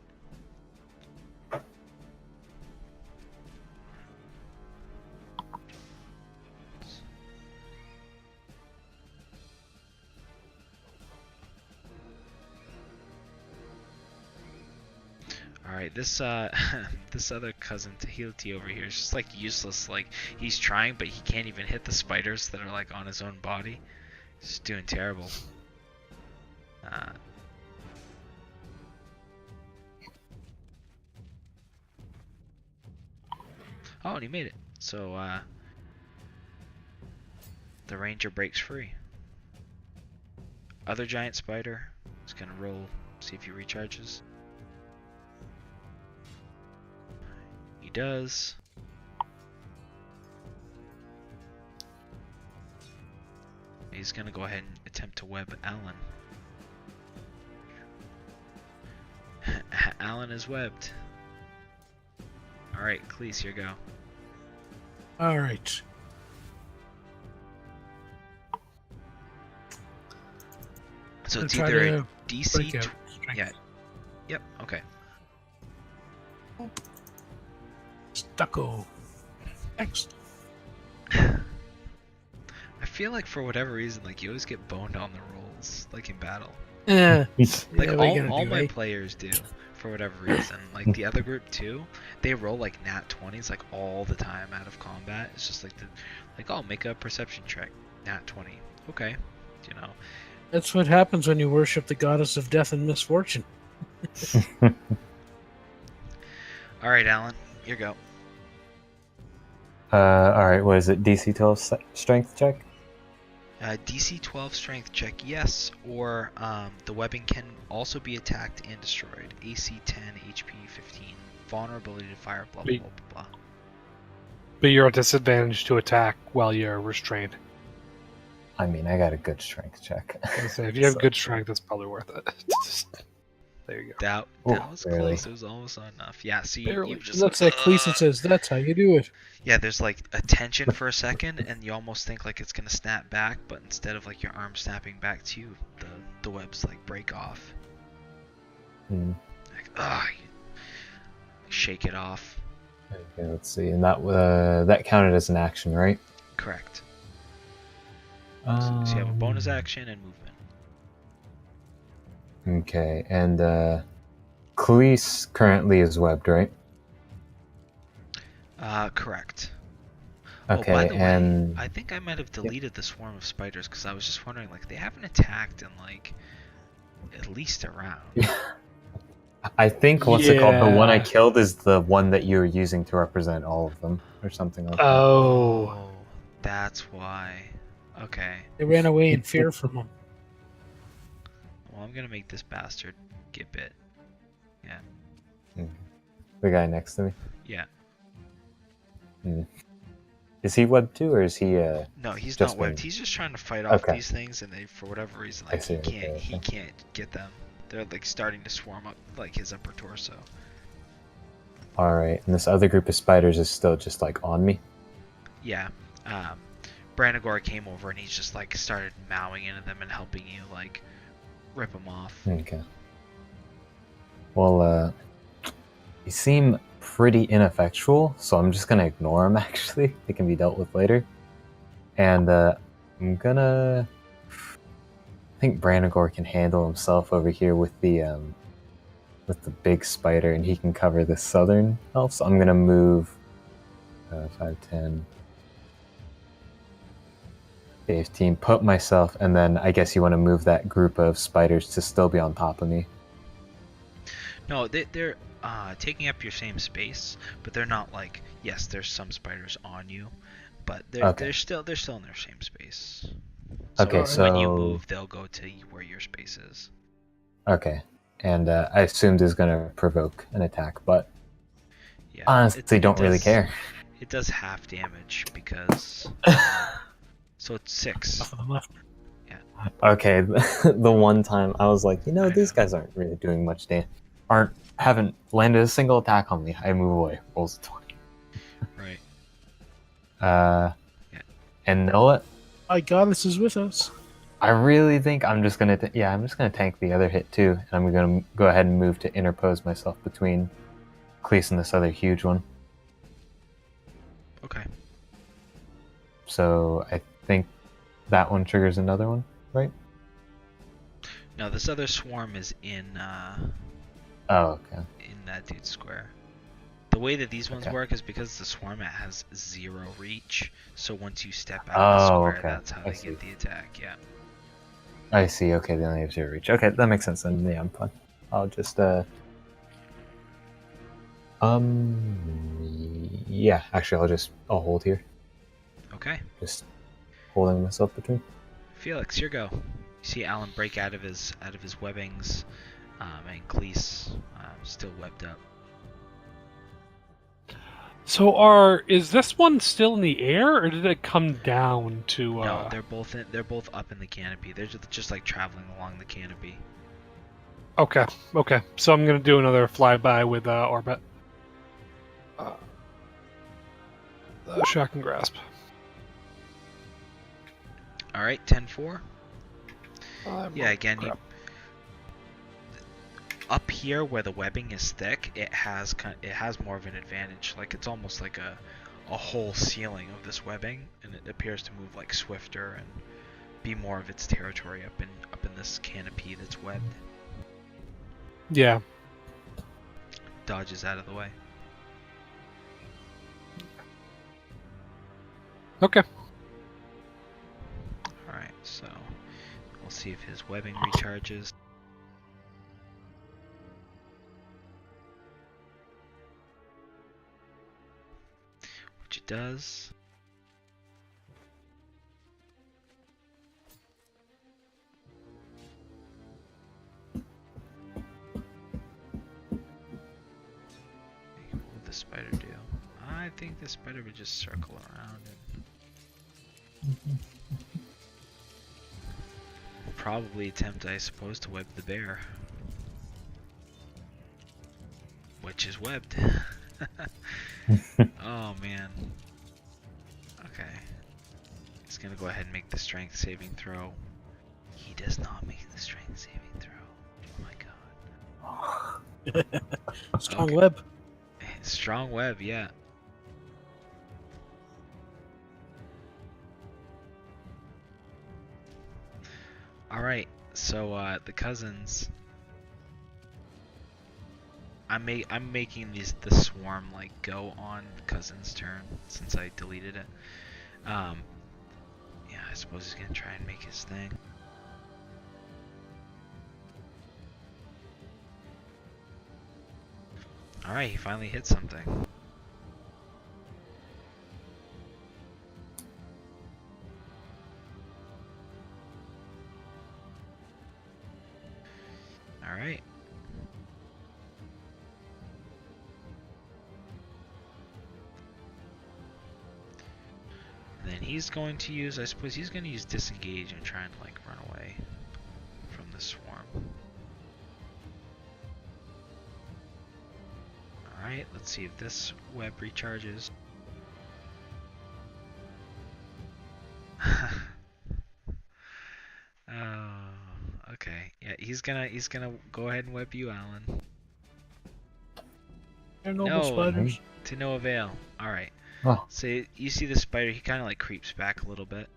Alright, this this other cousin Tahilti over here is just like useless. Like he's trying but he can't even hit the spiders that are like on his own body. He's doing terrible. Oh, and he made it. So the ranger breaks free. Other giant spider is gonna roll, see if he recharges. He does. He's gonna go ahead and attempt to web Alan. Alan is webbed. Alright, Cleese, here you go. All right. So I'll it's try either to a DC. break out strength. Yeah. Yep. Okay. Stucco. Excellent. I feel like for whatever reason, like you always get boned on the rolls, like in battle. Yeah. Like what are you gonna all do, my eh? players do, for whatever reason. Like the other group too, they roll like nat 20s like all the time out of combat. It's just like oh, make a perception check, nat 20. Okay, you know. That's what happens when you worship the goddess of death and misfortune. All right, Alan, your go. Alright, what is it? DC 12 strength check? DC 12 strength check, yes, or the weapon can also be attacked and destroyed. AC 10, HP 15, vulnerability to fire, blah blah blah blah. But you're at disadvantage to attack while you're restrained. I mean, I got a good strength check. So if you have So- good strength, that's probably worth it. There you go. That Ooh, was barely. close. It was almost not enough. Yeah, see, Barely. you just Looks like Cleason says that's how you do it. yeah, there's like a tension for a second, and you almost think like it's gonna snap back, but instead of like your arm snapping back to you, the webs like break off. Hmm. Like, shake it off. Okay, let's see. And that counted as an action, right? Correct. So you have a bonus action and movement. Okay, and Khalees currently is webbed, right? Correct. Okay, oh, by the and way, I think I might have deleted the swarm of spiders because I was just wondering, like, they haven't attacked in like at least a round. I think what's it called? The one I Yeah. killed is the one that you were using to represent all of them, or something like that. Oh. That's why. Okay. They ran away in fear from him. Well, I'm gonna make this bastard get bit. The guy next to me. Yeah. Is he webbed too, or is he? No, he's Just not webbed. been- He's just trying to fight off Okay. these things, and they, for whatever reason, I like see, he okay. can't get them. They're like starting to swarm up like his upper torso. All right, and this other group of spiders is still just like on me. Yeah. Branagor came over and he's just like started mowing into them and helping you like rip them off. Okay. Well, they seem pretty ineffectual, so I'm just gonna ignore them. Actually, they can be dealt with later. And I'm gonna. I think Branagor can handle himself over here with the big spider, and he can cover the southern elf. So I'm gonna move 5, 10, 15, put myself, and then I guess you want to move that group of spiders to still be on top of me. No, they're taking up your same space, but they're not like, yes, there's some spiders on you, but they're still in their same space. Okay, when you so- move, they'll go to where your space is. Okay, and I assumed is gonna provoke an attack, but Yeah. honestly, it don't really does- care. It does half damage because so it's 6. Off on the left. Okay, the one time I was like, I these know. guys aren't really doing much damage. Haven't landed a single attack on me. I move away. Rolls a 20. Right. Uh, Yeah. and know what? My goddess is with us. I really think I'm just gonna I'm just gonna tank the other hit too, and I'm gonna go ahead and move to interpose myself between Cleese and this other huge one. Okay. So I think that one triggers another one, right? Now this other swarm is in Oh, okay. in that dude's square. The way that these ones Okay. work is because the swarm, it has 0 reach. So once you step out of the Oh, square, okay. that's how I they see. get the attack. Yeah. I see. Okay, they only have 0 reach. Okay, that makes sense. Then yeah, I'm fine. I'll just yeah. Actually, I'll hold here. Okay. Just holding myself between. Felix, your go. You see Alan break out of his webbings, and Cleese still webbed up. So is this one still in the air, or did it come down to? No, they're both up in the canopy. They're just like traveling along the canopy. Okay. So I'm gonna do another flyby with orbit. Shock and grasp. All right, 10-4. Yeah, again, you, up here where the webbing is thick, it has more of an advantage. Like it's almost like a whole ceiling of this webbing, and it appears to move like swifter and be more of its territory up in this canopy that's webbed. Yeah. Dodges out of the way. Okay. All right, so we'll see if his webbing recharges. Which it does. What would the spider do? I think the spider would just circle around and probably attempt, I suppose, to web the bear. Which is webbed. Oh man. Okay. He's gonna go ahead and make the strength saving throw. He does not make the strength saving throw. Oh my god. Strong Okay. web. Strong web, yeah. Alright, so the cousins, I'm making the swarm like go on cousin's turn since I deleted it. Yeah, I suppose he's gonna try and make his thing. Alright, he finally hit something. Alright. Then he's going to use, I suppose he's going to use disengage and try and like run away from the swarm. Alright, let's see if this web recharges. Oh, okay. Yeah, he's gonna go ahead and web you, Alan. They're normal spiders. To no avail. Alright. Oh. So you see the spider, he kind of like creeps back a little bit.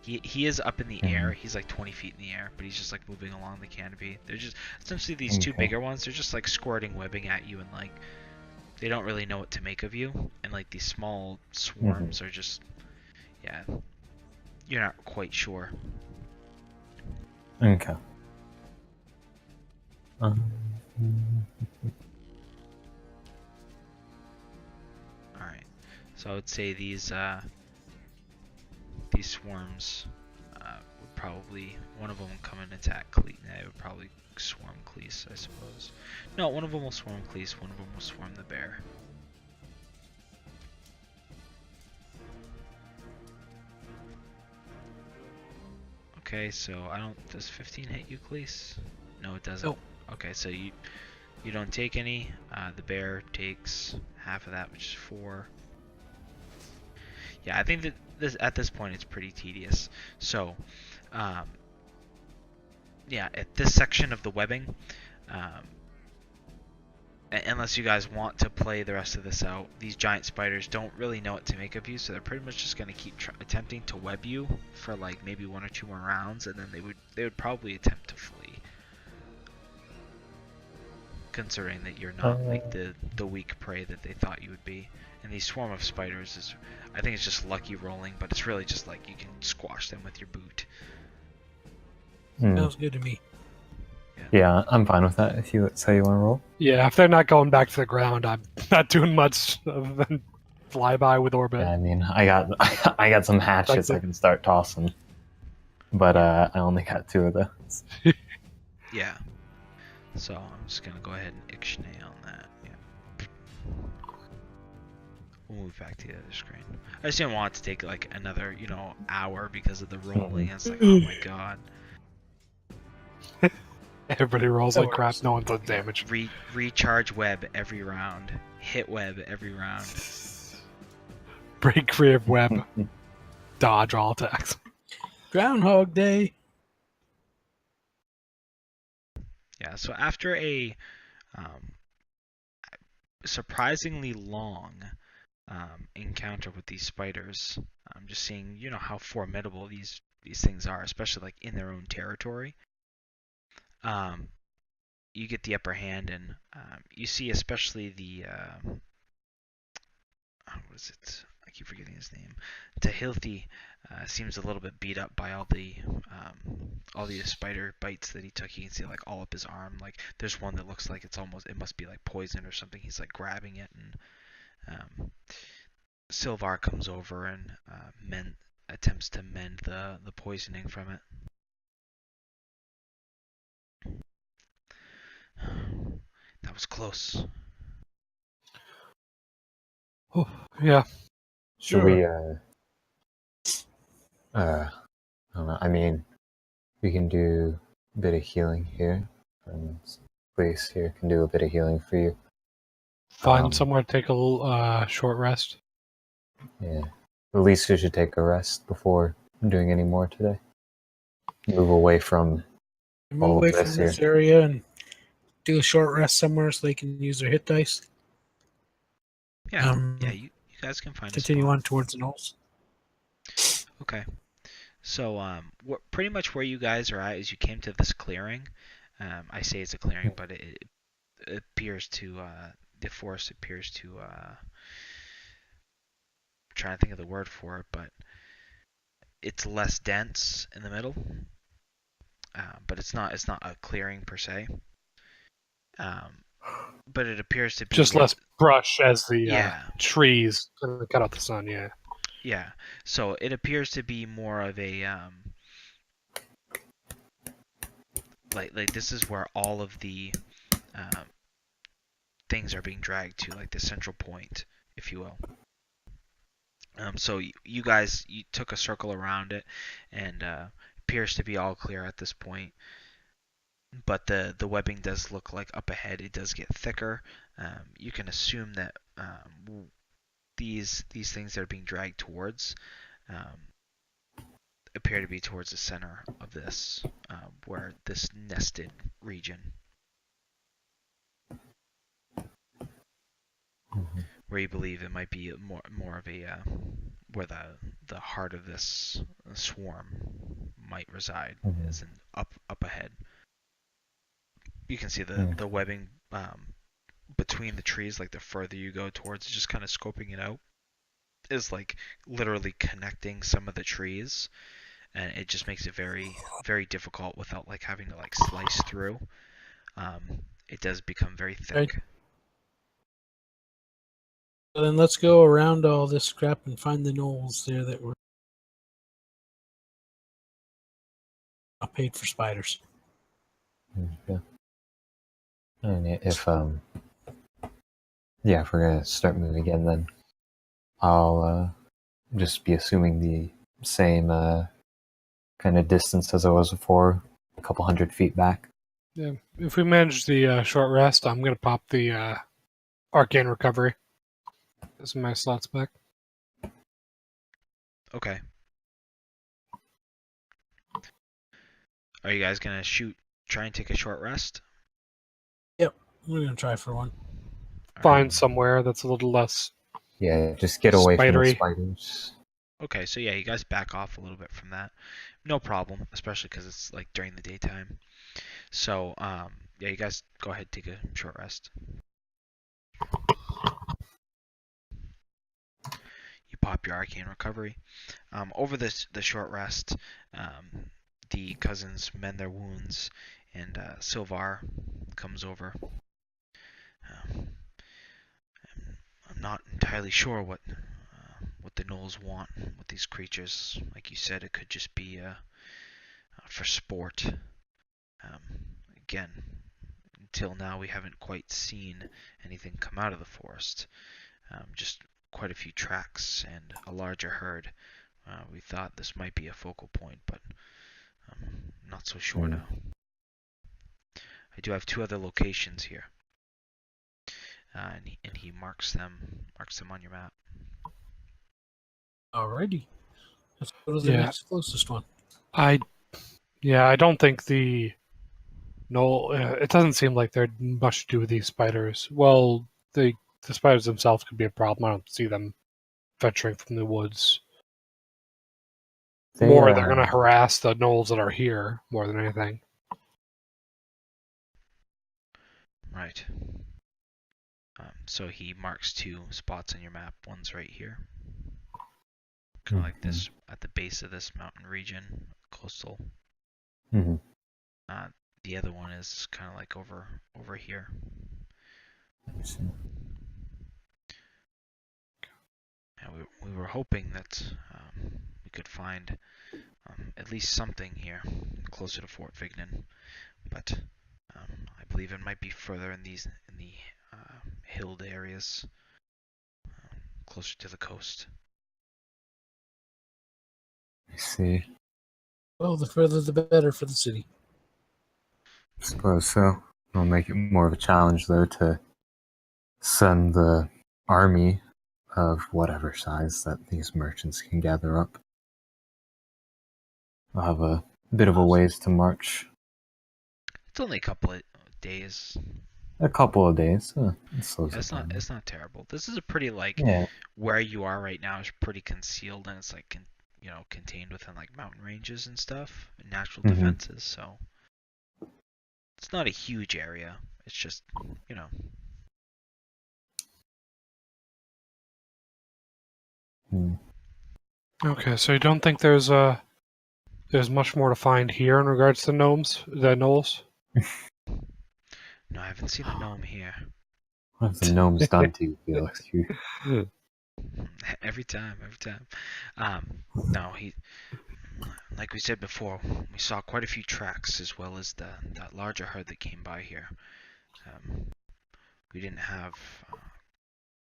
He is up in the air. He's like 20 feet in the air, but he's just like moving along the canopy. They're just essentially these two bigger ones. They're just like squirting webbing at you, and like they don't really know what to make of you. And like these small swarms are just, yeah, you're not quite sure. Okay. Alright, so I would say these swarms would probably, one of them would come and attack Cleese. They would probably swarm Cleese, I suppose. No, one of them will swarm Cleese, one of them will swarm the bear. Okay, so does 15 hit you, Cleese? No, it doesn't. Nope. Okay, so you don't take any. The bear takes half of that, which is 4. Yeah, I think that at this point it's pretty tedious. So, um, yeah, at this section of the webbing, um, unless you guys want to play the rest of this out, these giant spiders don't really know what to make of you, so they're pretty much just going to keep attempting to web you for like maybe 1 or 2 more rounds, and then they would probably attempt to flee, considering that you're not like the weak prey that they thought you would be. And these swarm of spiders is, I think it's just lucky rolling, but it's really just like you can squash them with your boot. Sounds good to me. Yeah, I'm fine with that. If that's how you want to roll. Yeah, if they're not going back to the ground, I'm not doing much other than fly by with orbit. Yeah, I mean, I got some hatchets I can start tossing, but I only got 2 of those. Yeah. So I'm just gonna go ahead and ixnay on that. Yeah. We'll move back to the other screen. I just didn't want it to take like another, hour because of the rolling. It's like, oh my god. Everybody rolls like crap, no one does damage. Recharge web every round. Hit web every round. Break free of web. Dodge all attacks. Groundhog Day. Yeah, so after a surprisingly long encounter with these spiders, I'm just seeing, how formidable these things are, especially like in their own territory. You get the upper hand, and you see especially the what is it? I keep forgetting his name. Tahilthi seems a little bit beat up by all the spider bites that he took. You can see like all up his arm. Like there's one that looks like it must be like poison or something. He's like grabbing it, and Silvar comes over and attempts to mend the poisoning from it. That was close. Oh, yeah. Should we? I don't know. I mean, we can do a bit of healing here. Place here can do a bit of healing for you. Find somewhere to take a little short rest. Yeah. At least you should take a rest before doing any more today. Move away from Move away from this area and do a short rest somewhere so they can use their hit dice. Yeah, you guys can find continue on towards the nose. Okay. So, pretty much where you guys are at is you came to this clearing. I say it's a clearing, but it appears to, the forest appears to, I'm trying to think of the word for it, but it's less dense in the middle. But it's not a clearing per se. But it appears to be just less brush as the trees cut out the sun. Yeah. Yeah. So it appears to be more of a like this is where all of the things are being dragged to, like the central point, if you will. So you guys took a circle around it, and appears to be all clear at this point. But the webbing does look like up ahead. It does get thicker. You can assume that these things that are being dragged towards appear to be towards the center of this, where this nested region, where you believe it might be more of a where the heart of this swarm might reside, is in up ahead. You can see the webbing between the trees, like the further you go towards, just kind of scoping it out, is like literally connecting some of the trees, and it just makes it very, very difficult without like having to like slice through. It does become very thick. Right. So then let's go around all this scrap and find the knolls there that were paid for spiders. Yeah. And if if we're gonna start moving again, then I'll just be assuming the same kind of distance as I was before, a couple 100 feet back. Yeah. If we manage the short rest, I'm gonna pop the arcane recovery. That's my slots back. Okay. Are you guys gonna try and take a short rest? Yep, we're gonna try for one. All right. Find somewhere that's a little less Yeah, just get away from the spidery. spiders. Okay, so yeah, you guys back off a little bit from that. No problem, especially because it's like during the daytime. So, yeah, you guys go ahead, take a short rest. You pop your arcane recovery. Over the short rest, the cousins mend their wounds, and Silvar comes over. Um, I'm not entirely sure what the gnolls want with these creatures. Like you said, it could just be for sport. Again, until now we haven't quite seen anything come out of the forest. Just quite a few tracks and a larger herd. We thought this might be a focal point, but I'm not so sure now. I do have two other locations here, and he marks them on your map. Alrighty, let's go to the Yeah. next closest one. I don't think it doesn't seem like there'd much to do with these spiders. Well, the spiders themselves could be a problem. I don't see them venturing from the woods. They, More, they're going to harass the gnolls that are here more than anything. Right. So he marks two spots on your map. One's right here, kind of like this, at the base of this mountain region, coastal. Mm-hmm. The other one is kind of like over here. And we were hoping that we could find at least something here closer to Fort Vignan, but I believe it might be further in the hilled areas, closer to the coast. I see. Well, the further the better for the city. Suppose so. It'll make it more of a challenge, though, to send the army of whatever size that these merchants can gather up. I'll have a bit of a ways to march. It's only a couple of days. A couple of days. It slows It's it down. it's not terrible. This is a pretty like Yeah. where you are right now is pretty concealed, and it's like contained within like mountain ranges and stuff, and natural Mhm. defenses. So it's not a huge area. It's just Mm. Okay, so you don't think there's much more to find here in regards to the gnolls? No, I haven't seen a gnome here. What have the gnomes done to you, Felix? Every time. No, like we said before, we saw quite a few tracks as well as that larger herd that came by here. We didn't have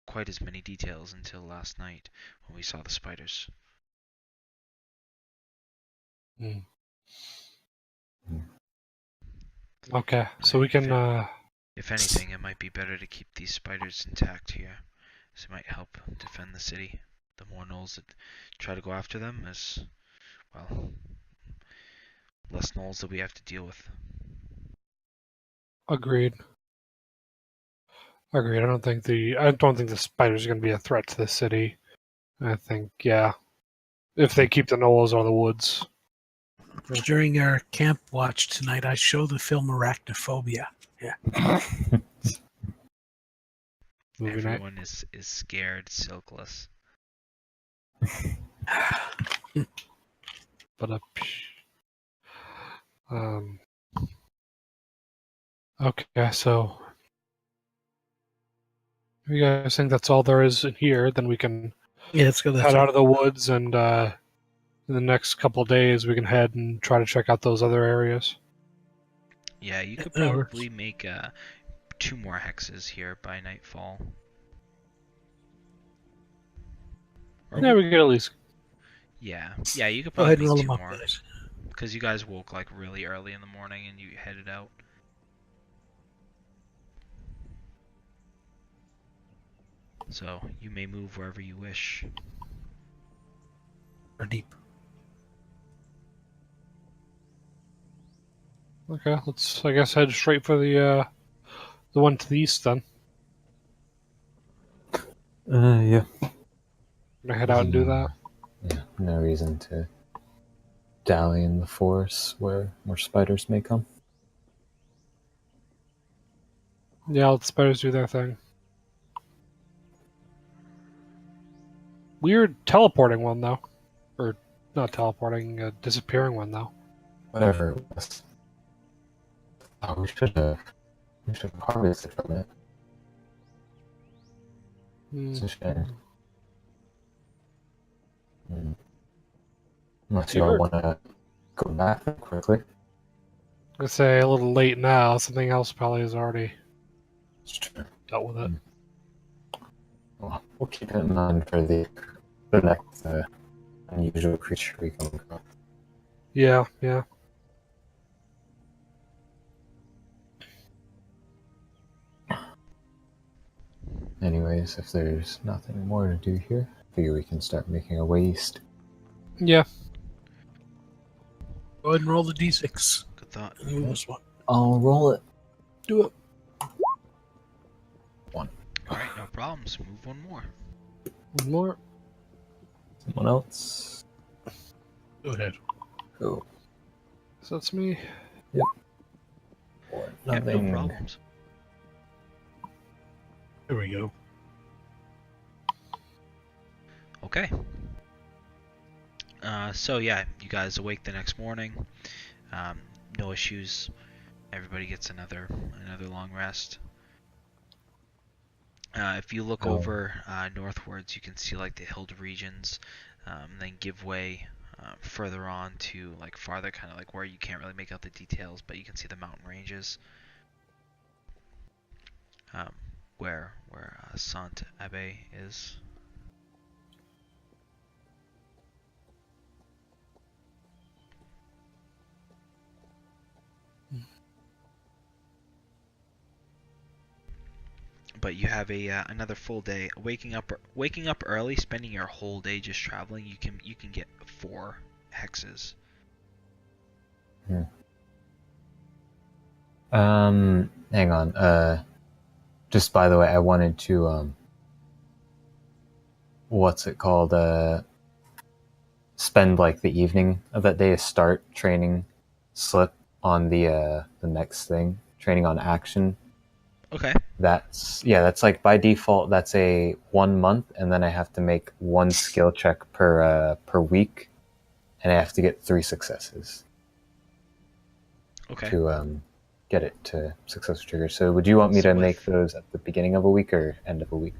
quite as many details until last night when we saw the spiders. Okay, so we can. If anything, it might be better to keep these spiders intact here, as it might help defend the city. The more gnolls that try to go after them, is, well, less gnolls that we have to deal with. Agreed. I don't think the spiders are going to be a threat to the city. I think, yeah, if they keep the gnolls out of the woods. During our camp watch tonight, I show the film Arachnophobia. Yeah. Movie night. Everyone is scared silkless. But okay, so if you guys think that's all there is in here, then we can Yeah, let's go that head way. out of the woods, and in the next couple of days we can head and try to check out those other areas. Yeah, you could that works. probably make 2 more hexes here by nightfall. Yeah, we could at least. Yeah, you could Go probably ahead and make roll 2 them up, more. guys. Because you guys woke like really early in the morning and you headed out. So you may move wherever you wish. Or deep. Okay, let's I guess head straight for the one to the east then. Yeah. Gonna head out and do that. Yeah, no reason to dally in the forest where more spiders may come. Yeah, let the spiders do their thing. Weird teleporting one though, or not teleporting, disappearing one though. Whatever it was. Oh, we should have harvested from it. It's a shame. Unless you all Sure. want to go back quickly. I say a little late now. Something else probably has already It's true. dealt with it. Well, we'll keep it in mind for the next unusual creature we come across. Yeah, yeah. Anyways, if there's nothing more to do here, I figure we can start making our way east. Yeah. Go ahead and roll the d6. Good thought. And move this one. I'll roll it. Do it. All right, no problems. Move one more. One more. Someone else. Go ahead. Go. So that's me. Or Yep, nothing. no problems. There we go. Okay. So yeah, you guys awake the next morning. No issues. Everybody gets another long rest. If you look over northwards, you can see like the hilled regions, then give way further on to like farther, kind of like where you can't really make out the details, but you can see the mountain ranges. Where Saint Abbé is. But you have another full day. Waking up early, spending your whole day just traveling. You can get 4 hexes. Hang on. Just by the way, I wanted to what's it called? Spend like the evening of that day to start training slip on the next thing, training on action. Okay. That's like by default that's a 1 month, and then I have to make 1 skill check per week, and I have to get 3 successes Okay. to get it to success trigger. So would you want me So to with- make those at the beginning of a week or end of a week?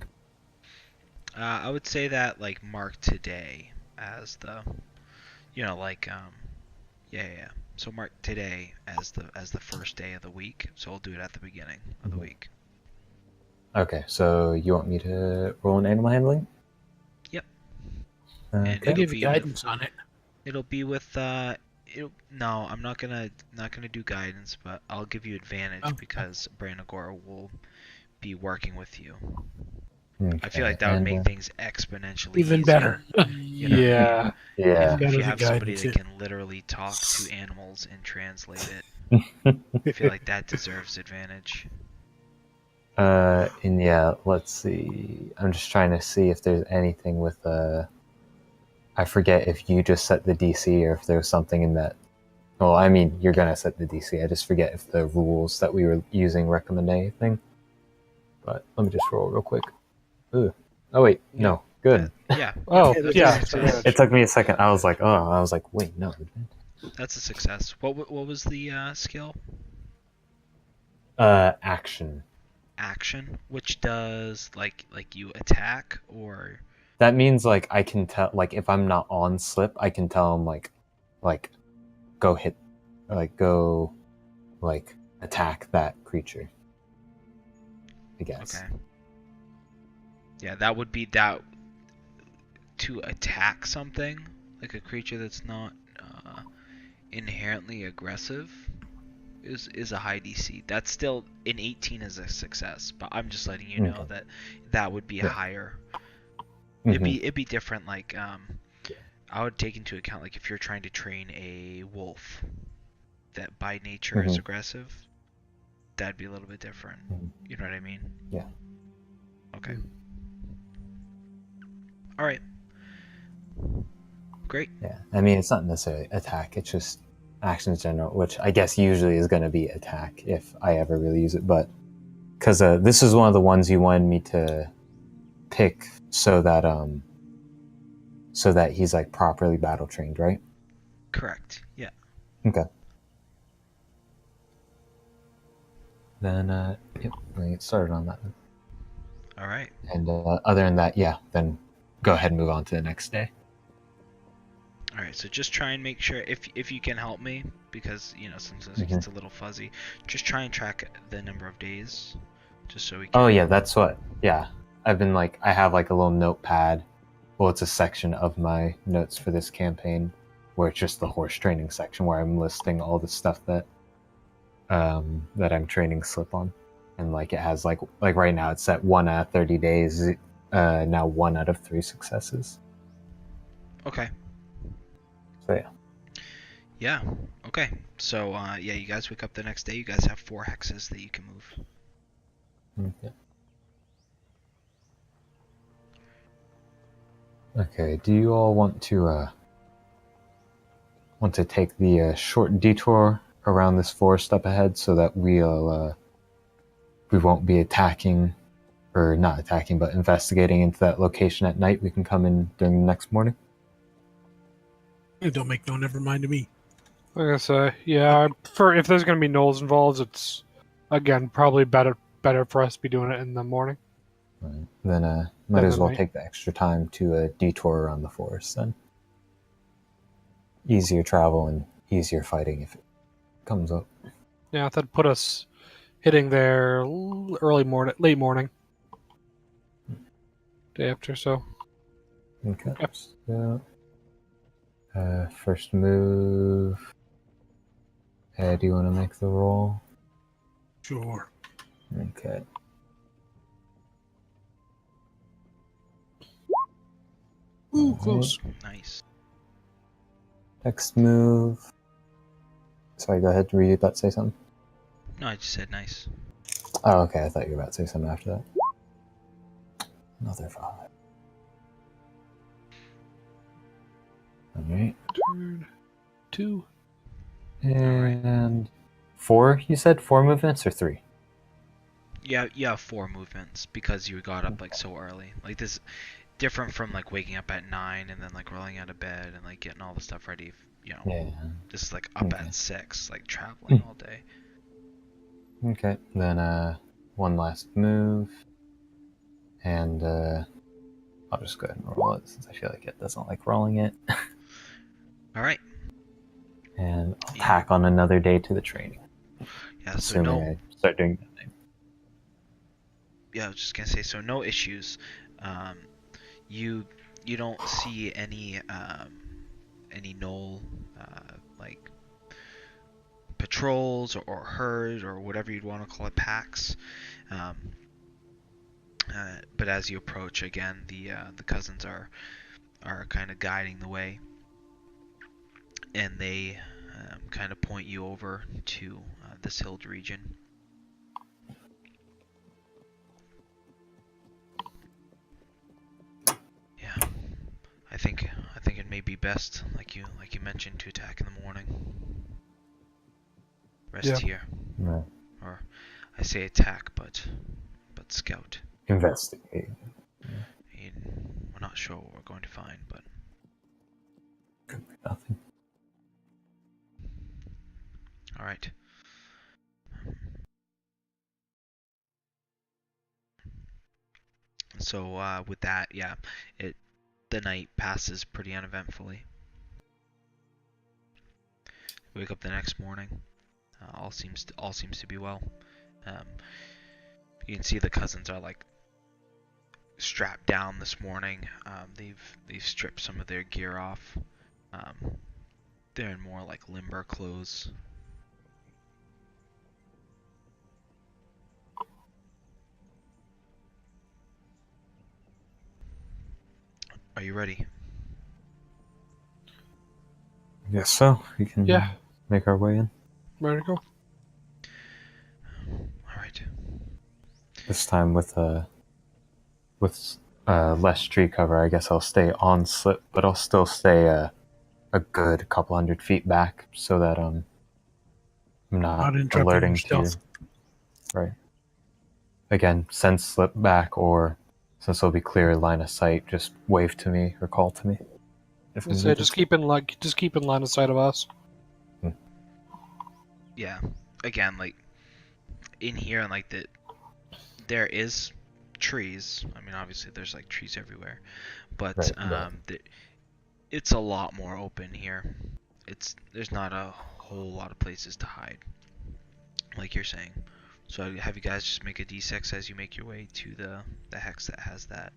I would say that like mark today as the, yeah. So mark today as the first day of the week. So I'll do it at the beginning of the week. Okay, so you want me to roll an animal handling? Yep. Okay. And They give you guidance on it. It'll be with no, I'm not gonna do guidance, but I'll give you advantage because Branagora will be working with you. I feel like that would make things exponentially Even easier. better. You know? Yeah. Yeah. If Better you the have somebody guidance, that can literally talk to animals and translate it, I feel like that deserves advantage. And yeah, let's see. I'm just trying to see if there's anything with I forget if you just set the DC or if there's something in that. Well, I mean, you're gonna set the DC. I just forget if the rules that we were using recommend anything. But let me just roll real quick. Ooh. Oh wait, no. Good. Yeah. Oh, that's yeah. a success. It took me a second. I was like, wait, no. That's a success. What was the skill? Action. Action, which does like you attack or That means like I can tell, like if I'm not on slip, I can tell him like go hit, or like go like attack that creature. I guess. okay. Yeah, that would be that to attack something like a creature that's not inherently aggressive is a high DC. That's still an 18 is a success, but I'm just letting you know that would be Yeah. higher. Mhm. It'd be different. Like I would take into account like if you're trying to train a wolf that by nature is Mhm. aggressive, that'd be a little bit different. Mhm. You know what I mean? Yeah. Okay. All right. Great. Yeah. I mean, it's not necessarily attack. It's just actions general, which I guess usually is going to be attack if I ever really use it. But because this is one of the ones you wanted me to pick so that he's like properly battle trained, right? Correct. Yeah. Okay. Then yep, we get started on that. All right. And other than that, yeah, then go ahead and move on to the next day. All right. So just try and make sure if you can help me because sometimes it Mhm. gets a little fuzzy. Just try and track the number of days, just so we can. Oh yeah, that's what. Yeah, I've been like I have like a little notepad. Well, it's a section of my notes for this campaign where it's just the horse training section where I'm listing all the stuff that I'm training Slip on, and like it has like right now it's at 1 out of 30 days. Now 1 out of 3 successes. Okay. So yeah. Yeah. Okay. So yeah, you guys wake up the next day. You guys have 4 hexes that you can move. Okay. Okay. Do you all want to take the short detour around this forest up ahead so that we won't be attacking, or not attacking, but investigating into that location at night? We can come in during the next morning. It don't make no never mind to me. Like I say, yeah, I prefer if there's going to be gnolls involved, it's again probably better for us to be doing it in the morning. Right. Then might Than as the well night. take the extra time to detour around the forest then. Easier travel and easier fighting if it comes up. Yeah, that'd put us hitting there late morning, day after. So Okay. Yep. So, first move. Do you want to make the roll? Sure. Okay. Ooh, All close. Nice. Next move. Sorry, go ahead. Were you about to say something? No, I just said nice. Oh, okay. I thought you were about to say something after that. Another 5. All right. turn 2. And 4, you said? 4 movements or 3? Yeah, you have 4 movements because you got up like so early. Like this, different from like waking up at 9 and then like rolling out of bed and like getting all the stuff ready. Yeah. This is like up Okay. at 6, like traveling all day. Okay. Then one last move. And I'll just go ahead and roll it since I feel like it doesn't like rolling it. All right. And I'll Yeah. tack on another day to the training. Yeah. So Assuming no. I start doing that thing. Yeah, I was just gonna say. So no issues. You don't see any gnoll like patrols or herd or whatever you'd want to call it, packs. Um, but as you approach again, the cousins are kind of guiding the way, and they kind of point you over to this hilled region. Yeah, I think it may be best, like you mentioned, to attack in the morning. Rest Yeah. here, Right. or I say attack, but scout. Investigate. I mean, we're not sure what we're going to find, but Could be nothing. all right. So with that, yeah, the night passes pretty uneventfully. We wake up the next morning. All seems to be well. Um, you can see the cousins are like strapped down this morning. They've stripped some of their gear off. Um, they're in more like limber clothes. Are you ready? Yes, so we can Yeah. make our way in. Ready to go? All right. This time with less tree cover. I guess I'll stay on slip, but I'll still stay a good couple 100 feet back so that I'm not Not interrupting your alerting to you. stealth. Right. Again, send slip back, or since it'll be clear line of sight, just wave to me or call to me. If So needed. just keep in line of sight of us. Yeah. Again, like in here, and like there is trees. I mean, obviously there's like trees everywhere, but Right. it's a lot more open here. There's not a whole lot of places to hide, like you're saying. So have you guys just make a d6 as you make your way to the hex that has that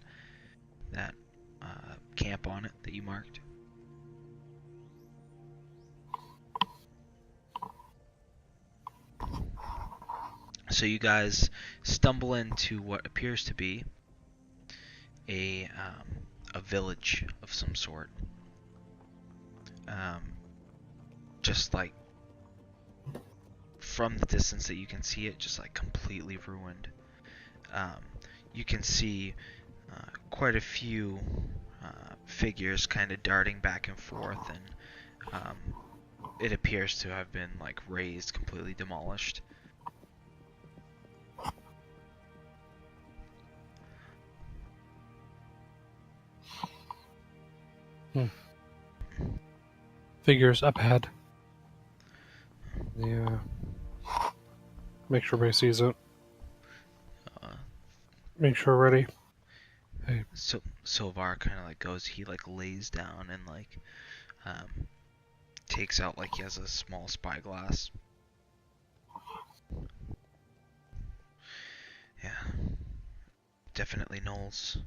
camp on it that you marked. So you guys stumble into what appears to be a village of some sort. Just like from the distance that you can see it, just like completely ruined. You can see quite a few figures kind of darting back and forth, and it appears to have been like razed, completely demolished. Figures up ahead. Yeah. Make sure everybody sees it. Make sure we're ready. Hey. So Silvar kind of like goes, he like lays down and like takes out, like he has a small spyglass. Yeah, definitely gnolls.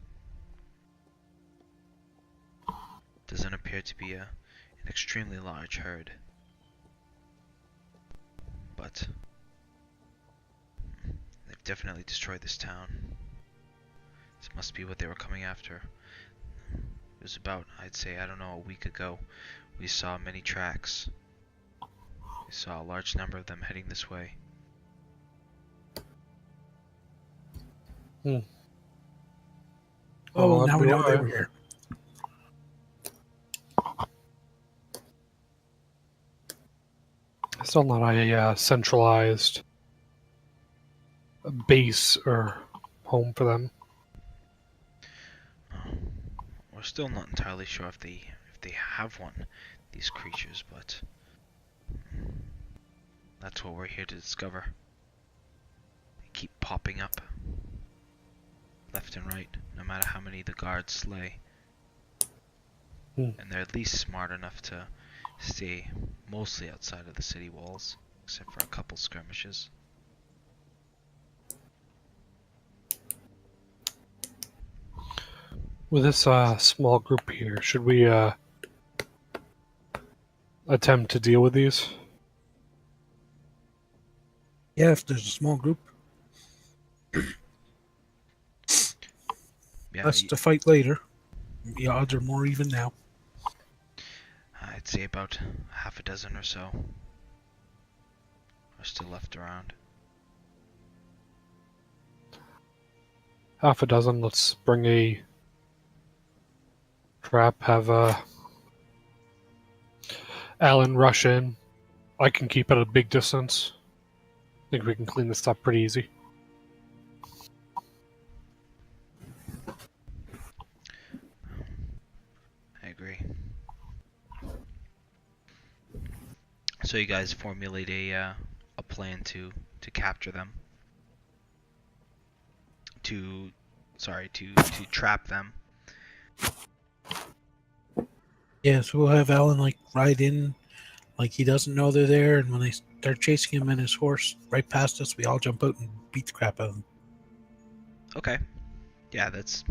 Doesn't appear to be an extremely large herd, but they've definitely destroyed this town. This must be what they were coming after. It was about, I'd say, I don't know, a week ago. We saw many tracks. We saw a large number of them heading this way. Oh, well, now we know they were here. Still not a centralized base or home for them. We're still not entirely sure if they have one, these creatures, but that's what we're here to discover. They keep popping up, left and right, no matter how many the guards slay. And they're at least smart enough to stay mostly outside of the city walls, except for a couple skirmishes. With this small group here, should we attempt to deal with these? Yeah, if there's a small group. Yeah, Less to fight later. The odds are more even now. I'd say about half a dozen or so are still left around. Half a dozen. Let's bring a trap. Have Alan rush in. I can keep at a big distance. I think we can clean this up pretty easy. I agree. So you guys formulate a plan to capture them. To trap them. Yeah, so we'll have Alan like ride in like he doesn't know they're there, and when they start chasing him and his horse right past us, we all jump out and beat the crap out of him. Okay. Yeah, that's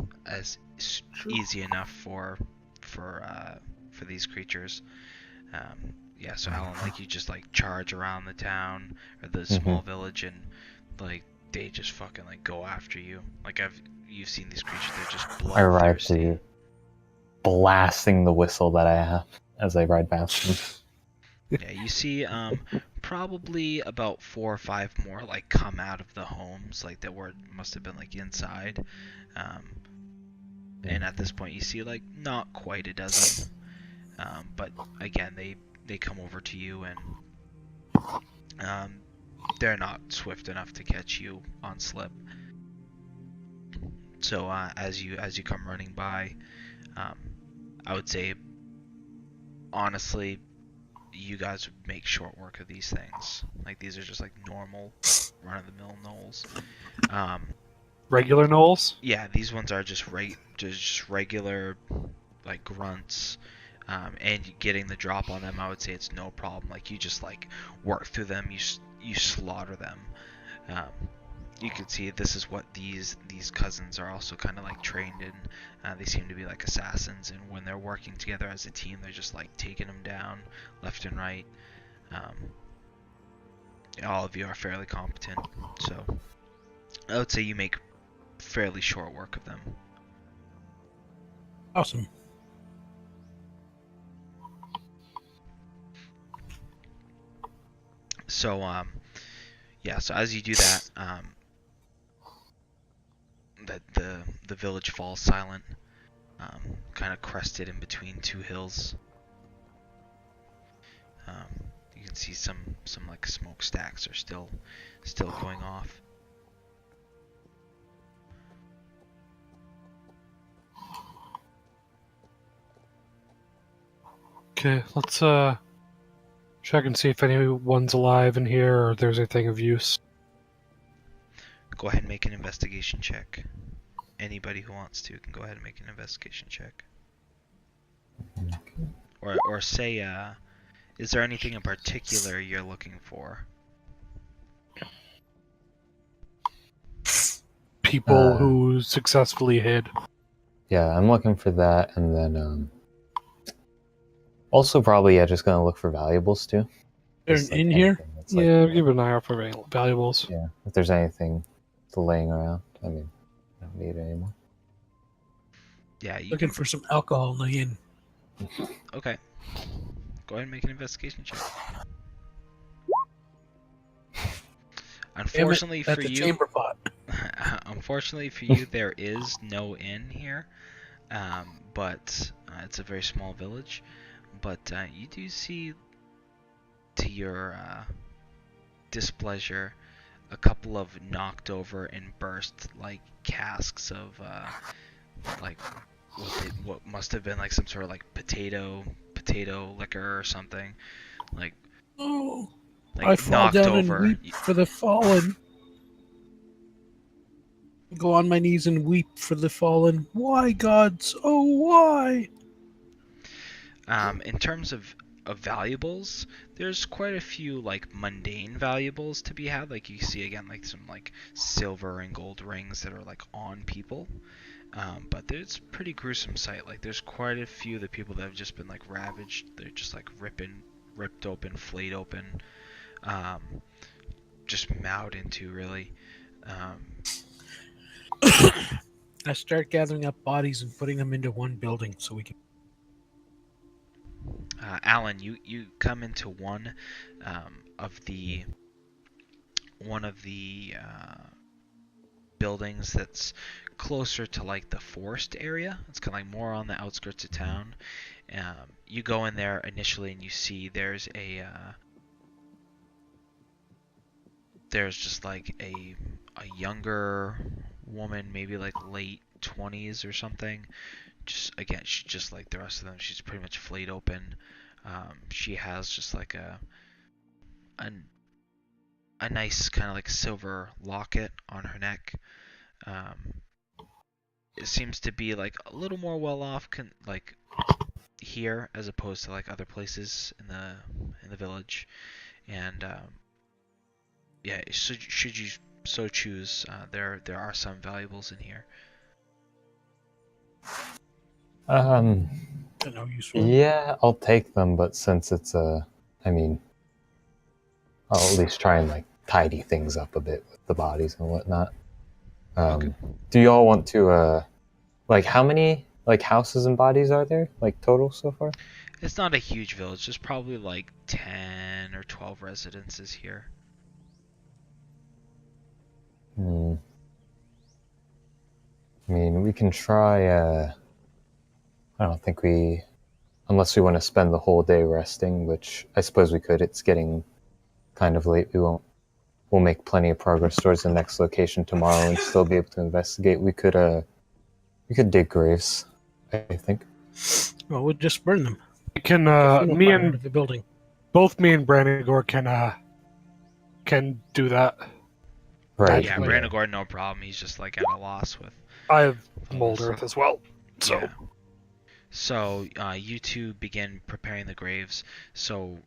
easy enough for these creatures. Yeah, so Alan, like you just like charge around the town or the small village, and like they just fucking like go after you. Like you've seen these creatures, they're just I arrive bloodthirsty. to blasting the whistle that I have as I ride past them. Yeah, you see probably about 4 or 5 more like come out of the homes like that were must have been like inside. Um, and at this point you see like not quite a dozen. But again, they come over to you and they're not swift enough to catch you on slip. So as you come running by, um, I would say honestly, you guys would make short work of these things. Like these are just like normal run-of-the-mill gnolls. Regular Knowles? Yeah, these ones are just regular like grunts. And getting the drop on them, I would say it's no problem. Like you just like work through them, you slaughter them. Um, you can see this is what these cousins are also kind of like trained in. They seem to be like assassins, and when they're working together as a team, they're just like taking them down left and right. Um, all of you are fairly competent, so I would say you make fairly short work of them. Awesome. So yeah, so as you do that, the village falls silent, kind of crested in between two hills. You can see some like smokestacks are still going off. Okay, let's check and see if anyone's alive in here or if there's anything of use. Go ahead and make an investigation check. Anybody who wants to can go ahead and make an investigation check. Or say, is there anything in particular you're looking for? People who successfully hid. Yeah, I'm looking for that, and then also probably just gonna look for valuables too. There's Just, an inn here? anything that's, Yeah, keep an eye out for valuables. yeah, if there's anything laying around. I mean, I don't need it anymore. Yeah, you Looking can. for some alcohol in the inn. Okay. Go ahead and make an investigation check. Unfortunately That's for a you, chamber pot. unfortunately for you, there is no inn here, but it's a very small village. But you do see, to your displeasure, a couple of knocked over and burst like casks of like what must have been like some sort of like potato liquor or something, like Oh, like I fall knocked down over. and weep for the fallen. Go on my knees and weep for the fallen. Why, gods? Oh, why? In terms of valuables, there's quite a few like mundane valuables to be had. Like you see again, like some like silver and gold rings that are like on people. But it's a pretty gruesome sight. Like there's quite a few of the people that have just been like ravaged. They're just like ripped open, flayed open, just mowed into really. I start gathering up bodies and putting them into one building so we can. Alan, you come into one of the buildings that's closer to like the forest area. It's kind of like more on the outskirts of town. You go in there initially and you see there's just like a younger woman, maybe like late 20s or something. Just again, she's just like the rest of them. She's pretty much flayed open. She has just like a, a nice kind of like silver locket on her neck. It seems to be like a little more well off, like here as opposed to like other places in the village. And yeah, should you so choose, there are some valuables in here. No useful. Yeah, I'll take them, but since it's I mean, I'll at least try and like tidy things up a bit with the bodies and whatnot. Okay. Do you all want to like how many like houses and bodies are there like total so far? It's not a huge village. There's probably like 10 or 12 residences here. Hmm. I mean, we can try, I don't think unless we want to spend the whole day resting, which I suppose we could. It's getting kind of late. We'll make plenty of progress towards the next location tomorrow and still be able to investigate. We could dig graves, I think. Well, we'll just burn them. We can, Get funeral me pyre out and of the building. both me and Branagor can do that. Right. Yeah, Magically. Branagor, no problem. He's just like at a loss with I have all mold this earth stuff. as well, so Yeah. So you two begin preparing the graves. So,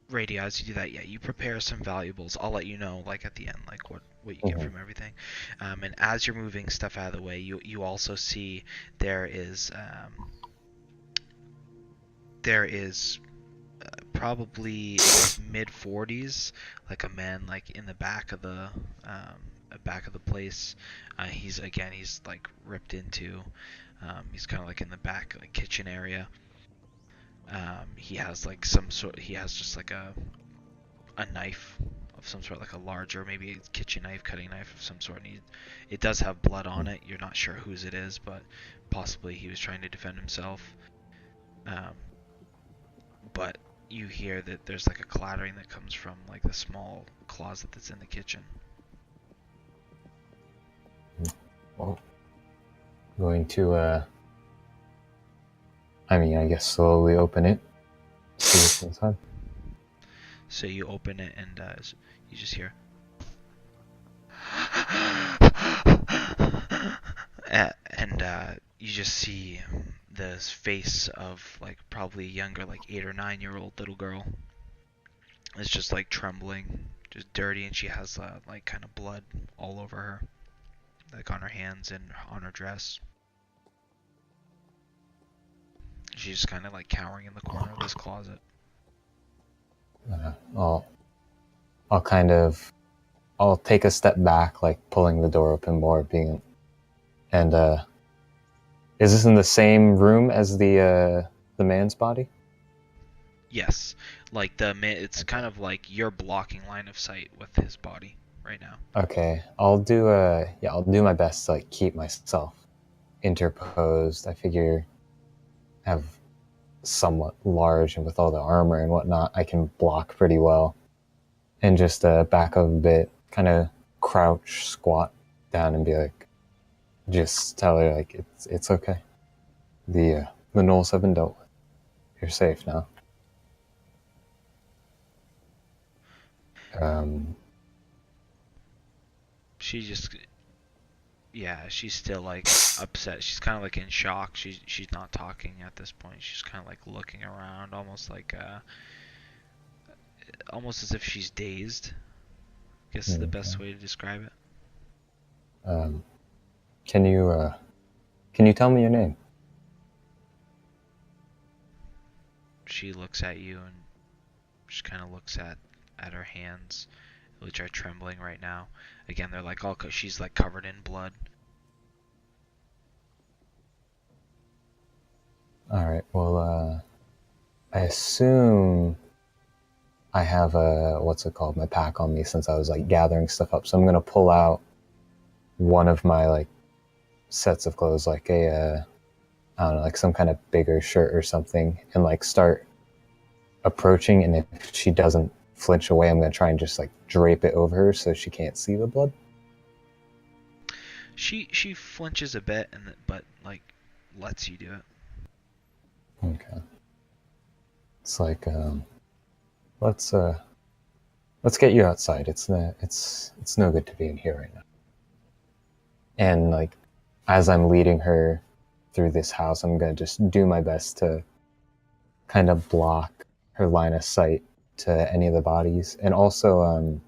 Radio, as you do that, yeah, you prepare some valuables. I'll let you know, like at the end, like what you get Mhm. from everything. And as you're moving stuff out of the way, you also see there is probably mid 40s, like a man like in the back of the place. He's like ripped into. He's kind of like in the back like kitchen area. He has like he has just like a knife of some sort, like a larger, maybe a kitchen knife, cutting knife of some sort. And it does have blood on it. You're not sure whose it is, but possibly he was trying to defend himself. But you hear that there's like a clattering that comes from like the small closet that's in the kitchen. Well, going to, I guess slowly open it. See what's inside. So you open it and you just hear. And you just see the face of like probably a younger, like 8 or 9 year old little girl. It's just like trembling, just dirty, and she has like kind of blood all over her, like on her hands and on her dress. She's just kind of like cowering in the corner of this closet. I'll I'll take a step back, like pulling the door open more, and is this in the same room as the man's body? Yes, like it's kind of like you're blocking line of sight with his body right now. Okay, I'll do my best to like keep myself interposed. I figure have somewhat large, and with all the armor and whatnot, I can block pretty well. And just back up a bit, kind of crouch, squat down, and be like, just tell her like it's okay. The gnolls have been dealt with. You're safe now. She just, yeah, she's still like upset. She's kind of like in shock. She's not talking at this point. She's kind of like looking around, almost like almost as if she's dazed. I guess is the best way to describe it. Can you tell me your name? She looks at you and just kind of looks at her hands, which are trembling right now. Again, they're like she's like covered in blood. All right. Well, I assume I have my pack on me since I was like gathering stuff up. So I'm gonna pull out one of my like sets of clothes, like I don't know, like some kind of bigger shirt or something, and like start approaching. And if she doesn't flinch away, I'm gonna try and just like drape it over her so she can't see the blood. She flinches a bit but like lets you do it. Okay. It's like let's get you outside. It's no good to be in here right now. And like as I'm leading her through this house, I'm gonna just do my best to kind of block her line of sight to any of the bodies. And also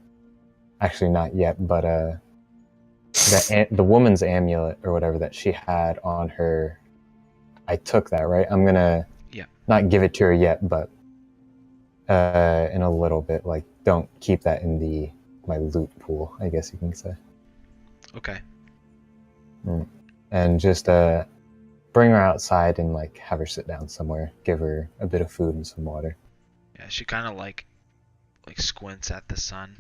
actually not yet, but the woman's amulet or whatever that she had on her, I took that, right? I'm gonna not give it to her yet, but in a little bit, like don't keep that in my loot pool, I guess you can say. Okay. And just bring her outside and like have her sit down somewhere, give her a bit of food and some water. Yeah, she kind of like squints at the sun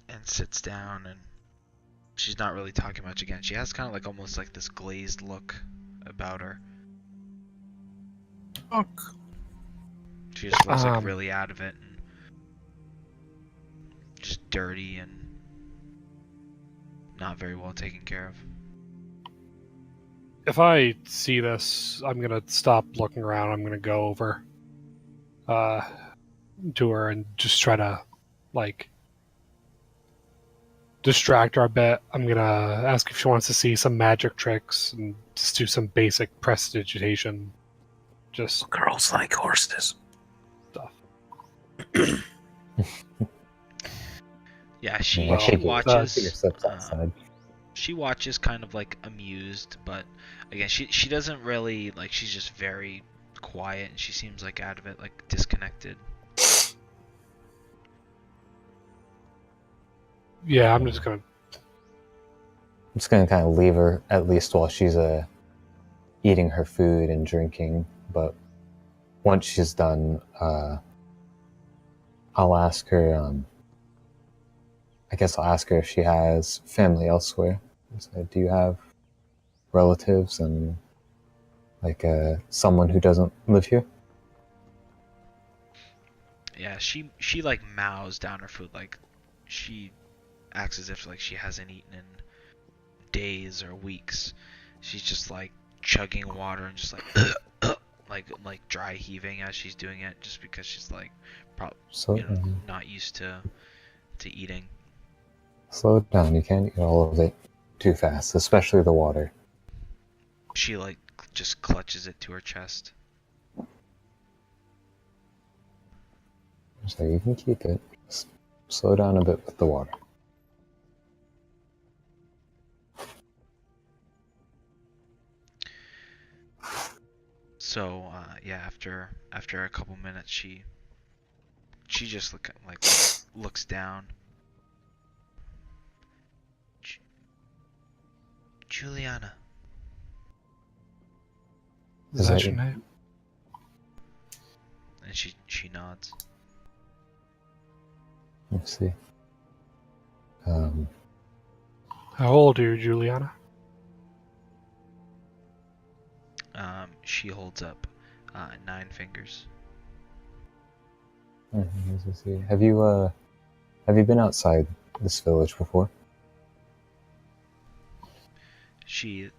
and sits down, and she's not really talking much again. She has kind of like almost like this glazed look about her. Fuck. She just looks like Um, really out of it and just dirty and not very well taken care of. If I see this, I'm gonna stop looking around. I'm gonna go over to her and just try to like distract her a bit. I'm gonna ask if she wants to see some magic tricks and just do some basic prestidigitation. Just Girls like horses. stuff. Yeah, she Yeah, she get your watches. steps outside. She watches kind of like amused, but again, she doesn't really like. She's just very quiet, and she seems like out of it, like disconnected. Yeah, I'm just gonna. I'm just gonna kind of leave her at least while she's eating her food and drinking. But once she's done, I'll ask her. I guess I'll ask her if she has family elsewhere. So, do you have relatives and like someone who doesn't live here? Yeah, she like mows down her food, like she acts as if like she hasn't eaten in days or weeks. She's just like chugging water and just like like dry heaving as she's doing it, just because she's like So not used to eating. slow down. You can't eat all of it too fast, especially the water. She like just clutches it to her chest. So you can keep it. Just slow down a bit with the water. So yeah, after a couple minutes, she just looks down. Juliana. Is that your name? And she nods. Let's see. How old are you, Juliana? She holds up 9 fingers. Let's see. Have you been outside this village before? She's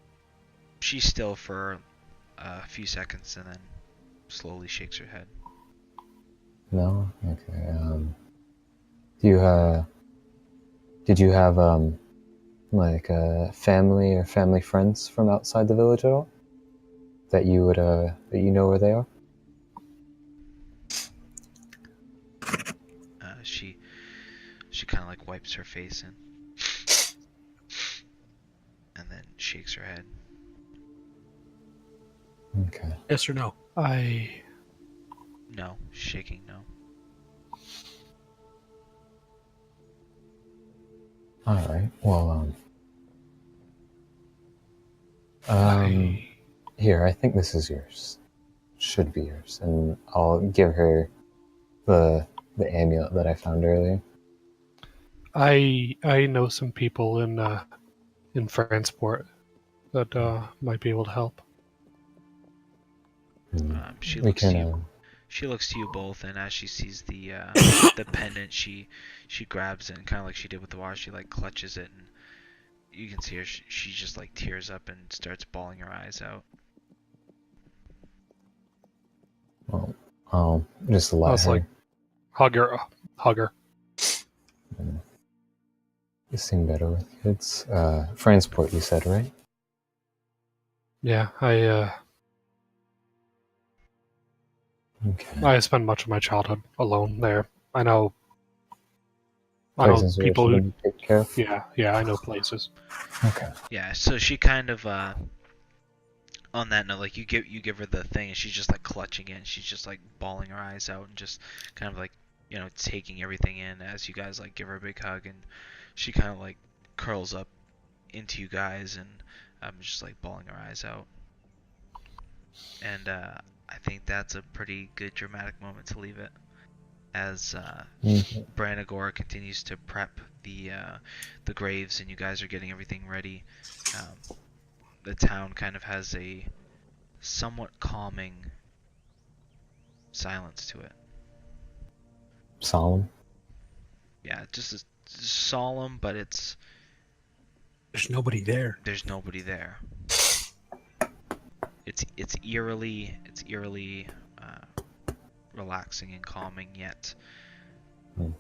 still for a few seconds and then slowly shakes her head. No. Okay. Did you have like family or family friends from outside the village at all? That you would that you know where they are? She kind of like wipes her face and then shakes her head. Okay. Yes or no? No, shaking no. All right. Well, here, I think this is yours. Should be yours, and I'll give her the amulet that I found earlier. I know some people in Franceport that might be able to help. She We looks to can. you. She looks to you both, and as she sees the the pendant, she grabs it, and kind of like she did with the water, she like clutches it, and you can see her. She just like tears up and starts bawling her eyes out. Well, I'll just I let was her. like, hug her. You seem better with kids. Franceport, you said, right? Yeah, Okay. I spent much of my childhood alone there. I know Places where people she who. can take care of. Yeah, I know places. Okay. Yeah, so she kind of on that note, like you give her the thing, and she's just like clutching it, and she's just like bawling her eyes out, and just kind of like taking everything in as you guys like give her a big hug, and she kind of like curls up into you guys and just like bawling her eyes out. And I think that's a pretty good dramatic moment to leave it, as Branagor continues to prep the graves, and you guys are getting everything ready. The town kind of has a somewhat calming silence to it. Solemn. Yeah, just solemn, but There's nobody there. there's nobody there. It's eerily relaxing and calming, yet Hmm.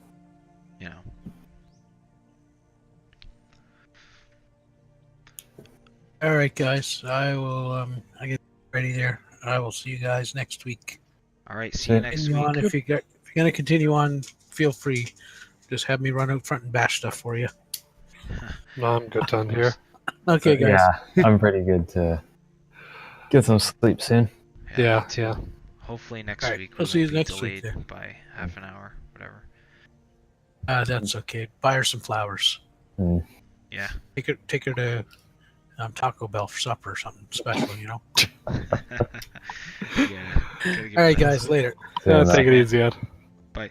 you know. All right, guys. I will. I get ready there. I will see you guys next week. All right, see you next Continue week. on. If you're gonna continue on, feel free. Just have me run out front and bash stuff for you. No, I'm good down here. Okay, guys. Yeah, I'm pretty good to get some sleep soon. Yeah, me too. yeah. Hopefully next All right, week I'll we see you won't be next week delayed then. by half an hour, whatever. That's okay. Buy her some flowers. Mm. Yeah. Take her to Taco Bell for supper or something special. You know. Yeah. Gotta give All right, that- guys. Later. So, Take it easy, Ed. Bye.